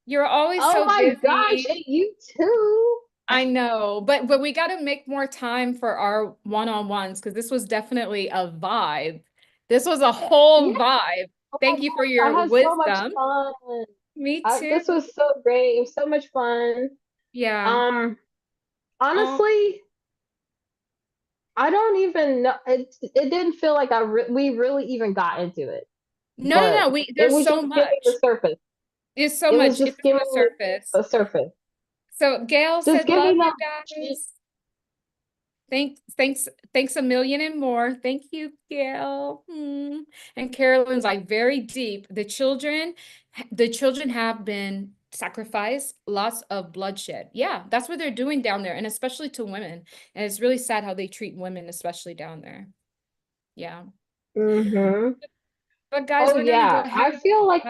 S1: You're always
S4: Oh
S1: so
S4: my gosh,
S1: busy.
S4: and you too.
S1: I know, but we got to make more time for our one-on-ones because this was definitely a vibe. This was a
S4: Yeah.
S1: whole vibe.
S4: Oh my
S1: Thank you for
S4: gosh, I
S1: your
S4: had so much
S1: wisdom.
S4: fun.
S1: Me too.
S4: This was so great. It was so much fun.
S1: Yeah.
S4: Um,
S1: Oh,
S4: honestly, I don't even know. It didn't feel like we really even got into it,
S1: no, no, no.
S4: but it
S1: There's
S4: was
S1: so
S4: just giving the
S1: much.
S4: surface.
S1: It's so
S4: It was
S1: much. It's
S4: just
S1: just
S4: giving
S1: the
S4: me
S1: surface.
S4: the surface.
S1: So Gail
S4: Just
S1: said, love
S4: giving
S1: you
S4: them.
S1: guys. Thanks a million and more. Thank you, Gail. And Carolyn's like very deep. The children have been sacrificed, lots of bloodshed. Yeah, that's what they're doing down there, and especially to women. And it's really sad how they treat women, especially down there. Yeah.
S4: Mm-hmm.
S1: But guys,
S4: Oh
S1: we're gonna go
S4: yeah,
S1: ahead.
S4: I feel like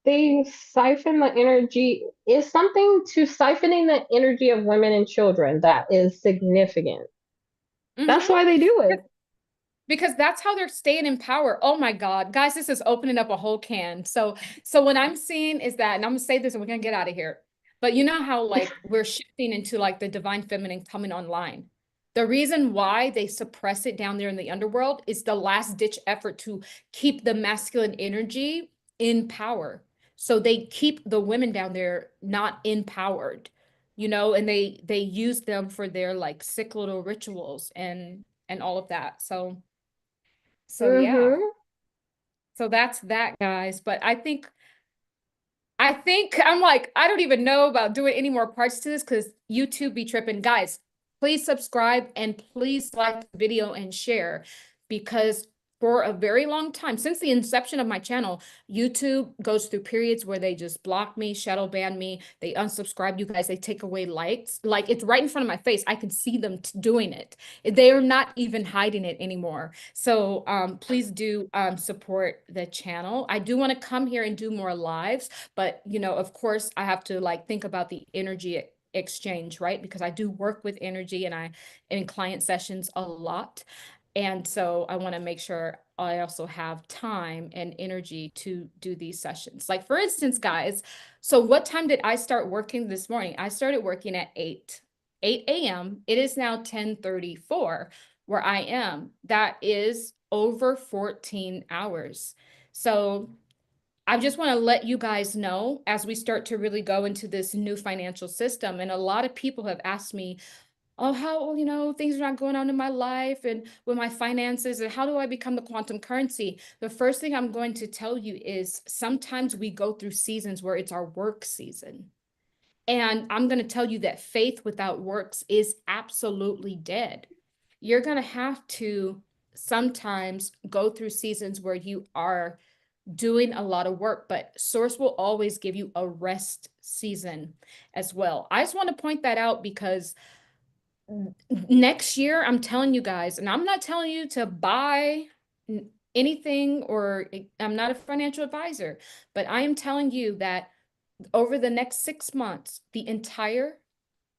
S4: they siphon the energy. Is something to siphoning the energy of women and children that is significant. That's
S1: Mhm.
S4: why they do it.
S1: Because that's how they're staying in power. Oh my God, guys, this is opening up a whole can. So what I'm seeing is that, and I'm gonna say this and we're gonna get out of here. But you know how like we're shifting into like the divine feminine coming online. The reason why they suppress it down there in the underworld is the last ditch effort to keep the masculine energy in power. So they keep the women down there not empowered, you know, and they use them for their like sick little rituals and all of that. So yeah,
S4: Mm-hmm.
S1: so that's that, guys. But I think I'm like, I don't even know about doing any more parts to this because YouTube be tripping. Guys, please subscribe and please like the video and share because for a very long time, since the inception of my channel, YouTube goes through periods where they just block me, shadow ban me, they unsubscribe you guys, they take away likes. Like it's right in front of my face. I can see them doing it. They are not even hiding it anymore. So please do support the channel. I do want to come here and do more lives. But, you know, of course, I have to like think about the energy exchange, right? Because I do work with energy and I in client sessions a lot. And so I want to make sure I also have time and energy to do these sessions. Like for instance, guys, so what time did I start working this morning? I started working at 8 a.m. It is now 10:34 where I am. That is over 14 hours. So I just want to let you guys know as we start to really go into this new financial system. And a lot of people have asked me, oh, how, you know, things are not going on in my life and with my finances, and how do I become the quantum currency? The first thing I'm going to tell you is sometimes we go through seasons where it's our work season. And I'm going to tell you that faith without works is absolutely dead. You're going to have to sometimes go through seasons where you are doing a lot of work, but source will always give you a rest season as well. I just want to point that out because next year, I'm telling you guys, and I'm not telling you to buy anything or I'm not a financial advisor, but I am telling you that over the next 6 months, the entire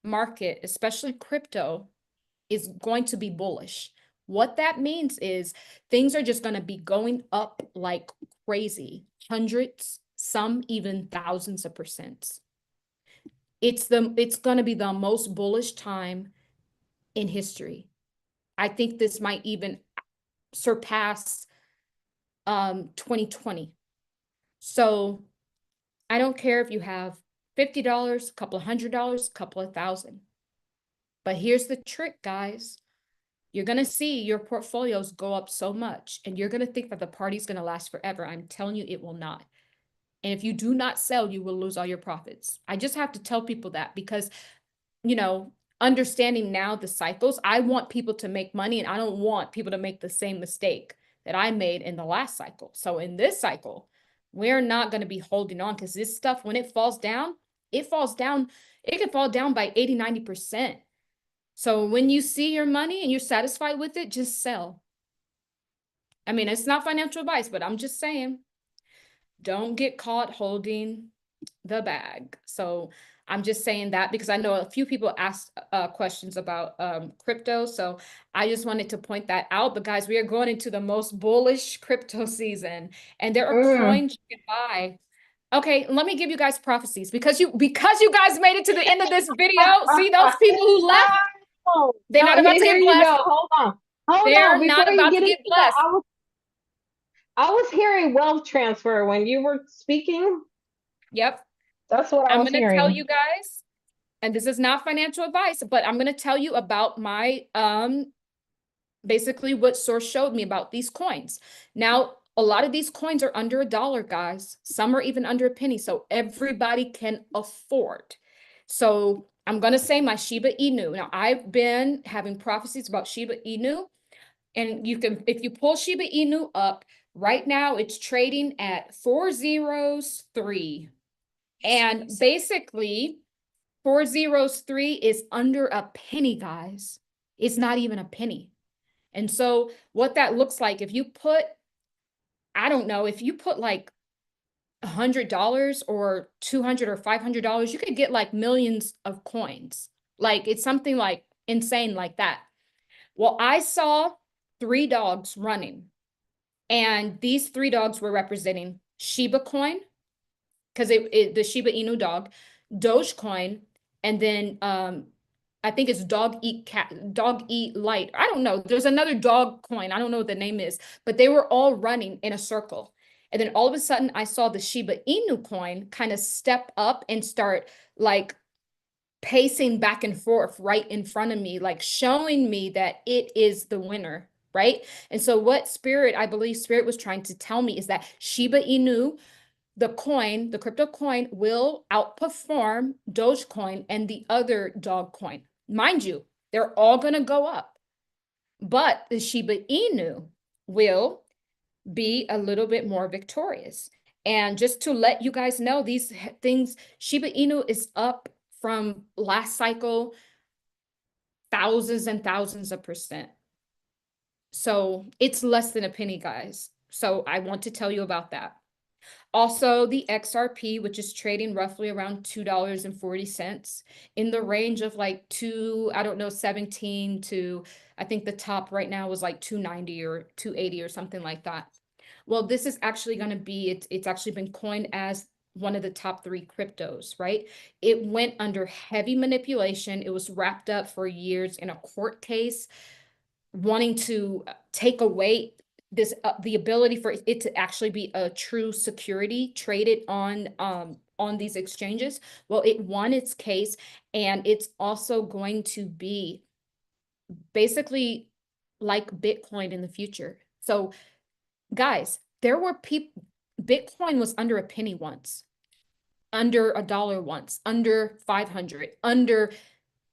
S1: market, especially crypto, is going to be bullish. What that means is things are just going to be going up like crazy, hundreds, some even thousands of percents. It's going to be the most bullish time in history. I think this might even surpass 2020. So I don't care if you have $50, a couple of $100, a couple of thousand. But here's the trick, guys. You're going to see your portfolios go up so much, and you're going to think that the party's going to last forever. I'm telling you, it will not. And if you do not sell, you will lose all your profits. I just have to tell people that because, you know, understanding now the cycles, I want people to make money and I don't want people to make the same mistake that I made in the last cycle. So in this cycle, we're not going to be holding on because this stuff, when it falls down, it falls down. It can fall down by 80, 90%. So when you see your money and you're satisfied with it, just sell. I mean, it's not financial advice, but I'm just saying, don't get caught holding the bag. So I'm just saying that because I know a few people asked questions about crypto. So I just wanted to point that out. But guys, we are going into the most bullish crypto season, and there are coins you can buy. Okay, let me give you guys prophecies because you guys made it to the end of this video. See those people who left?
S4: Oh,
S1: They're
S4: no,
S1: not about to
S4: here
S1: get
S4: you
S1: blessed.
S4: go. Hold on. Hold on.
S1: They're
S4: Before
S1: not
S4: you
S1: about
S4: get
S1: to
S4: into
S1: get
S4: that,
S1: blessed.
S4: I was hearing wealth transfer when you were speaking.
S1: Yep.
S4: That's what I
S1: I'm
S4: was
S1: going to tell
S4: hearing.
S1: you guys, and this is not financial advice, but I'm going to tell you about my basically what source showed me about these coins. Now, a lot of these coins are under $1, guys. Some are even under a penny, so everybody can afford. So I'm going to say my Shiba Inu. Now, I've been having prophecies about Shiba Inu, and you can, if you pull Shiba Inu up, right now it's trading at 403. And basically, 403 is under a penny, guys. It's not even a penny. And so what that looks like, if you put, I don't know, if you put like $100 or $200 or $500, you could get like millions of coins. Like it's something like insane like that. Well, I saw 3 dogs running, and these 3 dogs were representing Shiba coin, because the Shiba Inu dog, Dogecoin, and then I think it's dog eat light. I don't know. There's another dog coin. I don't know what the name is, but they were all running in a circle. And then all of a sudden I saw the Shiba Inu coin kind of step up and start like pacing back and forth right in front of me, like showing me that it is the winner, right? And so what I believe Spirit was trying to tell me is that Shiba Inu, the coin, the crypto coin, will outperform Dogecoin and the other dog coin. Mind you, they're all going to go up, but the Shiba Inu will be a little bit more victorious. And just to let you guys know, these things, Shiba Inu is up from last cycle thousands and thousands of percent. So it's less than a penny, guys. So I want to tell you about that. Also, the XRP, which is trading roughly around $2.40 in the range of like 17 to, I think the top right now was like 290 or 280 or something like that. Well, this is actually going to be, it's actually been coined as one of the top 3 cryptos, right? It went under heavy manipulation. It was wrapped up for years in a court case, wanting to take away this the ability for it to actually be a true security traded on these exchanges. Well, it won its case, and it's also going to be basically like Bitcoin in the future. So guys, there were people, Bitcoin was under a penny once, under $1 once, under 500, under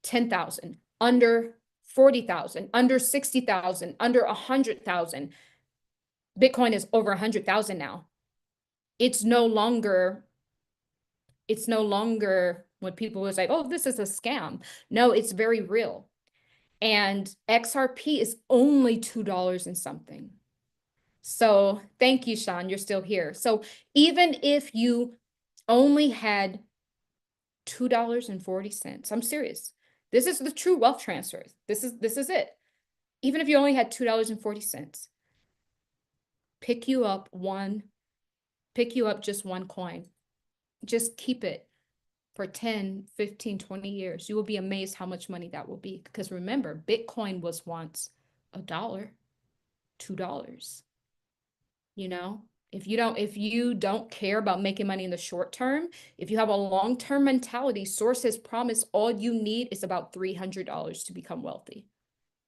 S1: 10,000, under 40,000, under 60,000, under 100,000. Bitcoin is over 100,000 now. It's no longer when people was like, oh, this is a scam. No, it's very real. And XRP is only $2 and something. So thank you, Sean, you're still here. So even if you only had $2.40, I'm serious. This is the true wealth transfer. This is it. Even if you only had $2.40, pick you up just one coin. Just keep it for 10, 15, 20 years. You will be amazed how much money that will be. Because remember, Bitcoin was once $1, $2. You know, if you don't care about making money in the short term, if you have a long-term mentality, sources promise all you need is about $300 to become wealthy.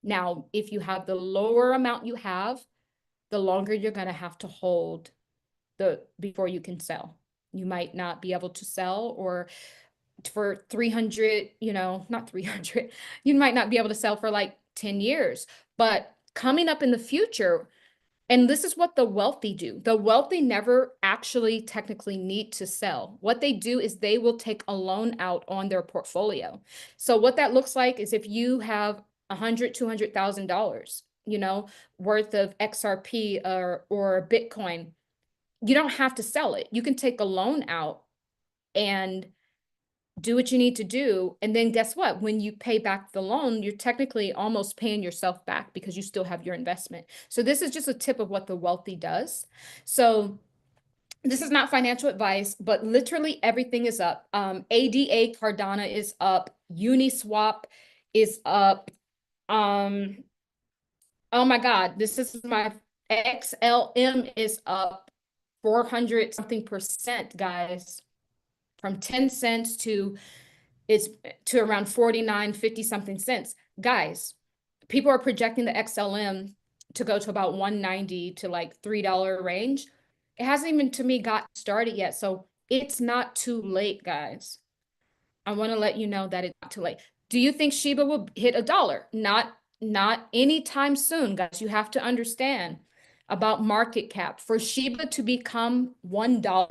S1: Now, if you have the lower amount you have, the longer you're going to have to hold before you can sell. You might not be able to sell, or for 300, not 300, you might not be able to sell for like 10 years. But coming up in the future, and this is what the wealthy do. The wealthy never actually technically need to sell. What they do is they will take a loan out on their portfolio. So what that looks like is if you have $200,000, worth of XRP or Bitcoin, you don't have to sell it. You can take a loan out and do what you need to do. And then guess what? When you pay back the loan, you're technically almost paying yourself back because you still have your investment. So this is just a tip of what the wealthy does. So this is not financial advice, but literally everything is up. ADA Cardano is up. Uniswap is up. Oh my God, this is my XLM is up 400 something percent, guys, from 10 cents to around 49, 50 something cents. Guys, people are projecting the XLM to go to about 190 to like $3 range. It hasn't even to me got started yet. So it's not too late, guys. I want to let you know that it's not too late. Do you think Shiba will hit $1? Not anytime soon, guys. You have to understand about market cap. For Shiba to become $1,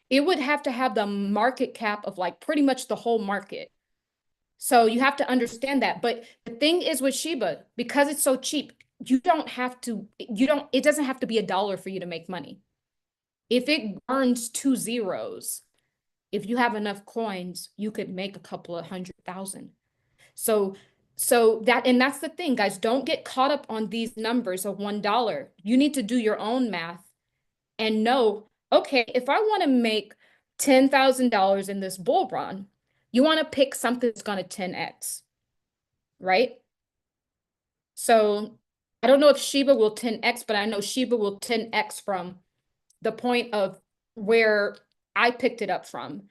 S1: it would have to have the market cap of like pretty much the whole market. So you have to understand that. But the thing is with Shiba, because it's so cheap, you don't have to, it doesn't have to be $1 for you to make money. If it burns 2 zeros, if you have enough coins, you could make a couple of 100,000. So that's the thing, guys, don't get caught up on these numbers of $1. You need to do your own math and know, okay, if I want to make $10,000 in this bull run, you want to pick something that's going to 10x, right? So I don't know if Shiba will 10x, but I know Shiba will 10x from the point of where I picked it up from.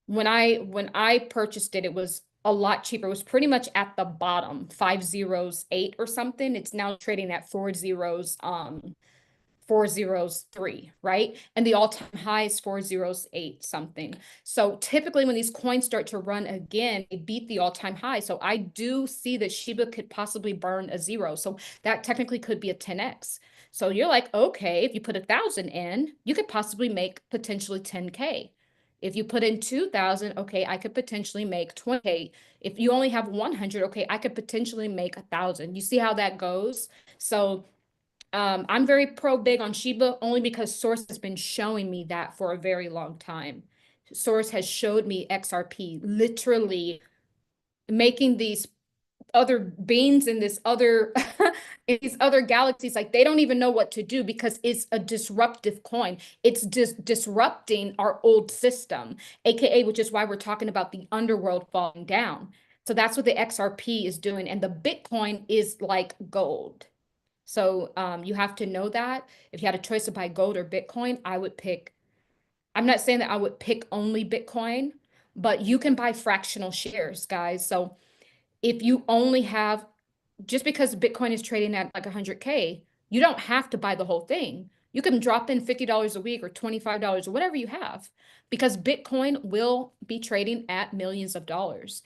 S1: When I purchased it, it was a lot cheaper. It was pretty much at the bottom, 508 or something. It's now trading at 403, right? And the all-time high is 408 something. So typically when these coins start to run again, they beat the all-time high. So I do see that Shiba could possibly burn a zero. So that technically could be a 10x. So you're like, okay, if you put 1,000 in, you could possibly make potentially 10K. If you put in 2,000, okay, I could potentially make 20K. If you only have 100, okay, I could potentially make 1,000. You see how that goes? So I'm very big on Shiba only because Source has been showing me that for a very long time. Source has showed me XRP literally making these other beings in this other in these other galaxies, like they don't even know what to do because it's a disruptive coin. It's just disrupting our old system, aka, which is why we're talking about the underworld falling down. So that's what the XRP is doing, and the Bitcoin is like gold. So you have to know that. If you had a choice to buy gold or Bitcoin, I would pick, I'm not saying that I would pick only Bitcoin, but you can buy fractional shares, guys. So if you only have, just because Bitcoin is trading at like 100K, you don't have to buy the whole thing. You can drop in $50 a week or $25 or whatever you have, because Bitcoin will be trading at millions of dollars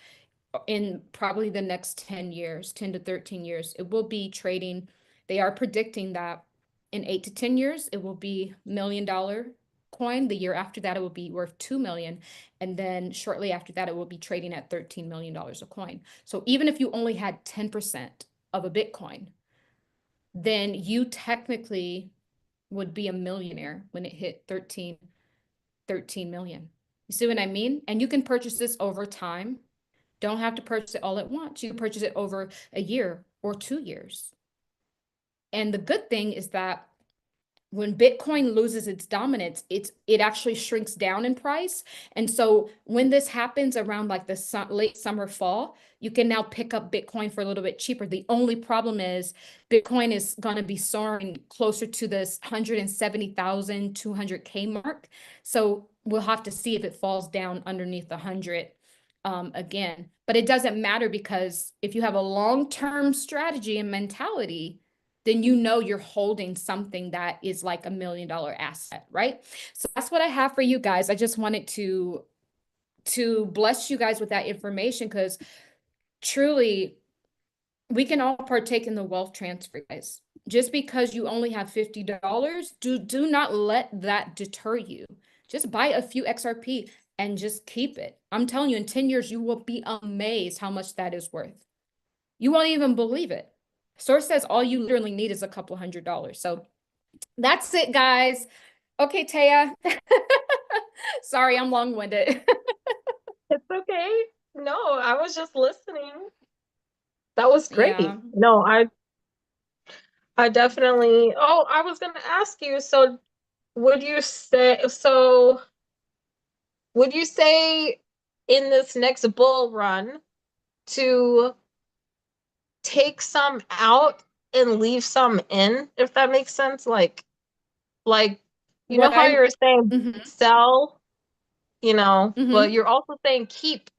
S1: in probably the next 10 years, 10 to 13 years. It will be trading. They are predicting that in 8 to 10 years, it will be $1 million coin. The year after that, it will be worth 2 million. And then shortly after that, it will be trading at $13 million a coin. So even if you only had 10% of a Bitcoin, then you technically would be a millionaire when it hit 13 million. You see what I mean? And you can purchase this over time. Don't have to purchase it all at once. You can purchase it over a year or 2 years. And the good thing is that when Bitcoin loses its dominance, it actually shrinks down in price. And so when this happens around like the late summer, fall, you can now pick up Bitcoin for a little bit cheaper. The only problem is Bitcoin is going to be soaring closer to this 170,000, 200K mark. So we'll have to see if it falls down underneath the 100 again. But it doesn't matter, because if you have a long-term strategy and mentality, then you know you're holding something that is like $1 million asset, right? So that's what I have for you guys. I just wanted to bless you guys with that information, because truly we can all partake in the wealth transfer, guys. Just because you only have $50, do not let that deter you. Just buy a few XRP and just keep it. I'm telling you, in 10 years, you will be amazed how much that is worth. You won't even believe it. Source says all you literally need is a couple $100. So that's it, guys. Okay, Taya. Sorry, I'm long-winded.
S4: It's okay. No, I was just listening. That was great.
S1: Yeah.
S4: No, I definitely. Oh, I was gonna ask you, so would you say in this next bull run to take some out and leave some in, if that makes sense? Like you know how you're saying
S1: Mhm.
S4: sell, but
S1: Mhm.
S4: you're also saying keep.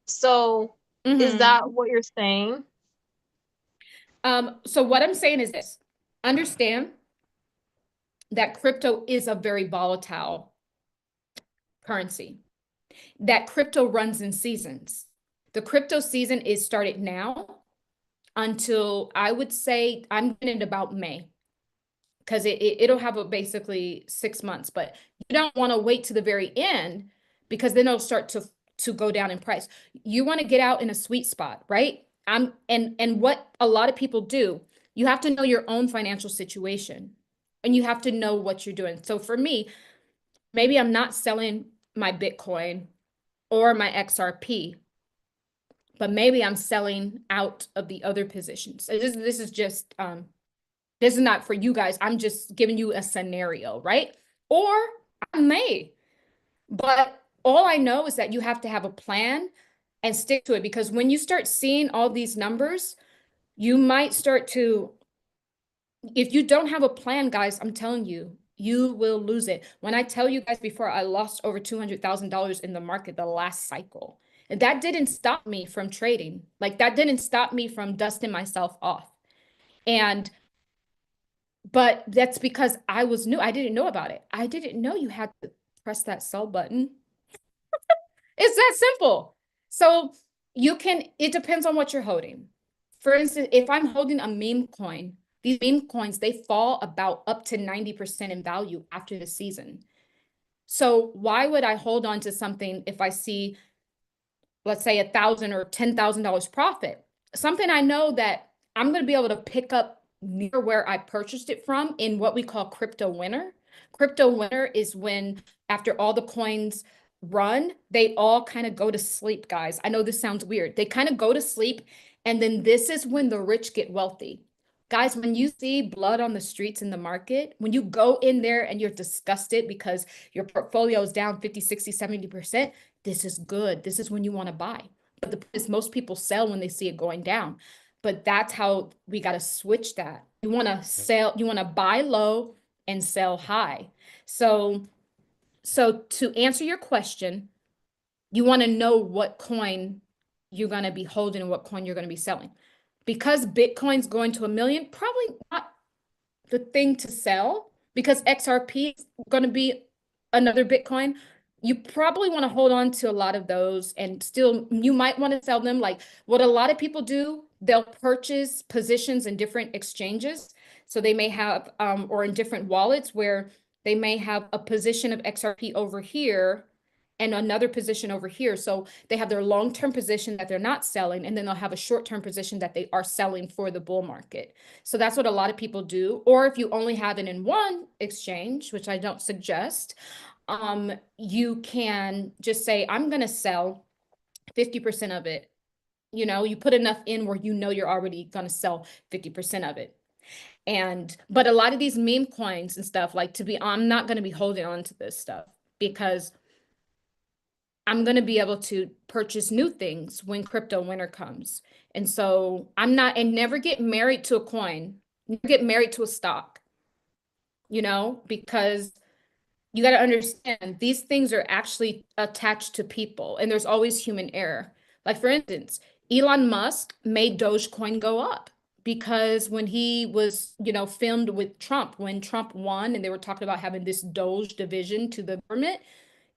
S4: So is
S1: Mhm.
S4: that what you're saying?
S1: So what I'm saying is this: understand that crypto is a very volatile currency. That crypto runs in seasons. The crypto season is started now until, I would say, I'm in about May, because it'll have basically 6 months. But you don't want to wait to the very end, because then it'll start to go down in price. You want to get out in a sweet spot, right? And what a lot of people do, You have to know your own financial situation and you have to know what you're doing. So for me, maybe I'm not selling my Bitcoin or my XRP, but maybe I'm selling out of the other positions. So this is just this is not for you guys. I'm just giving you a scenario, right? Or I may, but all I know is that you have to have a plan and stick to it, because when you start seeing all these numbers, you might start to, if you don't have a plan, guys, I'm telling you, you will lose it. When I tell you guys before, I lost over $200,000 in the market the last cycle. And that didn't stop me from trading. Like that didn't stop me from dusting myself off. But that's because I was new. I didn't know about it. I didn't know you had to press that sell button. It's that simple. So you can, it depends on what you're holding. For instance, if I'm holding a meme coin, these meme coins, they fall about up to 90% in value after the season. So why would I hold on to something if I see, let's say, $1,000 or $10,000 profit? Something I know that I'm going to be able to pick up near where I purchased it from in what we call crypto winter. Crypto winter is when after all the coins run, they all kind of go to sleep, guys. I know this sounds weird. They kind of go to sleep, and then this is when the rich get wealthy. Guys, when you see blood on the streets in the market, when you go in there and you're disgusted because your portfolio is down 50, 60, 70%, this is good. This is when you want to buy. But the point is most people sell when they see it going down. But that's how we got to switch that. You want to sell, you want to buy low and sell high. So to answer your question, you want to know what coin you're going to be holding and what coin you're going to be selling. Because Bitcoin's going to 1 million, probably not the thing to sell, because XRP is going to be another Bitcoin. You probably want to hold on to a lot of those, and still you might want to sell them. Like what a lot of people do, they'll purchase positions in different exchanges. So they may have, or in different wallets where they may have a position of XRP over here and another position over here. So they have their long-term position that they're not selling, and then they'll have a short-term position that they are selling for the bull market. So that's what a lot of people do. Or if you only have it in one exchange, which I don't suggest, you can just say, I'm going to sell 50% of it. You know, you put enough in where you know you're already going to sell 50% of it. But a lot of these meme coins and stuff, like I'm not going to be holding on to this stuff because I'm going to be able to purchase new things when crypto winter comes. And so I'm not, and never get married to a coin, never get married to a stock, because you got to understand these things are actually attached to people, and there's always human error. Like for instance, Elon Musk made Dogecoin go up because when he was, filmed with Trump, when Trump won and they were talking about having this Doge division to the government,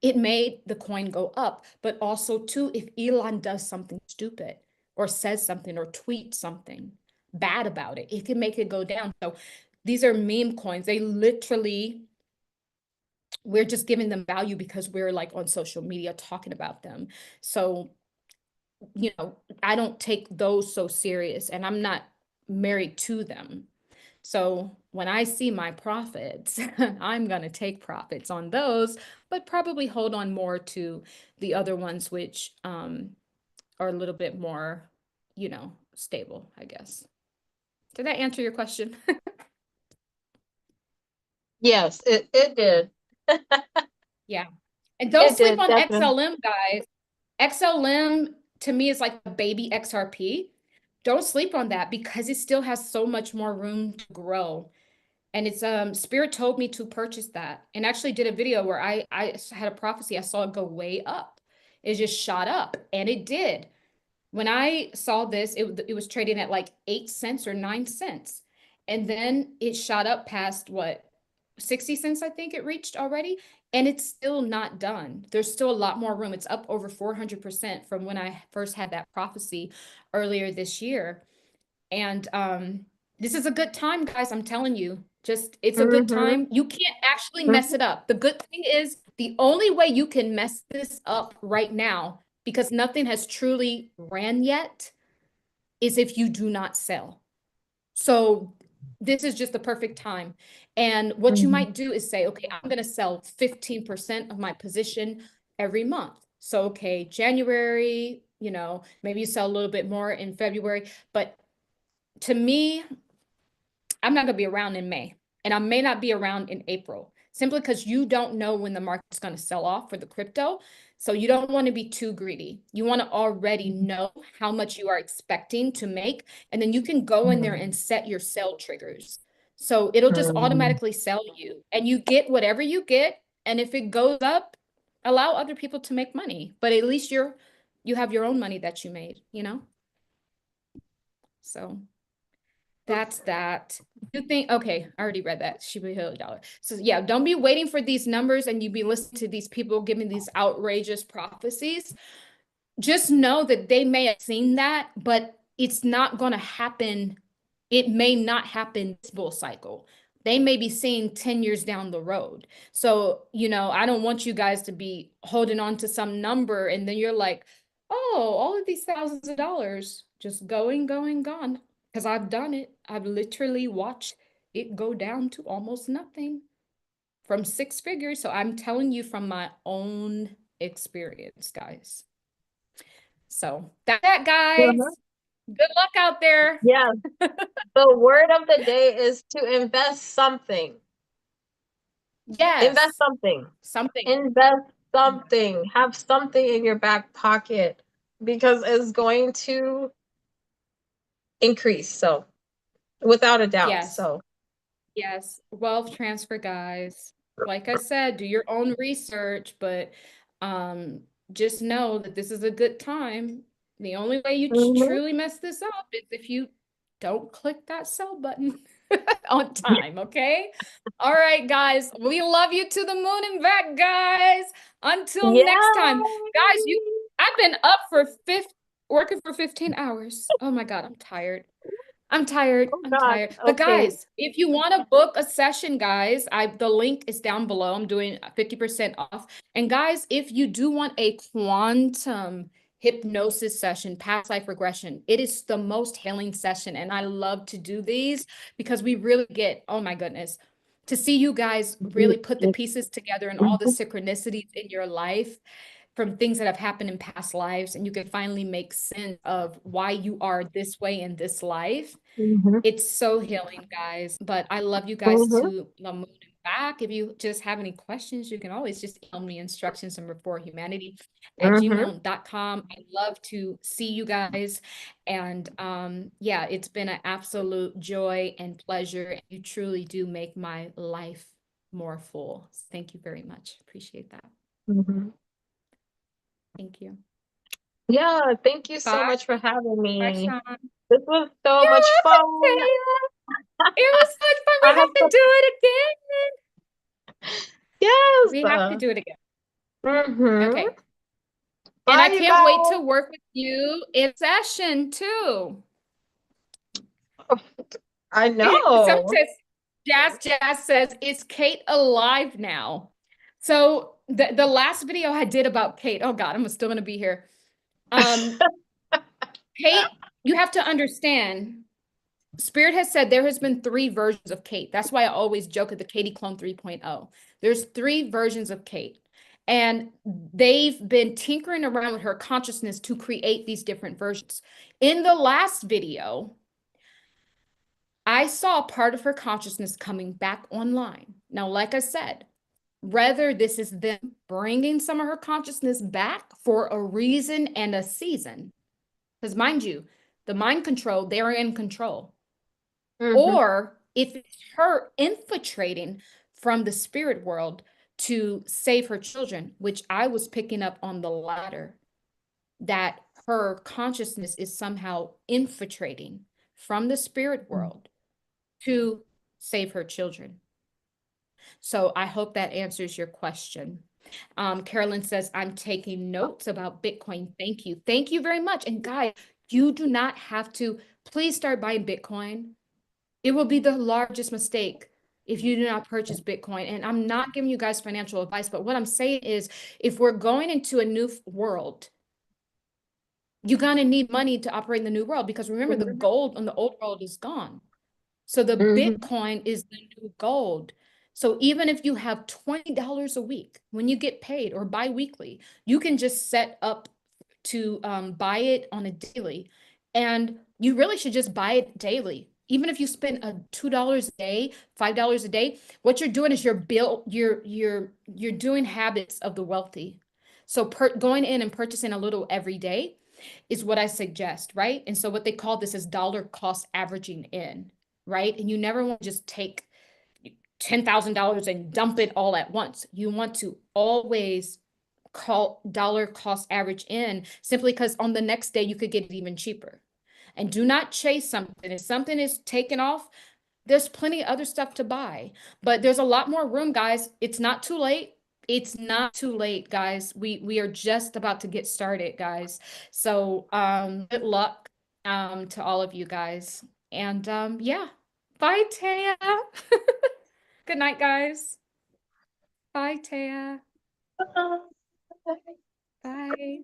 S1: it made the coin go up. But also too, if Elon does something stupid or says something or tweets something bad about it, it can make it go down. So these are meme coins. They literally, we're just giving them value because we're like on social media talking about them. So, I don't take those so serious, and I'm not married to them. So when I see my profits, I'm going to take profits on those, but probably hold on more to the other ones, which are a little bit more, stable, I guess. Did that answer your question?
S3: Yes, it did.
S1: Yeah. And don't
S3: It
S1: sleep
S3: did,
S1: on
S3: definitely.
S1: XLM, guys. XLM to me is like a baby XRP. Don't sleep on that because it still has so much more room to grow. And it's Spirit told me to purchase that, and actually did a video where I had a prophecy. I saw it go way up. It just shot up, and it did. When I saw this, it was trading at like 8 cents or 9 cents. And then it shot up past what, 60 cents, I think it reached already. And it's still not done. There's still a lot more room. It's up over 400% from when I first had that prophecy earlier this year. And this is a good time, guys. I'm telling you, just it's a good time. You can't actually mess it up. The good thing is the only way you can mess this up right now, because nothing has truly ran yet, is if you do not sell. So this is just the perfect time. And what you might do is say, okay, I'm going to sell 15% of my position every month. So, okay, January, you know, maybe you sell a little bit more in February. But to me, I'm not going to be around in May, and I may not be around in April, simply because you don't know when the market's going to sell off for the crypto. So you don't want to be too greedy. You want to already know how much you are expecting to make, and then you can go in there and set your sell triggers. So it'll just automatically sell you, and you get whatever you get. And if it goes up, allow other people to make money, but at least you have your own money that you made, you know? So that's that. You think, okay, I already read that. She would hit $1. So yeah, don't be waiting for these numbers and you be listening to these people giving these outrageous prophecies. Just know that they may have seen that, but it's not going to happen. It may not happen this bull cycle. They may be seeing 10 years down the road. So, you know, I don't want you guys to be holding on to some number and then you're like, oh, all of these thousands of dollars just going, gone. Because I've done it. I've literally watched it go down to almost nothing from 6 figures. So I'm telling you from my own experience, guys. So that's that, guys. Good luck out there.
S3: Yeah. The word of the day is to invest something.
S1: Yes.
S3: Invest something.
S1: Something.
S3: Invest something. Have something in your back pocket because it's going to increase. So, without a doubt.
S1: Yes.
S3: So,
S1: yes. Wealth transfer, guys. Like I said, do your own research, but just know that this is a good time. The only way you truly mess this up is if you don't click that sell button on time, okay? All right, guys. We love you to the moon and back, guys. Until next time. Guys, I've been up for working for 15 hours. Oh my God, I'm tired. I'm tired. I'm tired. But guys, if you want to book a session, guys, the link is down below. I'm doing 50% off. And guys, if you do want a quantum hypnosis session, past life regression, it is the most healing session. And I love to do these because we really get, oh my goodness, to see you guys really put the pieces together and all the synchronicities in your life from things that have happened in past lives, and you can finally make sense of why you are this way in this life. It's so healing, guys. But I love you guys to the moon and back. If you just have any questions, you can always just email me instructions number 4 humanity at gmail.com. I love to see you guys. And yeah, it's been an absolute joy and pleasure. You truly do make my life more full. Thank you very much. Appreciate that. Thank you.
S3: Yeah, thank you so much for having me.
S1: Bye, Sean.
S3: This was so much fun.
S1: It was such fun. We have to do it again.
S3: Yes.
S1: We have to do it again. Okay.
S3: Bye,
S1: and I can't wait to work with you in session too.
S3: I know.
S1: Jazz says, is Kate alive now? So the last video I did about Kate, oh God, I'm still going to be here. Kate, you have to understand, Spirit has said there has been 3 versions of Kate. That's why I always joke at the Katie Clone 3.0. There's 3 versions of Kate. And they've been tinkering around with her consciousness to create these different versions. In the last video, I saw part of her consciousness coming back online. Now, like I said, whether this is them bringing some of her consciousness back for a reason and a season, because mind you, the mind control, they're in control. Or if it's her infiltrating from the spirit world to save her children, which I was picking up on the latter, that her consciousness is somehow infiltrating from the spirit world to save her children. So I hope that answers your question. Carolyn says, I'm taking notes about Bitcoin. Thank you. Thank you very much. And guys, you do not have to, please start buying Bitcoin. It will be the largest mistake if you do not purchase Bitcoin. And I'm not giving you guys financial advice, but what I'm saying is if we're going into a new world, you're going to need money to operate in the new world, because remember, the gold on the old world is gone. So the
S4: Mhm.
S1: Bitcoin is the new gold. So even if you have $20 a week when you get paid or bi-weekly, you can just set up to buy it on a daily. And you really should just buy it daily. Even if you spend $2 a day, $5 a day, what you're doing is you're doing habits of the wealthy. So going in and purchasing a little every day is what I suggest, right? And so what they call this is dollar cost averaging in, right? And you never want to just take $10,000 and dump it all at once. You want to always call dollar cost average in, simply because on the next day you could get it even cheaper. And do not chase something. If something is taken off, there's plenty of other stuff to buy. But there's a lot more room, guys. It's not too late. It's not too late, guys. We are just about to get started, guys. So good luck to all of you guys. And yeah. Bye, Taya. Good night, guys. Bye, Taya. Bye.